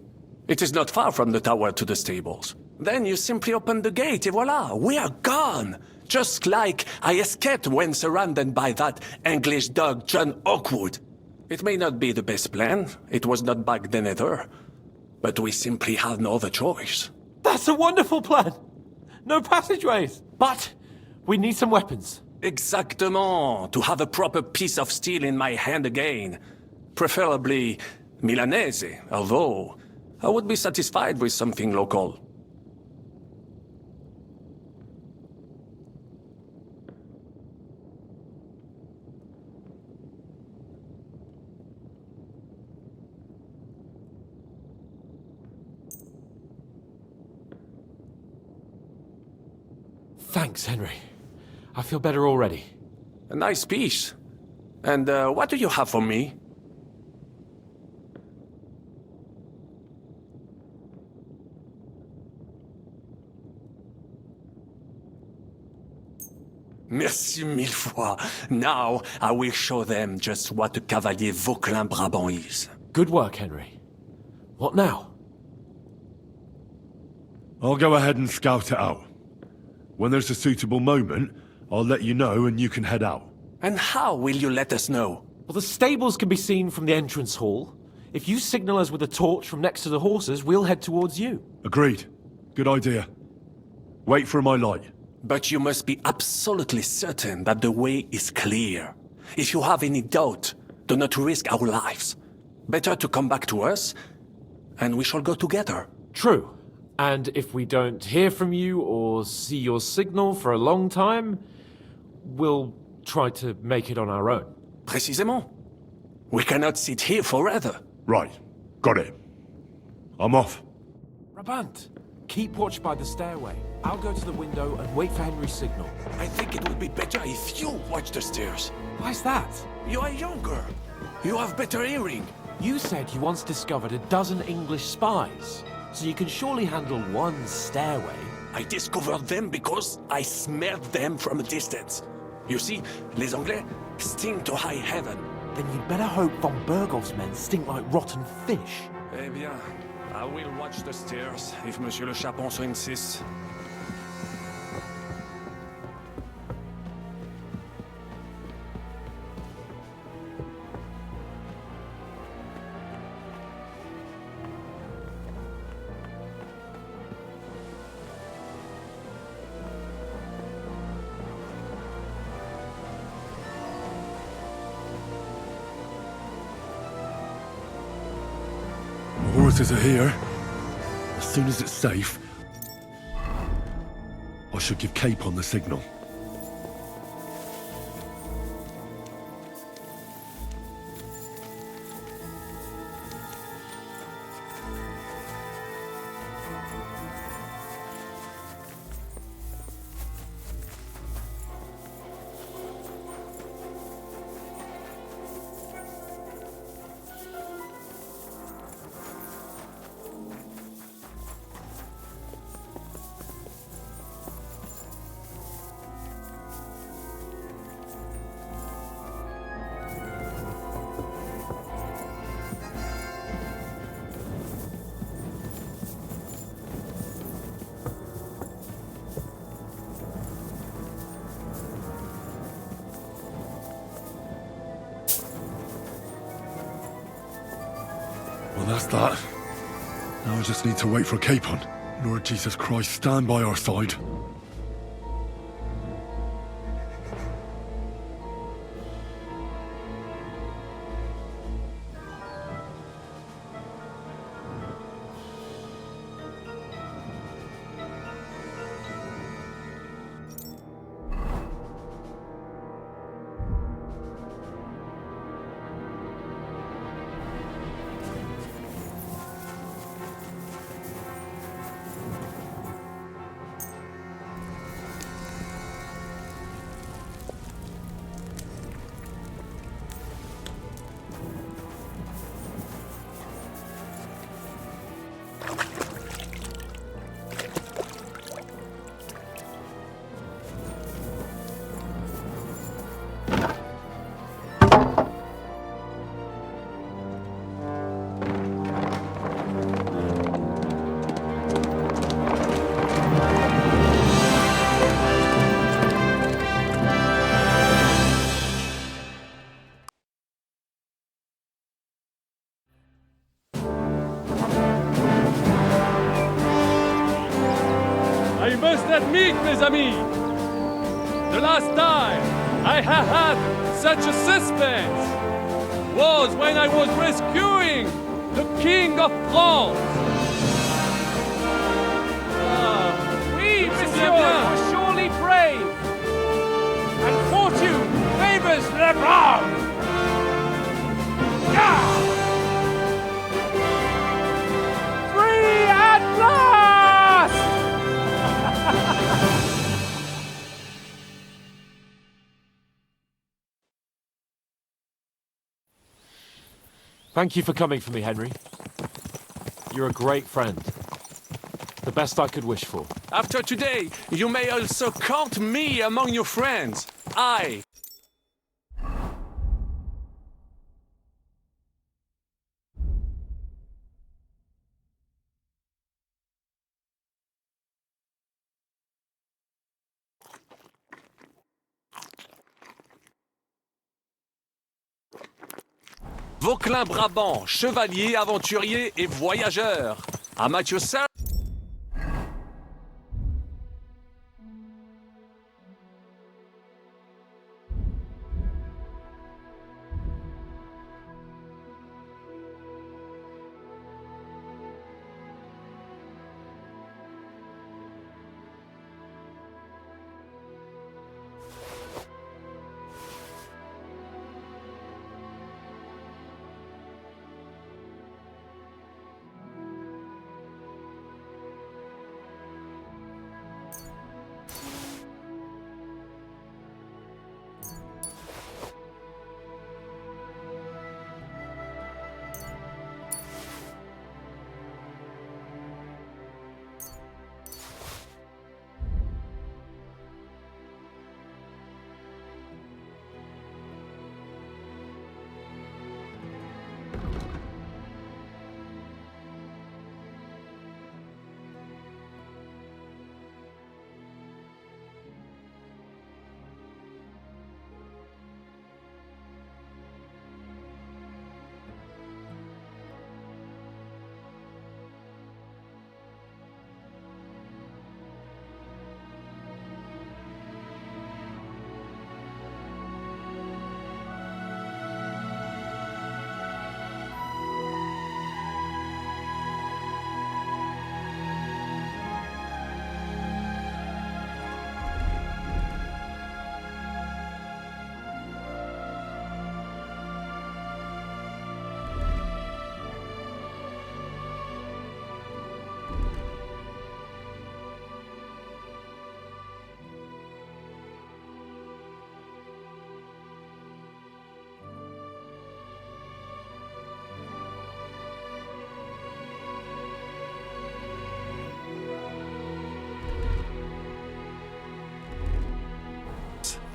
It is not far from the tower to the stables. Then you simply open the gate, et voila, we are gone. Just like I escaped when surrounded by that English dog John Oakwood. It may not be the best plan. It was not back then either. But we simply had no other choice.
That's a wonderful plan. No passageways. But we need some weapons.
Exactement. To have a proper piece of steel in my hand again. Preferably Milanese, although I would be satisfied with something local.
Thanks, Henry. I feel better already.
A nice piece. And what do you have for me? Merci mille fois. Now I will show them just what a Cavalier Vauquelin Brabant is.
Good work, Henry. What now?
I'll go ahead and scout it out. When there's a suitable moment, I'll let you know and you can head out.
And how will you let us know?
Well, the stables can be seen from the entrance hall. If you signal us with a torch from next to the horses, we'll head towards you.
Agreed. Good idea. Wait for my light.
But you must be absolutely certain that the way is clear. If you have any doubt, do not risk our lives. Better to come back to us, and we shall go together.
True. And if we don't hear from you or see your signal for a long time, we'll try to make it on our own.
Précisément. We cannot sit here forever.
Right. Got it. I'm off.
Rabant, keep watch by the stairway. I'll go to the window and wait for Henry's signal.
I think it would be better if you watch the stairs.
Why's that?
You are younger. You have better hearing.
You said you once discovered a dozen English spies, so you can surely handle one stairway.
I discovered them because I smelled them from a distance. You see, les Anglais stink to high heaven.
Then you'd better hope von Berghoff's men stink like rotten fish.
Eh bien, I will watch the stairs if Monsieur le Chapon so insists.
The horses are here. As soon as it's safe, I should give Capon the signal. Well, that's that. Now I just need to wait for Capon. Lord Jesus Christ, stand by our side.
that meat, mes amis? The last time I have had such a suspense was when I was rescuing the King of France.
Oui, monsieur, you're surely brave. And fortune favors the brave. Free at last!
Thank you for coming for me, Henry. You're a great friend. The best I could wish for.
After today, you may also count me among your friends. Vauquelin Brabant, chevalier, aventurier et voyageur. At your service.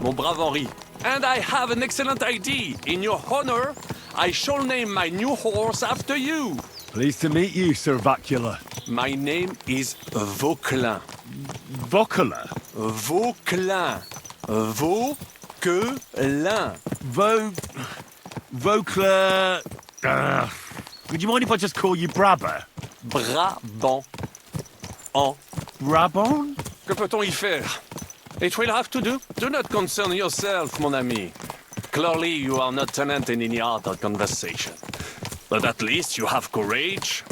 Mon brave Henri, and I have an excellent idea. In your honor, I shall name my new horse after you.
Pleased to meet you, Sir Vacula.
My name is Vauquelin.
Vauquelin?
Vauquelin. Vauquelin.
Vauquelin... would you mind if I just call you Brabber?
Brabant.
Brabant?
Que peut-on y faire? It will have to do. Do not concern yourself, mon ami. Clearly, you are not tenant in any other conversation. But at least you have courage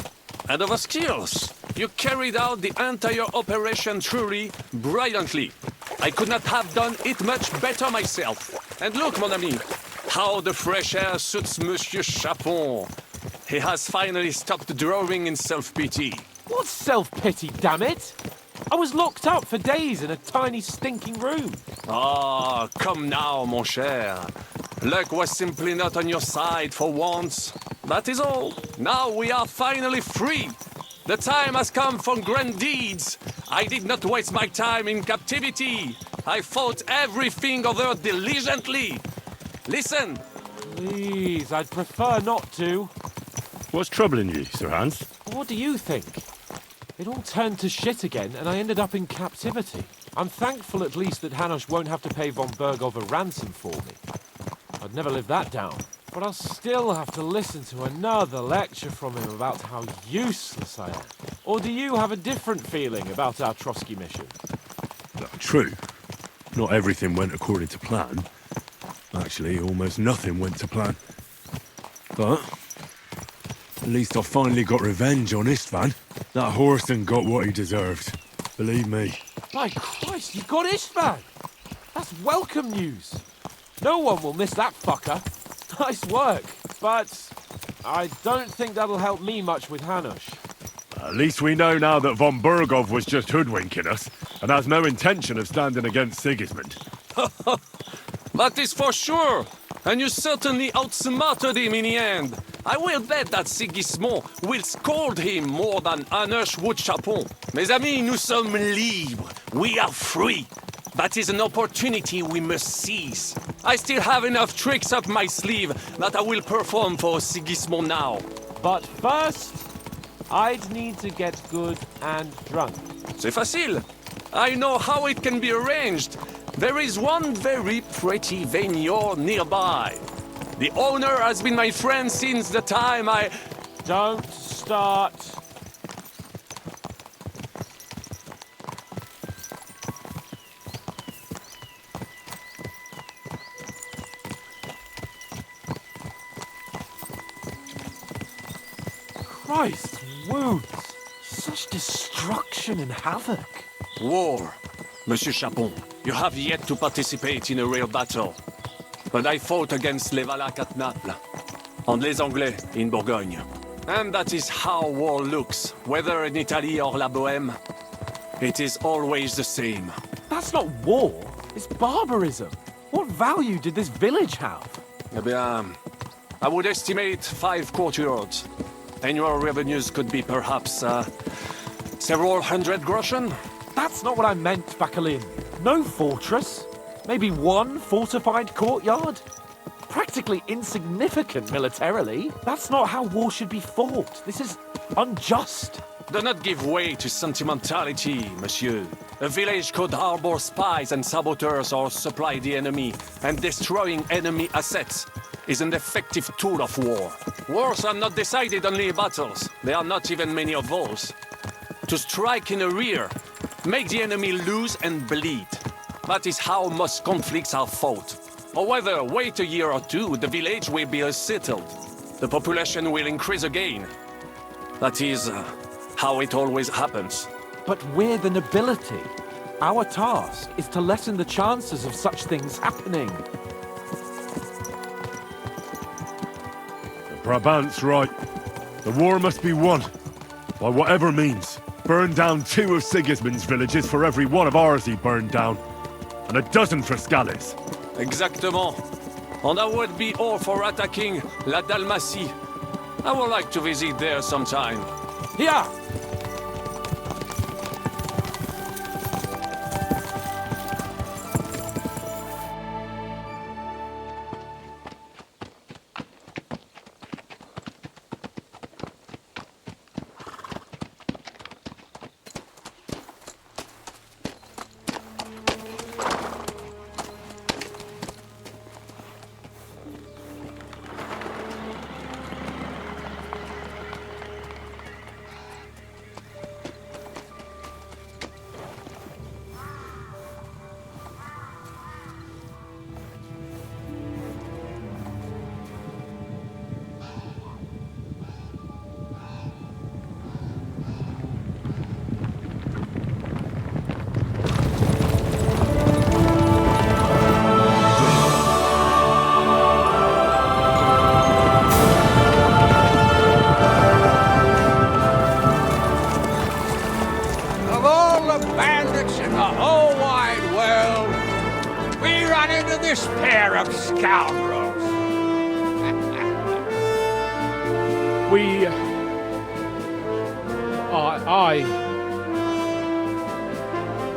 and other skills. You carried out the entire operation truly brilliantly. I could not have done it much better myself. And look, mon ami, how the fresh air suits Monsieur Chapon. He has finally stopped drawing in self-pity.
What self-pity, damn it? I was locked up for days in a tiny stinking room.
Ah, come now, mon cher. Luck was simply not on your side for once. That is all. Now we are finally free. The time has come for grand deeds. I did not waste my time in captivity. I fought everything over diligently. Listen.
Please, I'd prefer not to.
What's troubling you, Sir Hans?
What do you think? It all turned to shit again, and I ended up in captivity. I'm thankful at least that Hanush won't have to pay von Bergov a ransom for me. I'd never live that down. But I'll still have to listen to another lecture from him about how useless I am. Or do you have a different feeling about our Trotsky mission?
True. Not everything went according to plan. Actually, almost nothing went to plan. But at least I finally got revenge on Istvan. That Horson got what he deserved. Believe me.
By Christ, you got Istvan! That's welcome news. No one will miss that fucker. Nice work. But I don't think that'll help me much with Hanush.
At least we know now that von Burgov was just hoodwinking us, and has no intention of standing against Sigismund.
That is for sure. And you certainly outsmarted him in the end. I will bet that Sigismund will scold him more than Hanush would Chapon. Mes amis, nous sommes libres. We are free. That is an opportunity we must seize. I still have enough tricks up my sleeve that I will perform for Sigismund now.
But first, I'd need to get good and drunk.
C'est facile. I know how it can be arranged. There is one very pretty vineyard nearby. The owner has been my friend since the time I...
Don't start. Christ, wounds. Such destruction and havoc.
War. Monsieur Chapon, you have yet to participate in a real battle. But I fought against les Valaques at Naples, and les Anglais in Bourgogne. And that is how war looks, whether in Italy or La Bohème. It is always the same.
That's not war, it's barbarism. What value did this village have?
Eh bien, I would estimate 5 courtyards. Annual revenues could be perhaps, several hundred groschen.
That's not what I meant, Bakalin. No fortress. Maybe one fortified courtyard. Practically insignificant militarily. That's not how war should be fought. This is unjust.
Do not give way to sentimentality, monsieur. A village could harbor spies and saboteurs or supply the enemy, and destroying enemy assets is an effective tool of war. Wars are not decided only in battles. There are not even many of those. To strike in the rear, make the enemy lose and bleed. That is how most conflicts are fought. Or whether wait a year or two, the village will be settled. The population will increase again. That is how it always happens.
But we're the nobility. Our task is to lessen the chances of such things happening.
Brabant's right. The war must be won. By whatever means. Burn down 2 of Sigismund's villages for every one of ours he burned down. And a dozen for Scalise.
Exactement. And that would be all for attacking La Dalmatie. I would like to visit there sometime.
Yeah!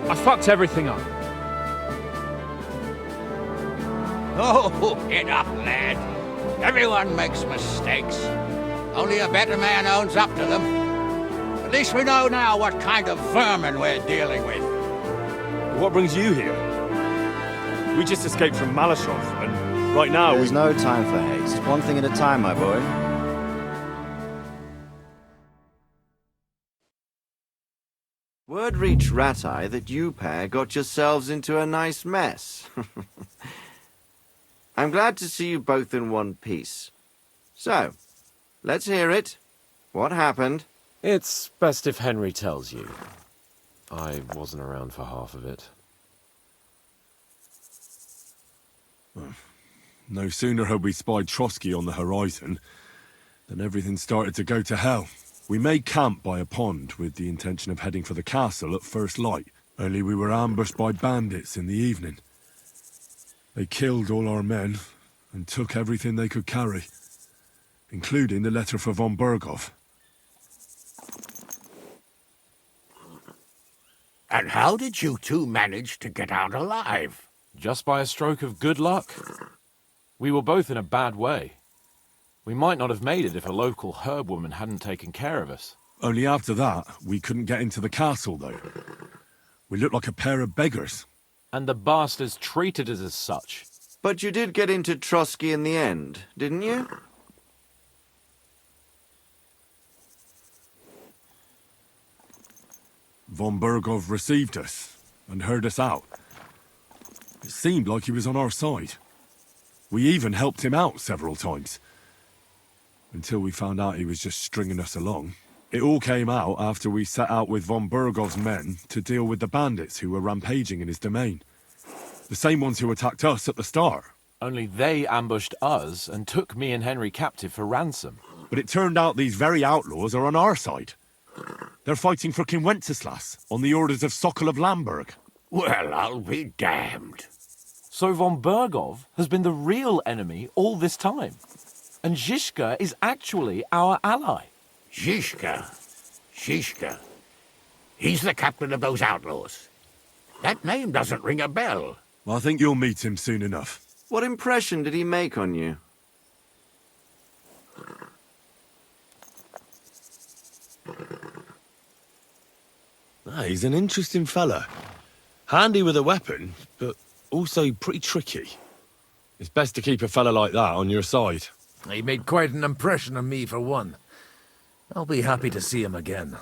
I fucked everything up.
Oh, get up, lad. Everyone makes mistakes. Only a better man owns up to them. At least we know now what kind of vermin we're dealing with.
What brings you here? We just escaped from Malashov, and right now
There's no time for haste. One thing at a time, my boy. Word reached Rat-Eye that you pair got yourselves into a nice mess. I'm glad to see you both in one piece. So, let's hear it. What happened?
It's best if Henry tells you. I wasn't around for half of it.
No sooner had we spied Trotsky on the horizon than everything started to go to hell. We made camp by a pond with the intention of heading for the castle at first light, only we were ambushed by bandits in the evening. They killed all our men and took everything they could carry, including the letter for von Berghoff.
And how did you two manage to get out alive?
Just by a stroke of good luck. We were both in a bad way. We might not have made it if a local herb woman hadn't taken care of us.
Only after that, we couldn't get into the castle, though. We looked like a pair of beggars.
And the bastards treated us as such.
But you did get into Trotsky in the end, didn't you?
Von Berghoff received us and heard us out. It seemed like he was on our side. We even helped him out several times. Until we found out he was just stringing us along. It all came out after we set out with von Berghoff's men to deal with the bandits who were rampaging in his domain. The same ones who attacked us at the start.
Only they ambushed us and took me and Henry captive for ransom.
But it turned out these very outlaws are on our side. They're fighting for King Wenceslas on the orders of Sokol of Lamberg.
Well, I'll be damned.
So von Berghoff has been the real enemy all this time. And Zizka is actually our ally.
Zizka? Zizka? He's the captain of those outlaws. That name doesn't ring a bell.
Well, I think you'll meet him soon enough.
What impression did he make on you?
He's an interesting fella. Handy with a weapon, but also pretty tricky. It's best to keep a fella like that on your side.
He made quite an impression on me, for one. I'll be happy to see him again.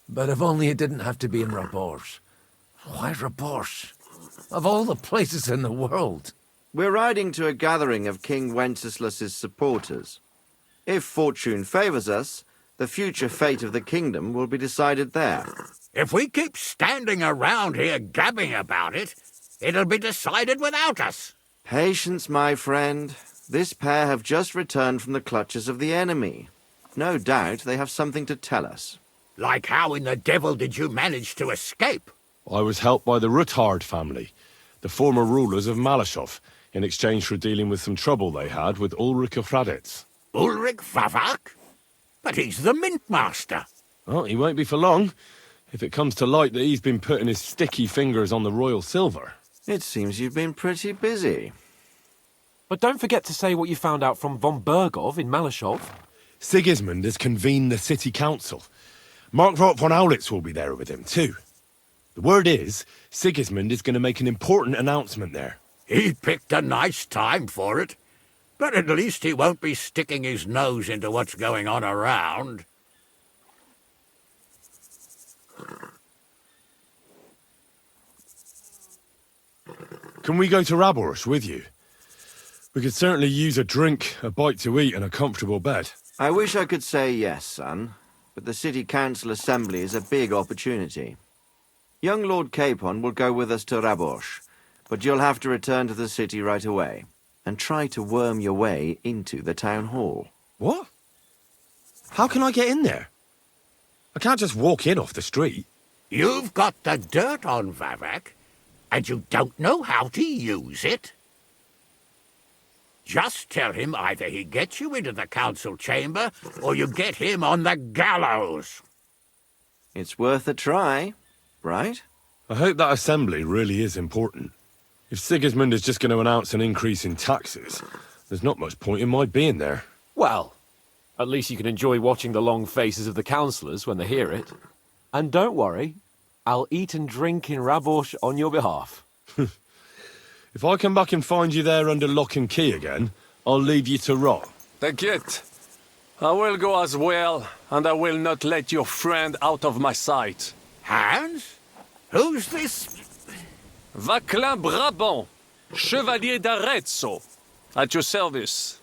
But if only it didn't have to be in Rabosh. Why Rabosh? Of all the places in the world.
We're riding to a gathering of King Wenceslas's supporters. If fortune favors us, the future fate of the kingdom will be decided there.
If we keep standing around here gabbing about it, it'll be decided without us.
Patience, my friend. This pair have just returned from the clutches of the enemy. No doubt they have something to tell us.
Like how in the devil did you manage to escape?
I was helped by the Ruthard family, the former rulers of Malashov, in exchange for dealing with some trouble they had with Ulrich of Raditz.
Ulrich Vavak? But he's the mint master.
Well, he won't be for long, if it comes to light that he's been putting his sticky fingers on the royal silver.
It seems you've been pretty busy.
But don't forget to say what you found out from von Berghoff in Malashov.
Sigismund has convened the city council. Markvart von Aulitz will be there with him, too. The word is, Sigismund is going to make an important announcement there.
He picked a nice time for it. But at least he won't be sticking his nose into what's going on around.
Can we go to Rabosh with you? We could certainly use a drink, a bite to eat, and a comfortable bed.
I wish I could say yes, son, but the city council assembly is a big opportunity. Young Lord Capon will go with us to Rabosh, but you'll have to return to the city right away, and try to worm your way into the town hall.
What? How can I get in there? I can't just walk in off the street.
You've got the dirt on Vavak, and you don't know how to use it? Just tell him either he gets you into the council chamber, or you get him on the gallows.
It's worth a try, right?
I hope that assembly really is important. If Sigismund is just going to announce an increase in taxes, there's not much point in my being there.
Well, at least you can enjoy watching the long faces of the councillors when they hear it. And don't worry, I'll eat and drink in Rabosh on your behalf.
If I come back and find you there under lock and key again, I'll leave you to rot.
Take it. I will go as well, and I will not let your friend out of my sight.
Hans? Who's this?
Vaclin Brabant, Chevalier d'Arezzo, at your service.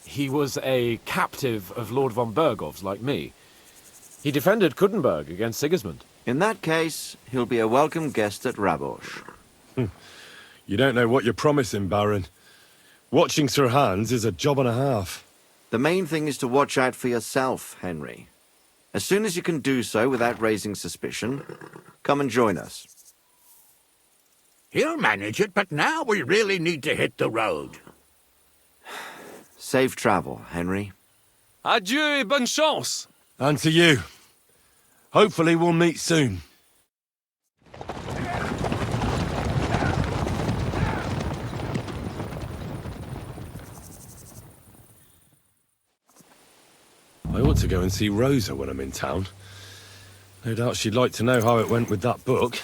He was a captive of Lord von Bergov's, like me. He defended Kuttenberg against Sigismund.
In that case, he'll be a welcome guest at Rabosh.
You don't know what you're promising, Baron. Watching Sir Hans is a job and a half.
The main thing is to watch out for yourself, Henry. As soon as you can do so without raising suspicion, come and join us.
He'll manage it, but now we really need to hit the road.
Safe travel, Henry.
Adieu et bonne chance.
And to you. Hopefully we'll meet soon. I ought to go and see Rosa when I'm in town. No doubt she'd like to know how it went with that book.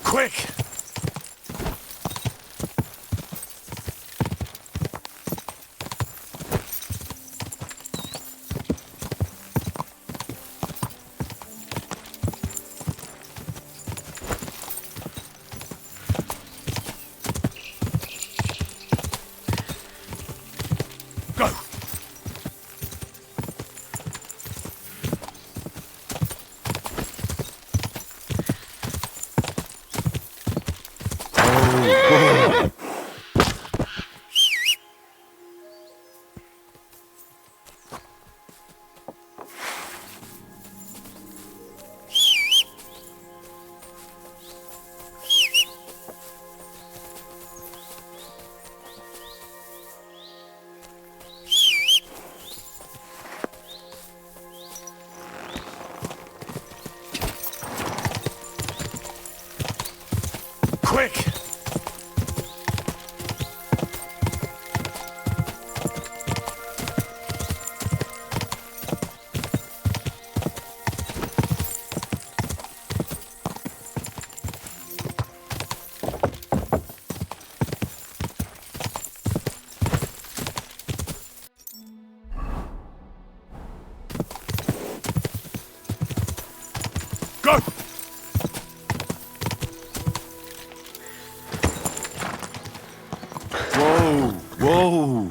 Quick! Quick! Go!
Whoa! Whoa!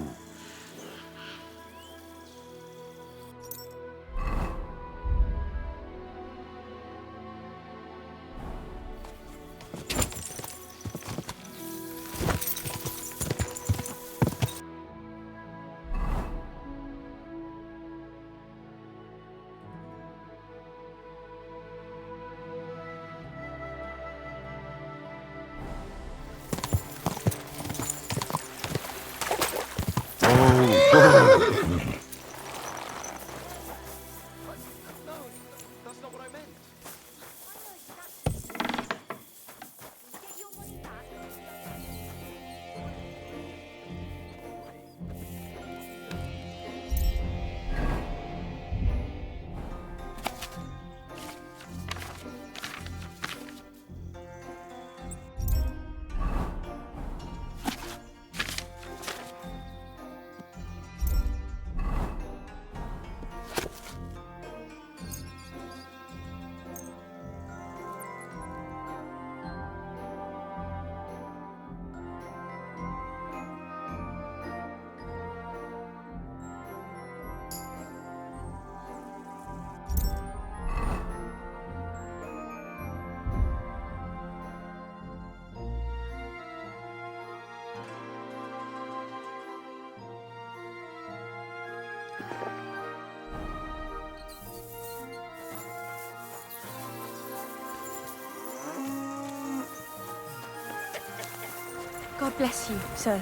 God bless you, sir.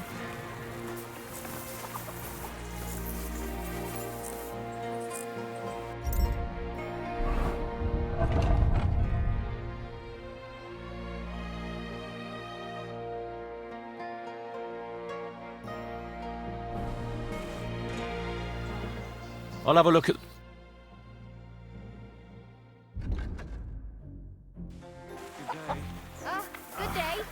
I'll have a look at...
Good day.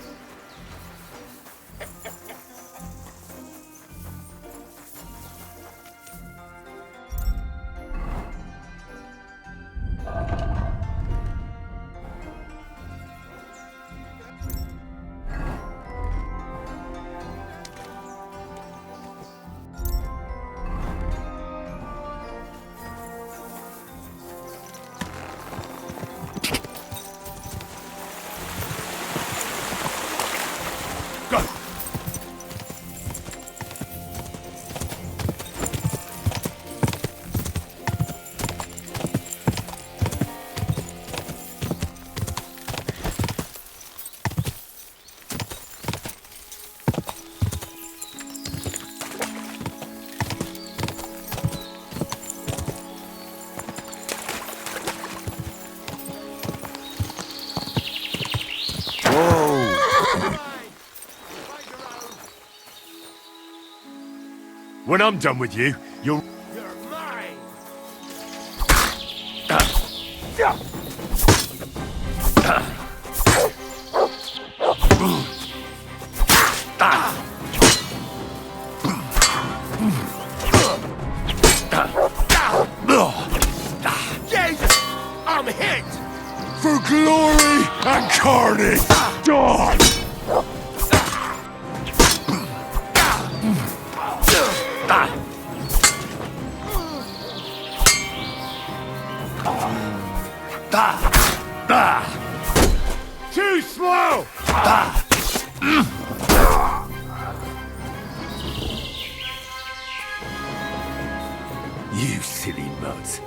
When I'm done with you, you'll...
You're mine! Jesus! I'm hit!
For glory and carnage! Dawn!
Too slow!
You silly mutt.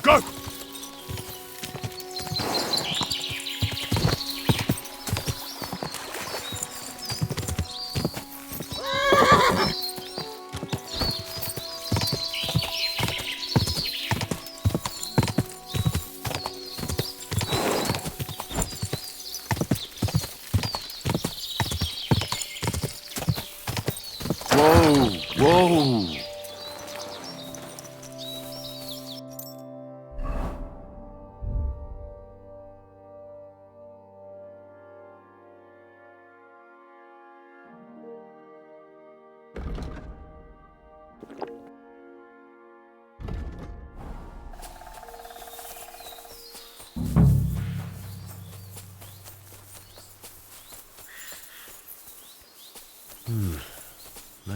Go!
Whoa! Whoa!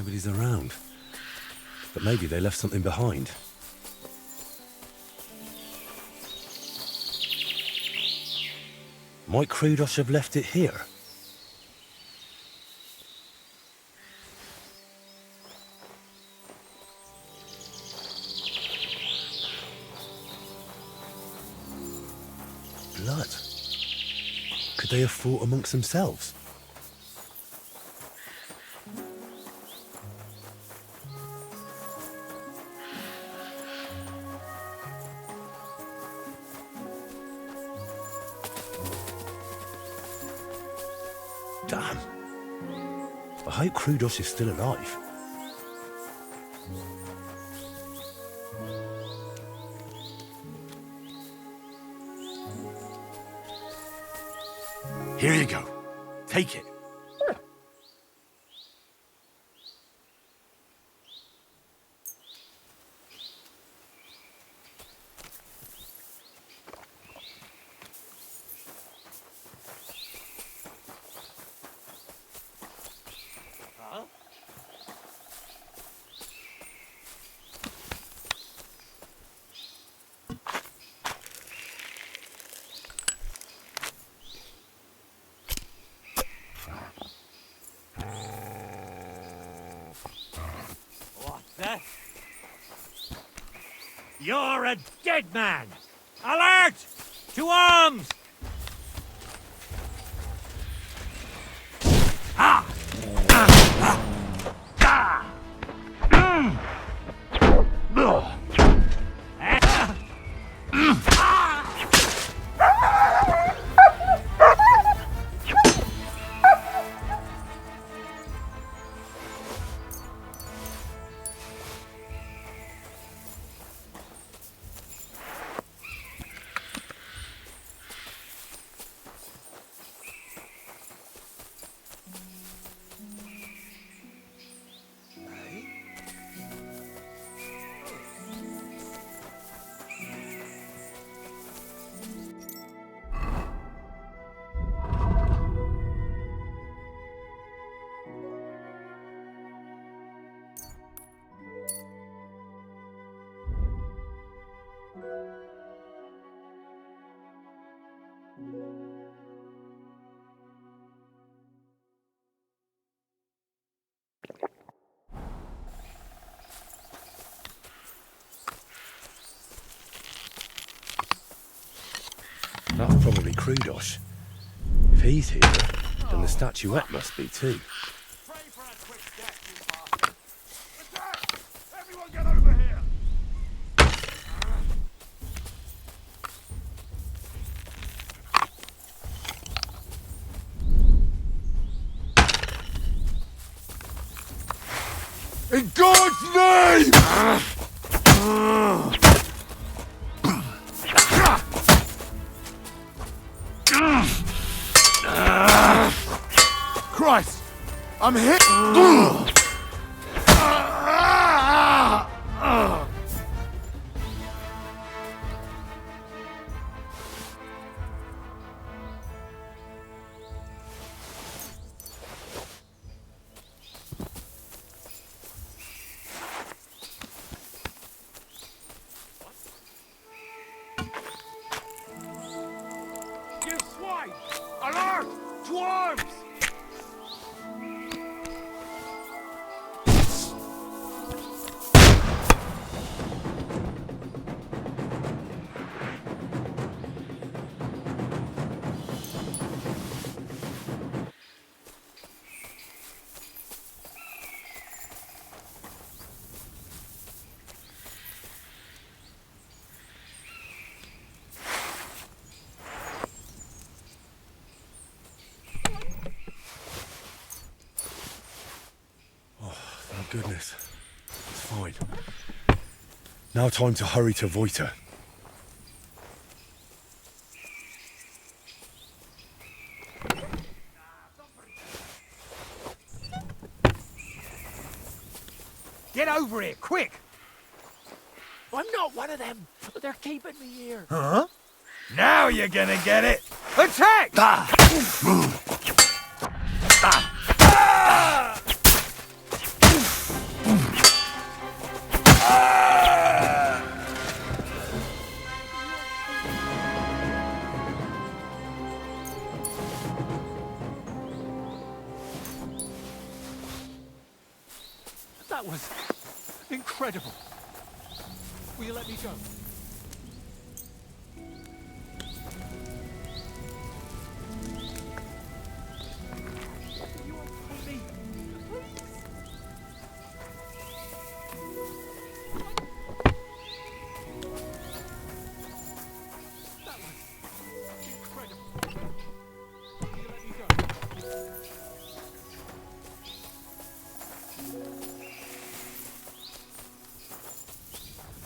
Nobody's around. But maybe they left something behind. Might Krudos have left it here? Blood. Could they have fought amongst themselves? Damn. I hope Krudos is still alive.
Here you go. Take it.
You're a dead man! Alert! To arms! Ah!
That's probably Krudos. If he's here, then the statuette must be too.
Everyone get over here!
In God's name!
Christ! I'm hit!
You swine! Alert! To arms!
Thank goodness. It's fine. Now time to hurry to Voita.
Get over here, quick!
I'm not one of them. They're keeping me here.
Huh? Now you're gonna get it!
Attack!
That was incredible. Will you let me go?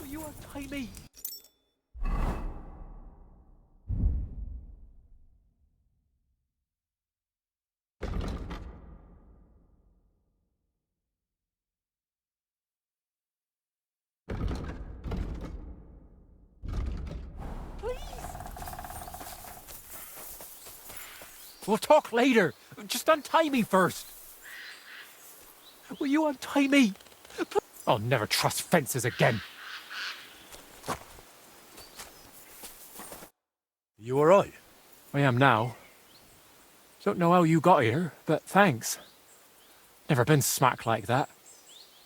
Will you untie me? We'll talk later. Just untie me first. Will you untie me? I'll never trust fences again.
You alright?
I am now. Don't know how you got here, but thanks. Never been smacked like that.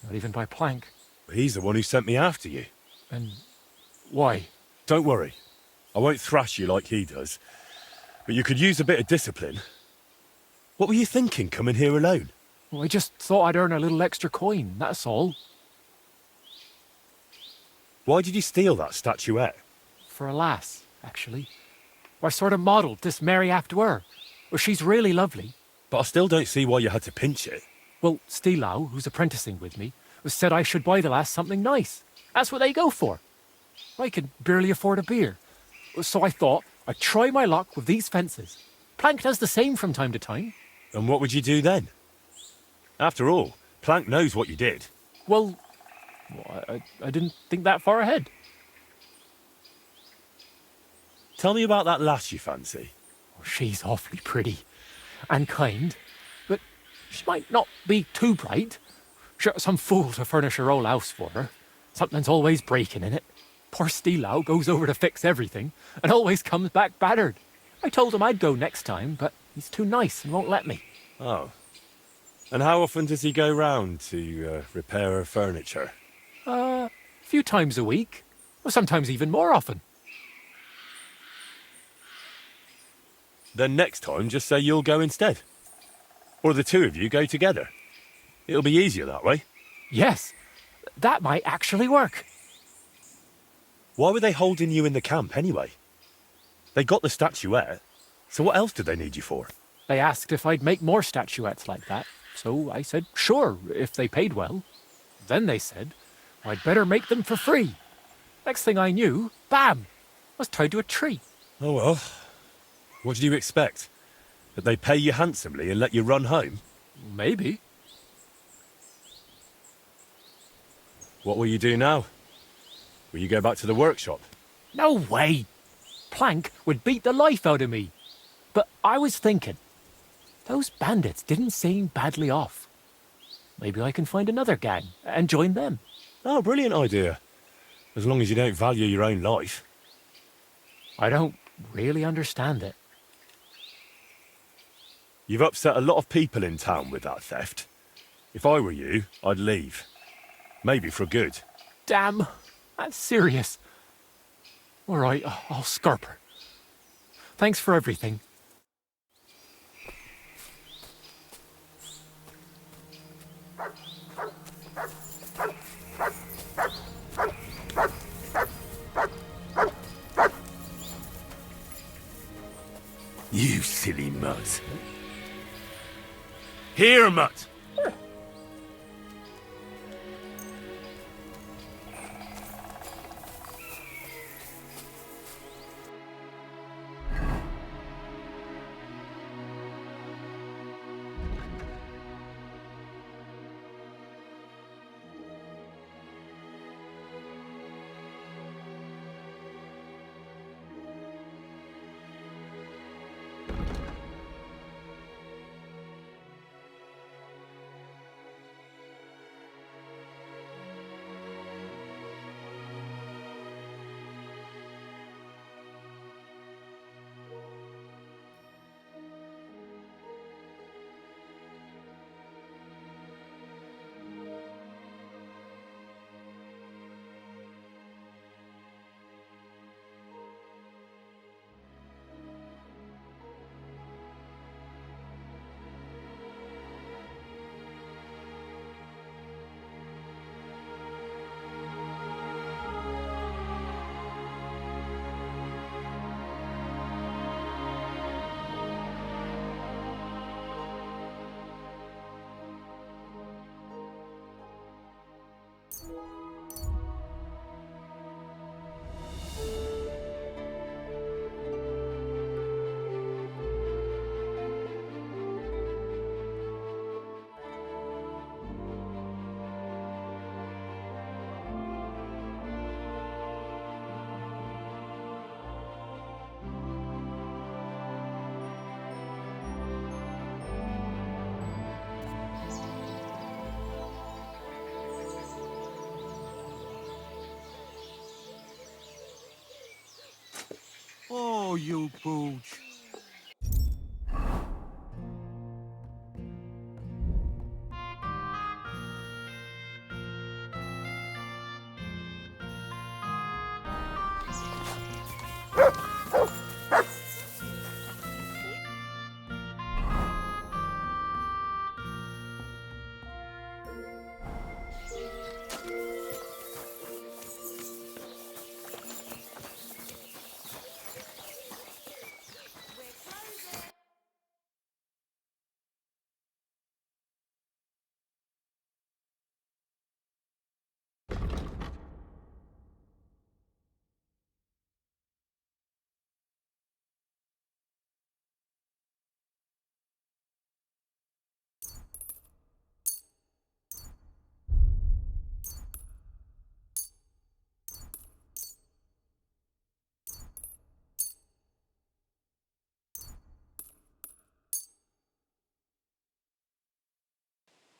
Not even by Plank.
He's the one who sent me after you.
And why?
Don't worry. I won't thrash you like he does. But you could use a bit of discipline. What were you thinking, coming here alone?
Well, I just thought I'd earn a little extra coin, that's all.
Why did you steal that statuette?
For a lass, actually. I sort of modelled this Mary after her. Well, she's really lovely.
But I still don't see why you had to pinch it.
Well, Stilau, who's apprenticing with me, said I should buy the lass something nice. That's what they go for. I could barely afford a beer. So I thought I'd try my luck with these fences. Plank does the same from time to time.
And what would you do then? After all, Plank knows what you did.
Well, I didn't think that far ahead.
Tell me about that lass you fancy.
Oh, she's awfully pretty and kind, but she might not be too bright. She got some fool to furnish her whole house for her. Something's always breaking in it. Poor Stilau goes over to fix everything and always comes back battered. I told him I'd go next time, but he's too nice and won't let me.
Oh. And how often does he go round to repair her furniture?
A few times a week. Or sometimes even more often.
Then next time, just say you'll go instead. Or the two of you go together. It'll be easier that way.
Yes, that might actually work.
Why were they holding you in the camp anyway? They got the statuette, so what else did they need you for?
They asked if I'd make more statuettes like that, so I said sure, if they paid well. Then they said I'd better make them for free. Next thing I knew, bam, I was tied to a tree.
Oh well, what did you expect? That they pay you handsomely and let you run home?
Maybe.
What will you do now? Will you go back to the workshop?
No way! Plank would beat the life out of me. But I was thinking, those bandits didn't seem badly off. Maybe I can find another gang and join them.
Oh, brilliant idea. As long as you don't value your own life.
I don't really understand it.
You've upset a lot of people in town with that theft. If I were you, I'd leave. Maybe for good.
Damn, that's serious. All right, I'll scarp her. Thanks for everything.
You silly mutt. Here, mutt!
Oh, you pooch.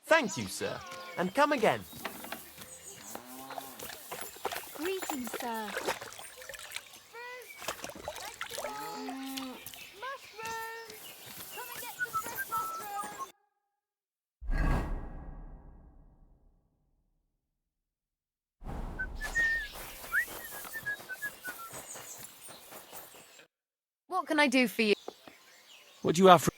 Thank you, sir. And come again.
Greetings, sir.
What can I do for you?
What do you have for...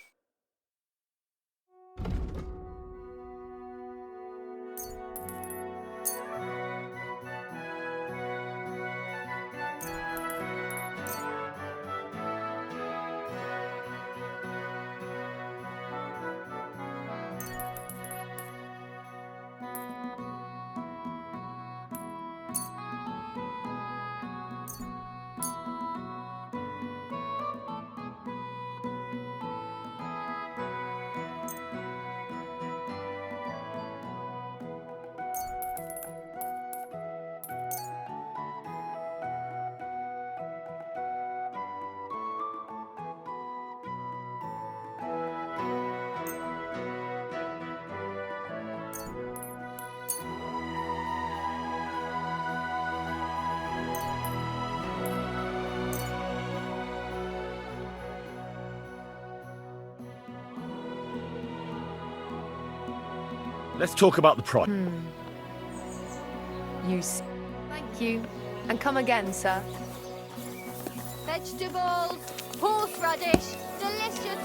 Let's talk about the price.
Thank you. And come again, sir.
Vegetables, horseradish, delicious dish.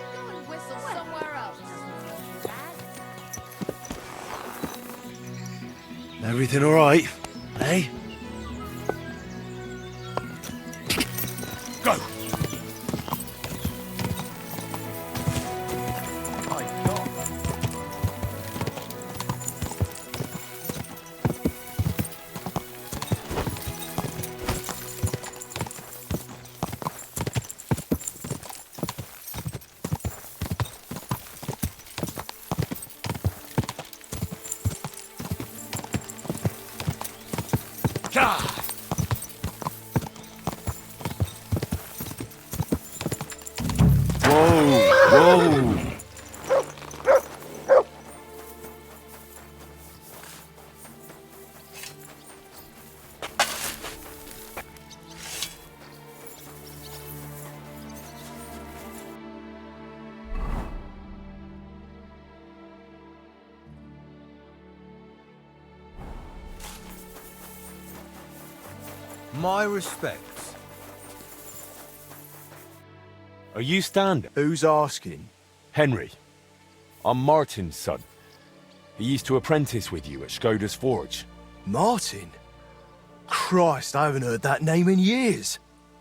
Go and whistle somewhere else.
Everything all right, eh?
Go! Whoa!
My respects.
Are you standing?
Who's asking?
Henry. I'm Martin's son. He used to apprentice with you at Skoda's Forge.
Martin? Christ, I haven't heard that name in years.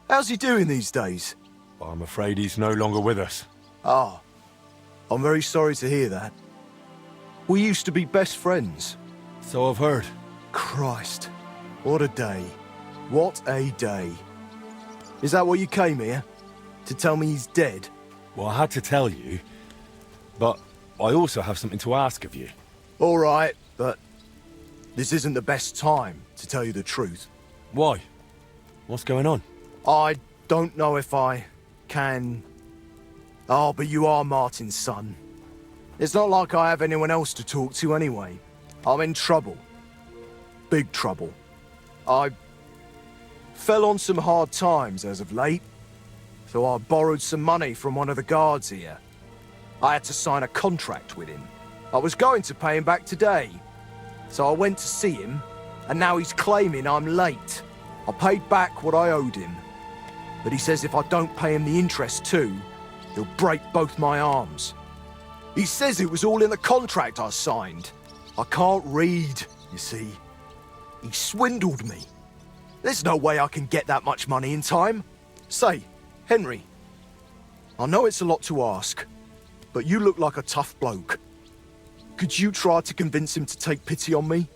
How's he doing these days?
I'm afraid he's no longer with us.
Ah, I'm very sorry to hear that. We used to be best friends.
So I've heard.
Christ, what a day. What a day. Is that what you came here? To tell me he's dead?
Well, I had to tell you, but I also have something to ask of you.
All right, but this isn't the best time to tell you the truth.
Why? What's going on?
I don't know if I can... Oh, but you are Martin's son. It's not like I have anyone else to talk to anyway. I'm in trouble. Big trouble. I fell on some hard times as of late, so I borrowed some money from one of the guards here. I had to sign a contract with him. I was going to pay him back today, so I went to see him, and now he's claiming I'm late. I paid back what I owed him, but he says if I don't pay him the interest too, he'll break both my arms. He says it was all in the contract I signed. I can't read, you see. He swindled me. There's no way I can get that much money in time. Say, Henry, I know it's a lot to ask, but you look like a tough bloke. Could you try to convince him to take pity on me?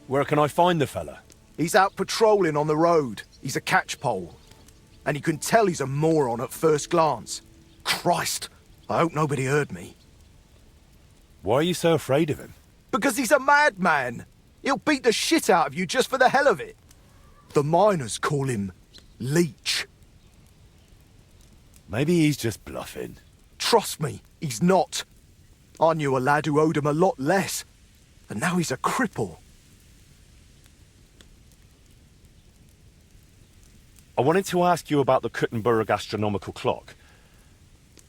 Where can I find the fella?
He's out patrolling on the road. He's a catchpole. And you can tell he's a moron at first glance. Christ, I hope nobody heard me.
Why are you so afraid of him?
Because he's a madman. He'll beat the shit out of you just for the hell of it. The miners call him Leech.
Maybe he's just bluffing.
Trust me, he's not. I knew a lad who owed him a lot less, and now he's a cripple.
I wanted to ask you about the Kuttenberg astronomical clock.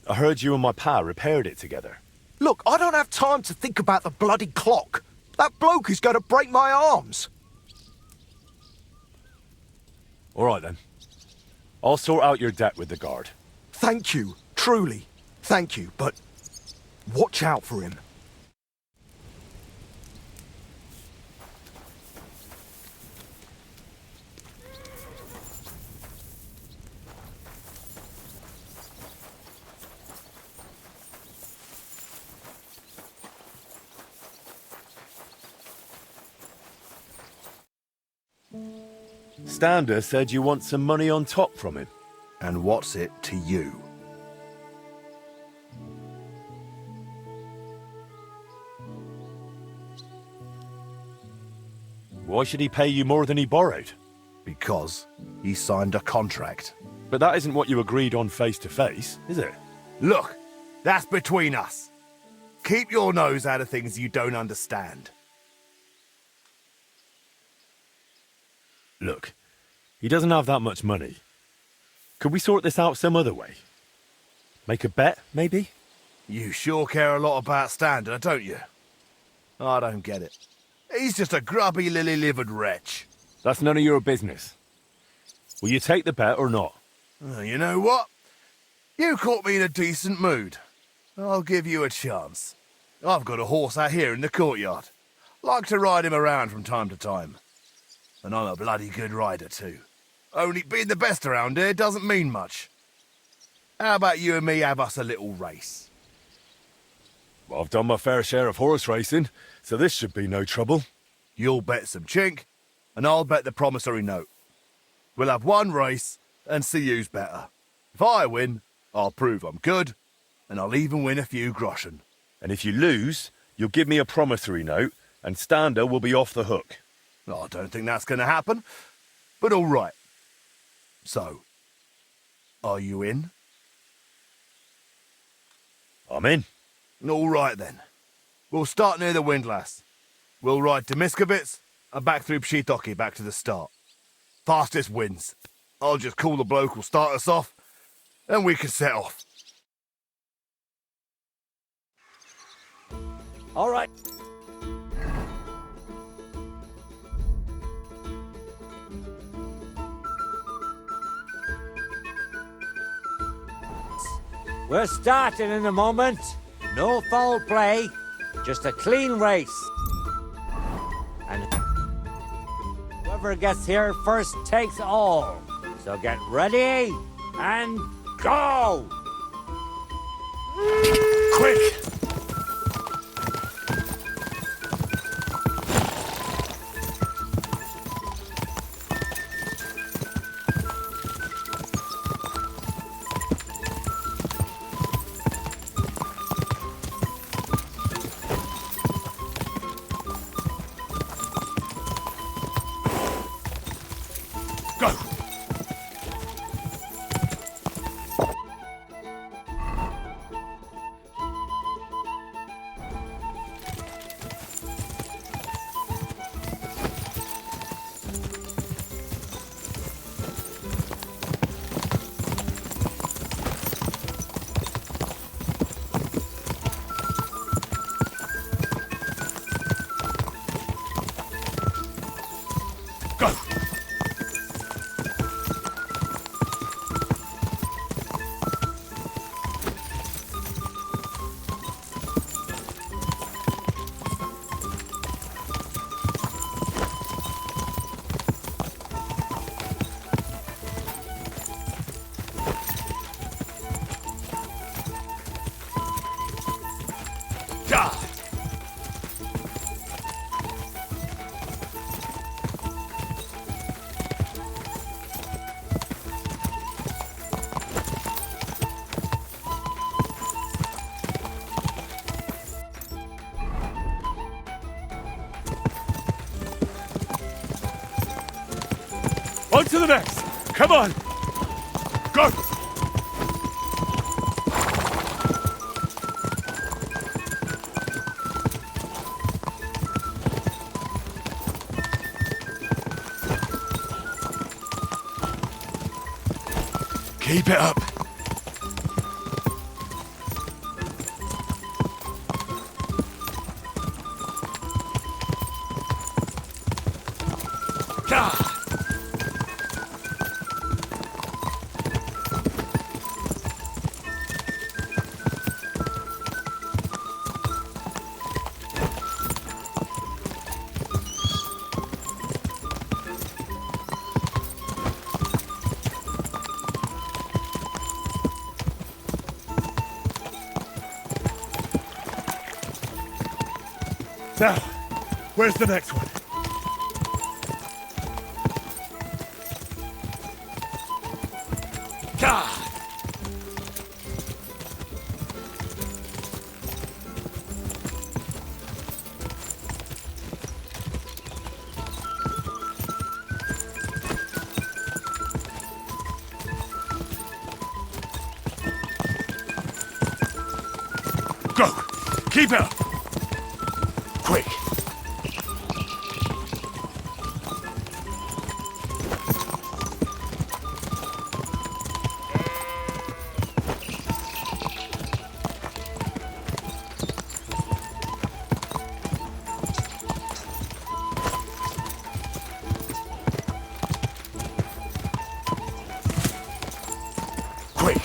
I heard you and my pa repaired it together.
Look, I don't have time to think about the bloody clock. That bloke is going to break my arms.
All right, then. I'll sort out your debt with the guard.
Thank you, truly. Thank you, but watch out for him.
Stander said you want some money on top from him.
And what's it to you?
Why should he pay you more than he borrowed?
Because he signed a contract.
But that isn't what you agreed on face to face, is it?
Look, that's between us. Keep your nose out of things you don't understand.
Look, he doesn't have that much money. Could we sort this out some other way? Make a bet, maybe?
You sure care a lot about Stander, don't you? I don't get it. He's just a grubby, lily-livered wretch.
That's none of your business. Will you take the bet or not?
You know what? You caught me in a decent mood. I'll give you a chance. I've got a horse out here in the courtyard. Like to ride him around from time to time. And I'm a bloody good rider too. Only being the best around here doesn't mean much. How about you and me have us a little race?
Well, I've done my fair share of horse racing, so this should be no trouble.
You'll bet some chink, and I'll bet the promissory note. We'll have one race and see who's better. If I win, I'll prove I'm good, and I'll even win a few groschen.
And if you lose, you'll give me a promissory note, and Stander will be off the hook.
I don't think that's going to happen, but all right. So, are you in?
I'm in.
All right, then. We'll start near the windlass. We'll ride to Miskovitz and back through Pshitoki back to the start. Fastest wins. I'll just call the bloke who'll start us off, and we can set off.
All right. We're starting in a moment. No foul play, just a clean race. And whoever gets here first takes all. So get ready and go!
Quick! On to the next! Come on! Go! Keep it up. Now, where's the next one? God! Go! Keep it up! Quick! Quick!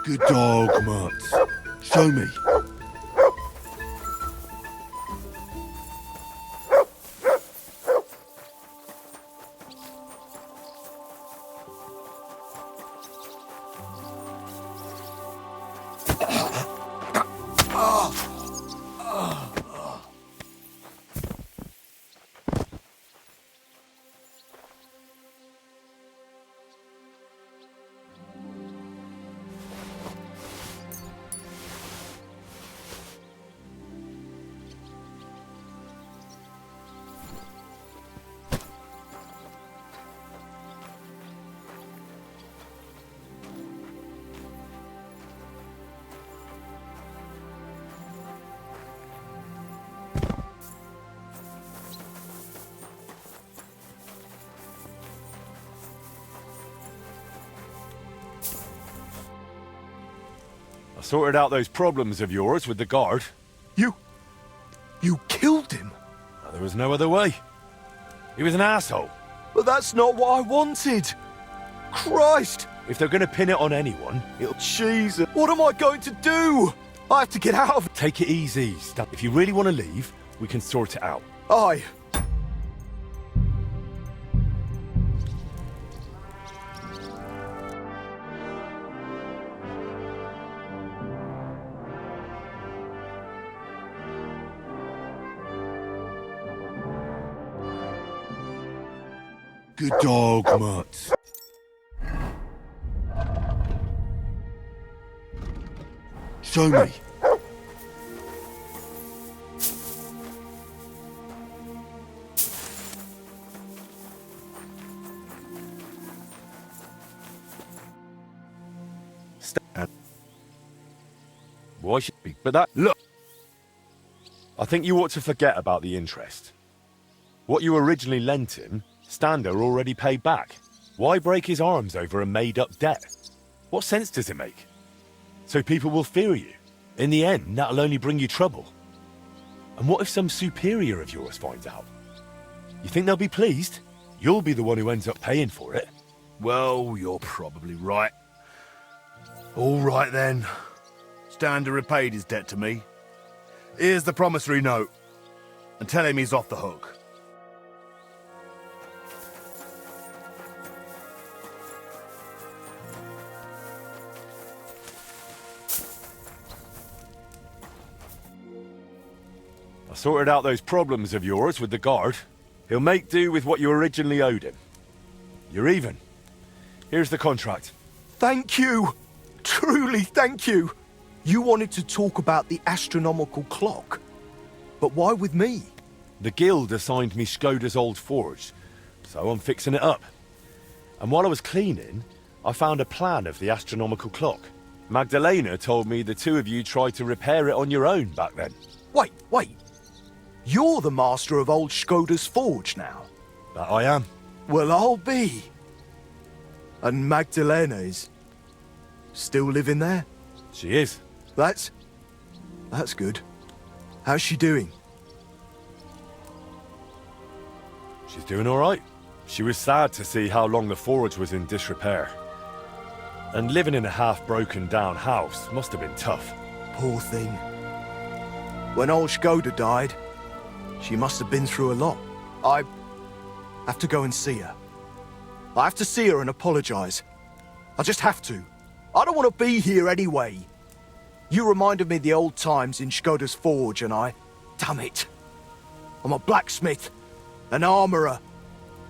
Good dog, Mats. Show me. I sorted out those problems of yours with the guard. You killed him? There was no other way. He was an asshole.
But that's not what I wanted. Christ!
If they're gonna pin it on anyone, it'll...
Jesus, what am I going to do? I have to get out of...
Take it easy, Stan. If you really want to leave, we can sort it out.
Aye.
Good dog, Mats. Show me. Why should be? But that... Look! I think you ought to forget about the interest. What you originally lent him, Stander already paid back. Why break his arms over a made-up debt? What sense does it make? So people will fear you. In the end, that'll only bring you trouble. And what if some superior of yours finds out? You think they'll be pleased? You'll be the one who ends up paying for it.
Well, you're probably right. All right then. Stander repaid his debt to me. Here's the promissory note. And tell him he's off the hook.
I sorted out those problems of yours with the guard. He'll make do with what you originally owed him. You're even. Here's the contract.
Thank you! Truly thank you! You wanted to talk about the astronomical clock. But why with me?
The guild assigned me Skoda's old forge, so I'm fixing it up. And while I was cleaning, I found a plan of the astronomical clock. Magdalena told me the two of you tried to repair it on your own back then.
Wait. You're the master of old Skoda's forge now?
That I am.
Well, I'll be. And Magdalena is still living there?
She is.
That's good. How's she doing?
She's doing all right. She was sad to see how long the forge was in disrepair. And living in a half-broken down house must have been tough.
Poor thing. When old Skoda died, she must have been through a lot. I have to go and see her. I have to see her and apologize. I just have to. I don't want to be here anyway. You reminded me of the old times in Skoda's forge and damn it. I'm a blacksmith, an armourer.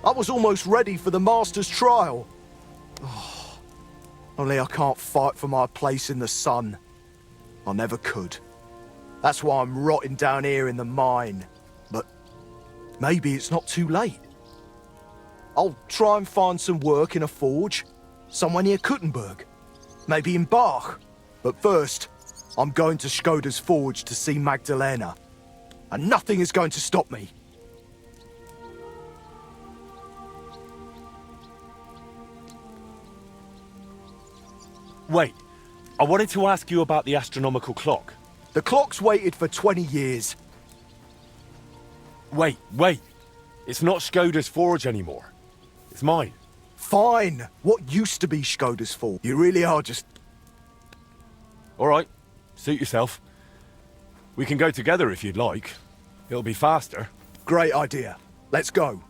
I was almost ready for the master's trial. Oh, only I can't fight for my place in the sun. I never could. That's why I'm rotting down here in the mine. But maybe it's not too late. I'll try and find some work in a forge, somewhere near Kuttenberg. Maybe in Bach. But first, I'm going to Skoda's forge to see Magdalena. And nothing is going to stop me.
Wait, I wanted to ask you about the astronomical clock.
The clock's waited for 20 years.
Wait. It's not Skoda's forge anymore. It's mine.
Fine. What used to be Skoda's forge? You really are just...
All right. Suit yourself. We can go together if you'd like. It'll be faster.
Great idea. Let's go.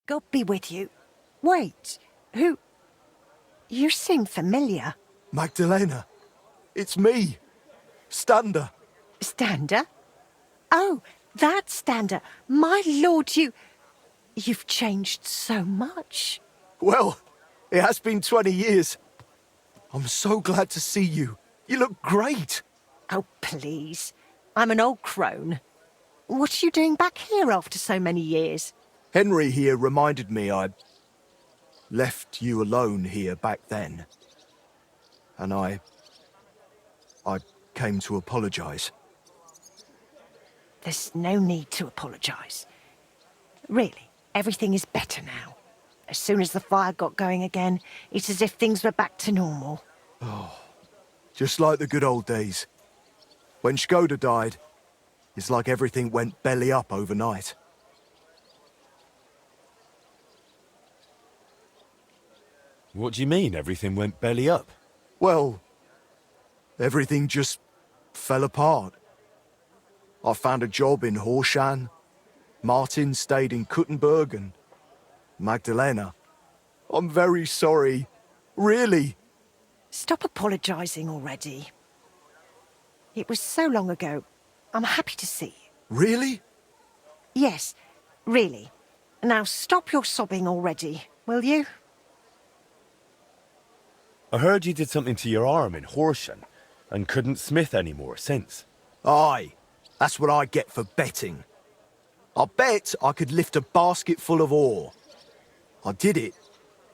God be with you. Wait, who... You seem familiar.
Magdalena. It's me. Stander.
Stander? Oh, that Stander. My lord, you've changed so much.
Well, it has been 20 years. I'm so glad to see you. You look great.
Oh, please. I'm an old crone. What are you doing back here after so many years?
Henry here reminded me I'd left you alone here back then. And I came to apologise.
There's no need to apologise. Really, everything is better now. As soon as the fire got going again, it's as if things were back to normal.
Oh, just like the good old days. When Skoda died, it's like everything went belly up overnight.
What do you mean everything went belly up?
Well, everything just fell apart. I found a job in Horshan. Martin stayed in Kuttenberg and Magdalena. I'm very sorry. Really.
Stop apologising already. It was so long ago. I'm happy to see you.
Really?
Yes, really. Now stop your sobbing already, will you?
I heard you did something to your arm in Horshan and couldn't smith anymore since.
Aye, that's what I get for betting. I bet I could lift a basket full of ore. I did it,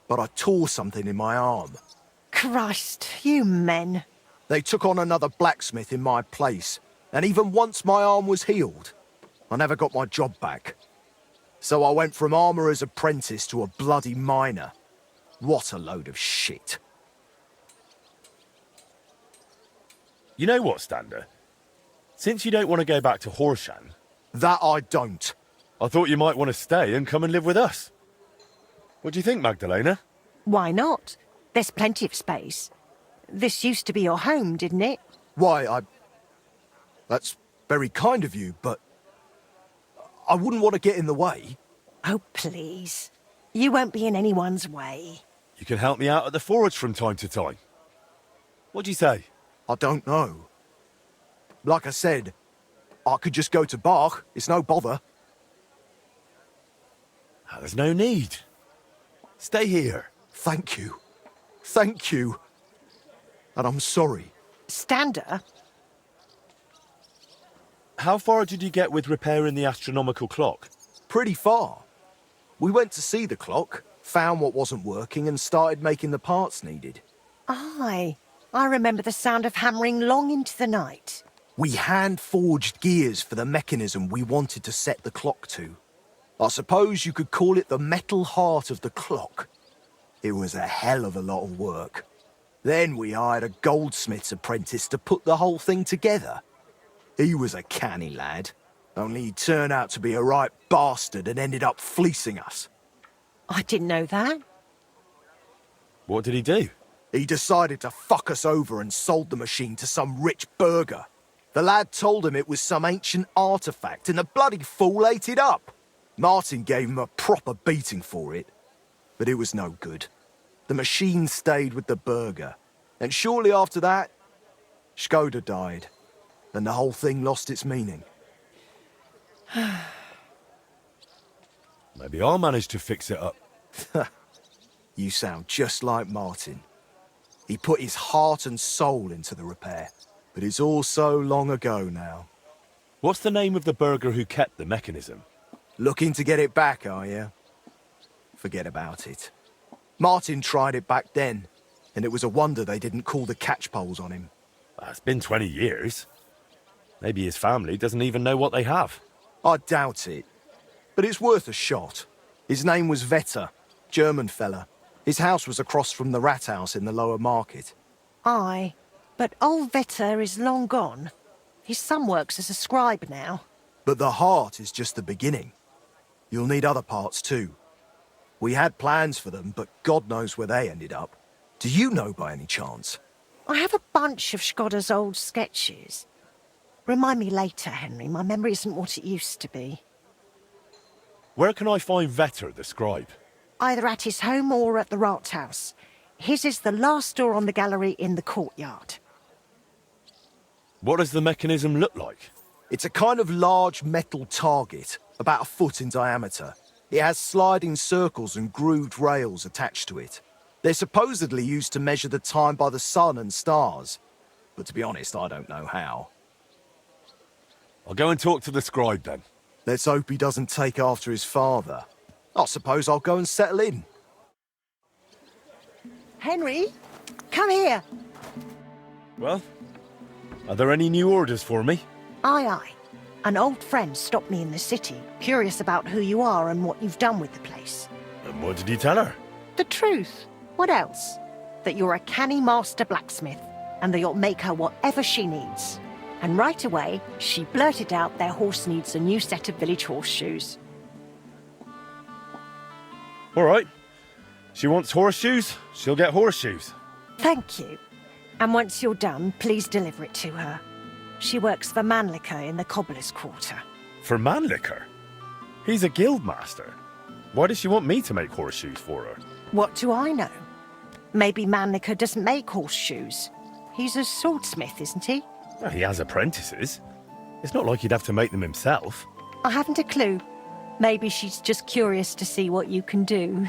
but I tore something in my arm.
Christ, you men.
They took on another blacksmith in my place, and even once my arm was healed, I never got my job back. So I went from armourer's apprentice to a bloody miner. What a load of shit.
You know what, Stander? Since you don't want to go back to Horshan...
That I don't.
I thought you might want to stay and come and live with us. What do you think, Magdalena?
Why not? There's plenty of space. This used to be your home, didn't it?
Why, That's very kind of you, but... I wouldn't want to get in the way.
Oh, please. You won't be in anyone's way.
You can help me out at the forge from time to time. What do you say?
I don't know. Like I said, I could just go to Bach. It's no bother.
There's no need. Stay here.
Thank you. Thank you. And I'm sorry.
Stander?
How far did you get with repairing the astronomical clock?
Pretty far. We went to see the clock, found what wasn't working, and started making the parts needed.
Aye. I remember the sound of hammering long into the night.
We hand-forged gears for the mechanism we wanted to set the clock to. I suppose you could call it the metal heart of the clock. It was a hell of a lot of work. Then we hired a goldsmith's apprentice to put the whole thing together. He was a canny lad, only he turned out to be a right bastard and ended up fleecing us.
I didn't know that.
What did he do?
He decided to fuck us over and sold the machine to some rich burgher. The lad told him it was some ancient artifact, and the bloody fool ate it up. Martin gave him a proper beating for it, but it was no good. The machine stayed with the burgher, and shortly after that, Skoda died, and the whole thing lost its meaning.
Maybe I'll manage to fix it up.
You sound just like Martin. He put his heart and soul into the repair, but it's all so long ago now.
What's the name of the burgher who kept the mechanism?
Looking to get it back, are you? Forget about it. Martin tried it back then, and it was a wonder they didn't call the catchpoles on him.
It's been 20 years. Maybe his family doesn't even know what they have.
I doubt it, but it's worth a shot. His name was Vetter, German fella. His house was across from the rat house in the lower market.
Aye, but old Vetter is long gone. His son works as a scribe now.
But the heart is just the beginning. You'll need other parts too. We had plans for them, but God knows where they ended up. Do you know by any chance?
I have a bunch of Skoda's old sketches. Remind me later, Henry. My memory isn't what it used to be.
Where can I find Vetter, the scribe?
Either at his home or at the Rathaus. His is the last door on the gallery in the courtyard.
What does the mechanism look like?
It's a kind of large metal target, about a foot in diameter. It has sliding circles and grooved rails attached to it. They're supposedly used to measure the time by the sun and stars. But to be honest, I don't know how.
I'll go and talk to the scribe then.
Let's hope he doesn't take after his father. I suppose I'll go and settle in.
Henry, come here.
Well, are there any new orders for me?
Aye, aye. An old friend stopped me in the city, curious about who you are and what you've done with the place.
And what did you tell her?
The truth. What else? That you're a canny master blacksmith, and that you'll make her whatever she needs. And right away, she blurted out their horse needs a new set of village horseshoes.
All right. She wants horseshoes, she'll get horseshoes.
Thank you. And once you're done, please deliver it to her. She works for Mannlicher in the cobbler's quarter.
For Mannlicher? He's a guild master. Why does she want me to make horseshoes for her?
What do I know? Maybe Mannlicher doesn't make horseshoes. He's a swordsmith, isn't he?
Well, he has apprentices. It's not like he'd have to make them himself.
I haven't a clue. Maybe she's just curious to see what you can do.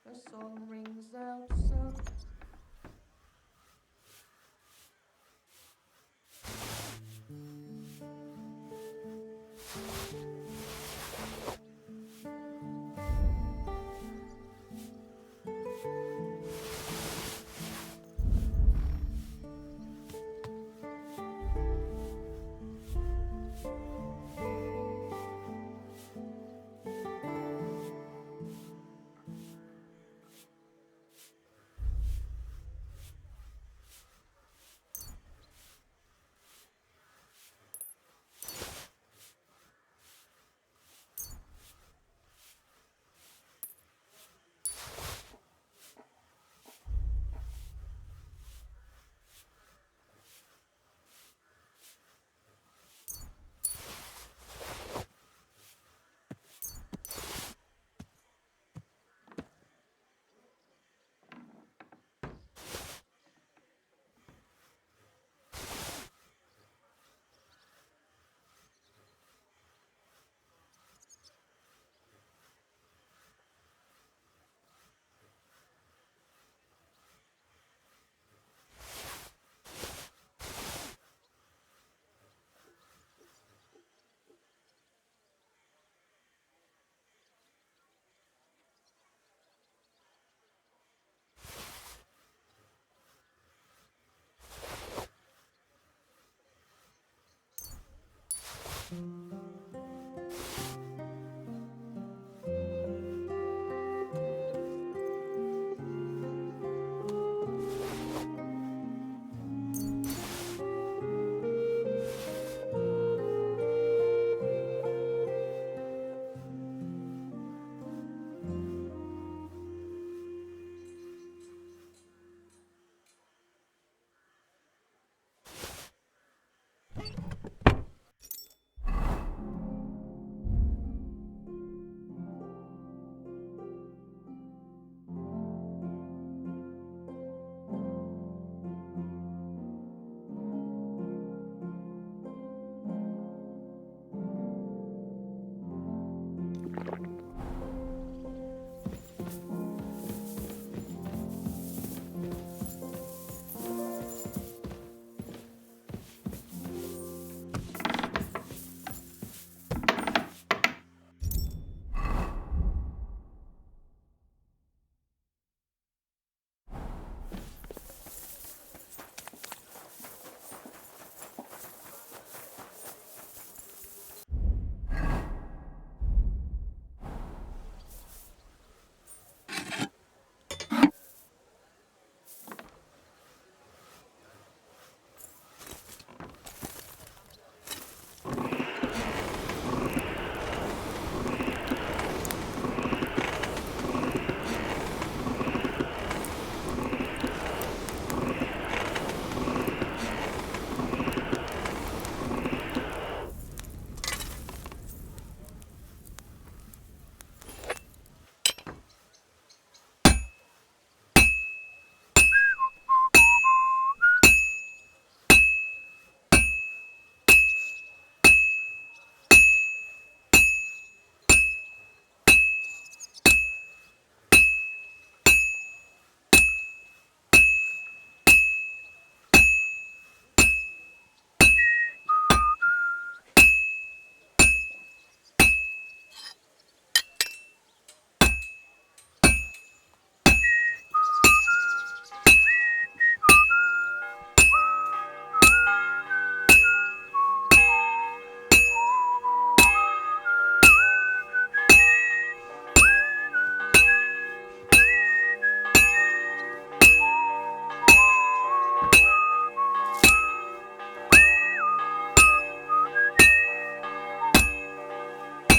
The song rings out so.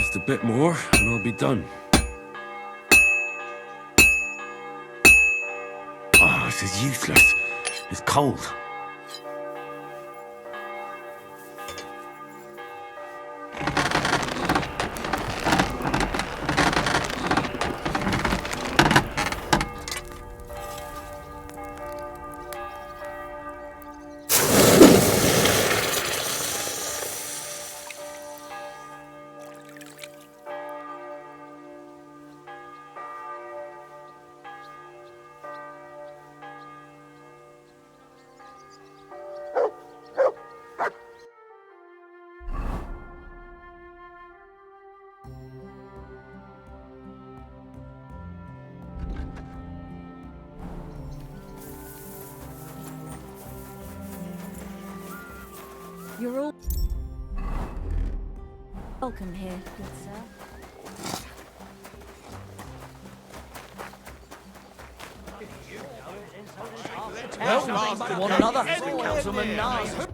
Just a bit more, and I'll be done. Oh, this is useless. It's cold.
You're all welcome here, good sir.
One another, Councilman Nas.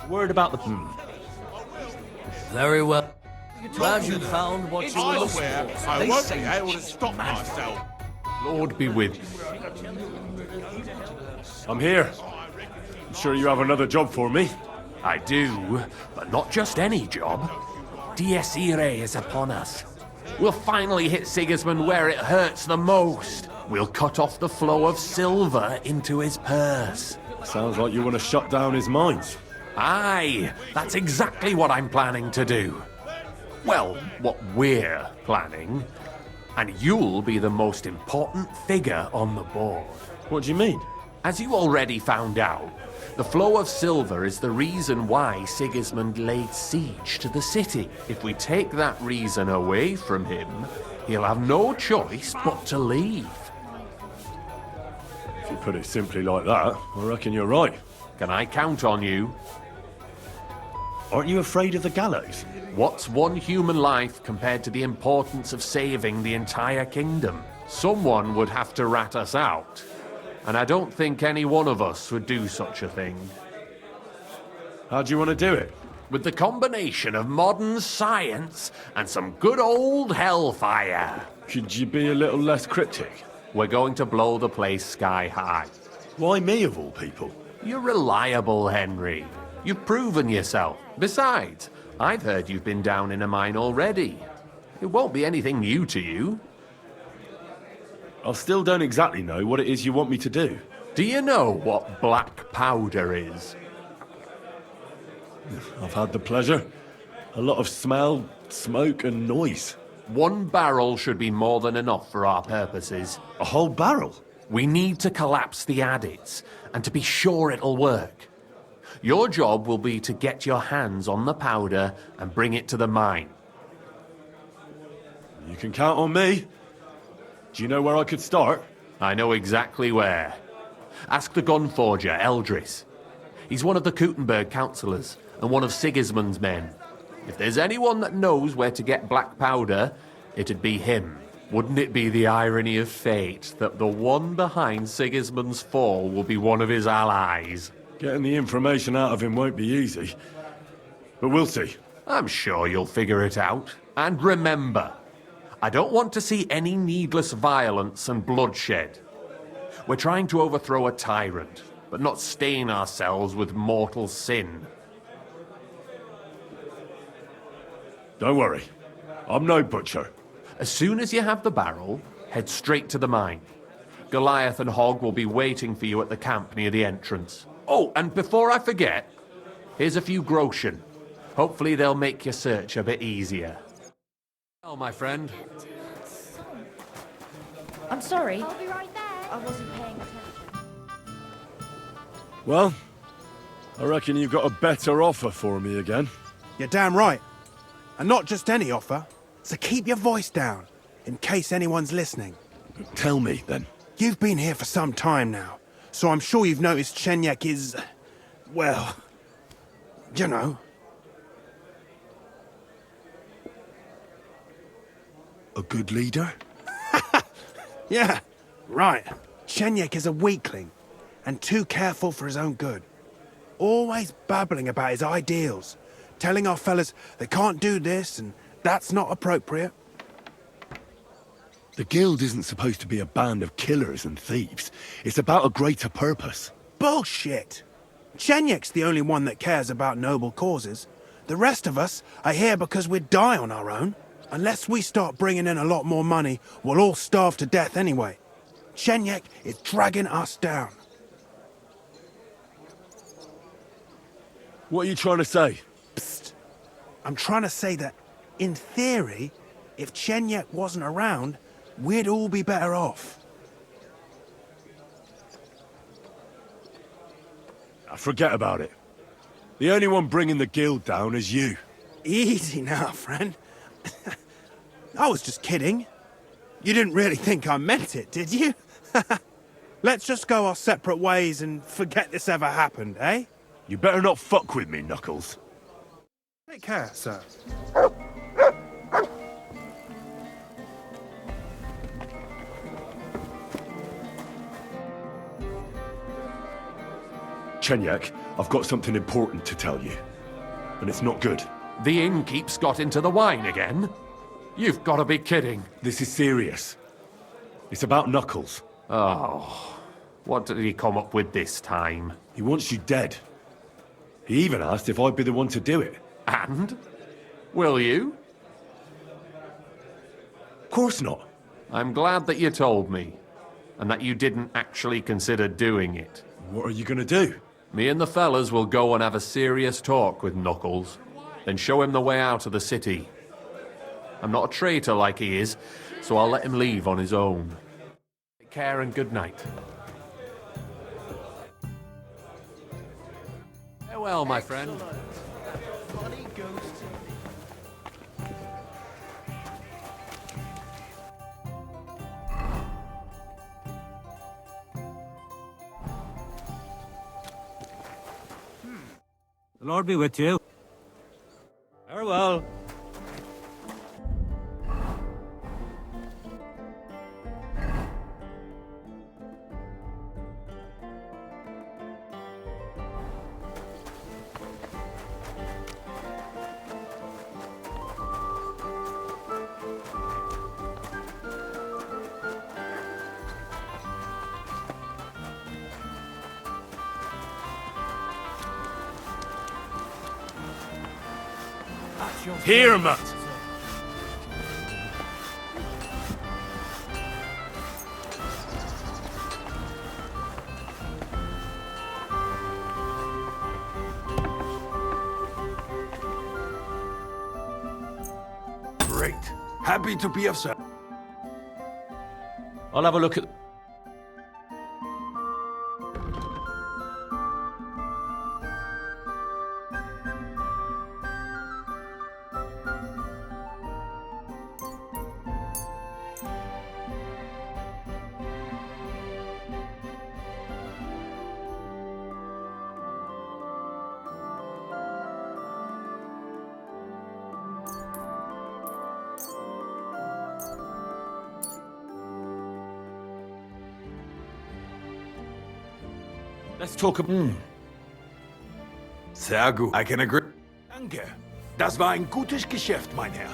Word about the...
Very well. Glad you found what you were looking for.
I won't be able to stop myself.
Lord be with you.
I'm here. I'm sure you have another job for me.
I do, but not just any job. Dies Irae is upon us. We'll finally hit Sigismund where it hurts the most. We'll cut off the flow of silver into his purse.
Sounds like you want to shut down his mines.
Aye, that's exactly what I'm planning to do. Well, what we're planning. And you'll be the most important figure on the board.
What do you mean?
As you already found out, the flow of silver is the reason why Sigismund laid siege to the city. If we take that reason away from him, he'll have no choice but to leave.
If you put it simply like that, I reckon you're right.
Can I count on you?
Aren't you afraid of the gallows?
What's one human life compared to the importance of saving the entire kingdom? Someone would have to rat us out. And I don't think any one of us would do such a thing.
How do you want to do it?
With the combination of modern science and some good old hellfire.
Could you be a little less cryptic?
We're going to blow the place sky high.
Why me of all people?
You're reliable, Henry. You've proven yourself. Besides, I've heard you've been down in a mine already. It won't be anything new to you.
I still don't exactly know what it is you want me to do.
Do you know what black powder is?
I've had the pleasure. A lot of smell, smoke and noise.
1 barrel should be more than enough for our purposes.
A whole barrel?
We need to collapse the adits, and to be sure it'll work. Your job will be to get your hands on the powder and bring it to the mine.
You can count on me. Do you know where I could start?
I know exactly where. Ask the gun forger, Eldris. He's one of the Kuttenberg councillors and one of Sigismund's men. If there's anyone that knows where to get black powder, it'd be him. Wouldn't it be the irony of fate that the one behind Sigismund's fall will be one of his allies?
Getting the information out of him won't be easy. But we'll see.
I'm sure you'll figure it out. And remember, I don't want to see any needless violence and bloodshed. We're trying to overthrow a tyrant, but not stain ourselves with mortal sin.
Don't worry. I'm no butcher.
As soon as you have the barrel, head straight to the mine. Goliath and Hogg will be waiting for you at the camp near the entrance. Oh, and before I forget, here's a few groschen. Hopefully they'll make your search a bit easier. Well, my friend.
I'm sorry.
I'll be right there.
I wasn't paying attention.
Well, I reckon you've got a better offer for me again.
You're damn right. And not just any offer. So keep your voice down, in case anyone's listening.
Tell me, then.
You've been here for some time now, so I'm sure you've noticed Shenyek is... well... you know.
A good leader?
Yeah, right. Shenyek is a weakling, and too careful for his own good. Always babbling about his ideals, telling our fellas they can't do this and that's not appropriate.
The guild isn't supposed to be a band of killers and thieves. It's about a greater purpose.
Bullshit! Chenyak's the only one that cares about noble causes. The rest of us are here because we'd die on our own. Unless we start bringing in a lot more money, we'll all starve to death anyway. Chenyak is dragging us down.
What are you trying to say?
Psst. I'm trying to say that, in theory, if Chenyak wasn't around, we'd all be better off.
Forget about it. The only one bringing the guild down is you.
Easy now, friend. I was just kidding. You didn't really think I meant it, did you? Let's just go our separate ways and forget this ever happened, eh?
You better not fuck with me, Knuckles.
Take care, sir.
Chenyak, I've got something important to tell you. And it's not good.
The innkeep's got into the wine again? You've got to be kidding.
This is serious. It's about Knuckles.
Oh, what did he come up with this time?
He wants you dead. He even asked if I'd be the one to do it.
And? Will you?
Of course not.
I'm glad that you told me, and that you didn't actually consider doing it.
What are you gonna do?
Me and the fellas will go and have a serious talk with Knuckles, then show him the way out of the city. I'm not a traitor like he is, so I'll let him leave on his own. Take care and good night. Farewell, my friend.
The Lord be with you. Farewell.
Here, Matt.
Great. Happy to be of service.
I'll have a look at... Let's talk about...
Sehr gut. I can agree. Danke. Das war ein gutes Geschäft, mein Herr.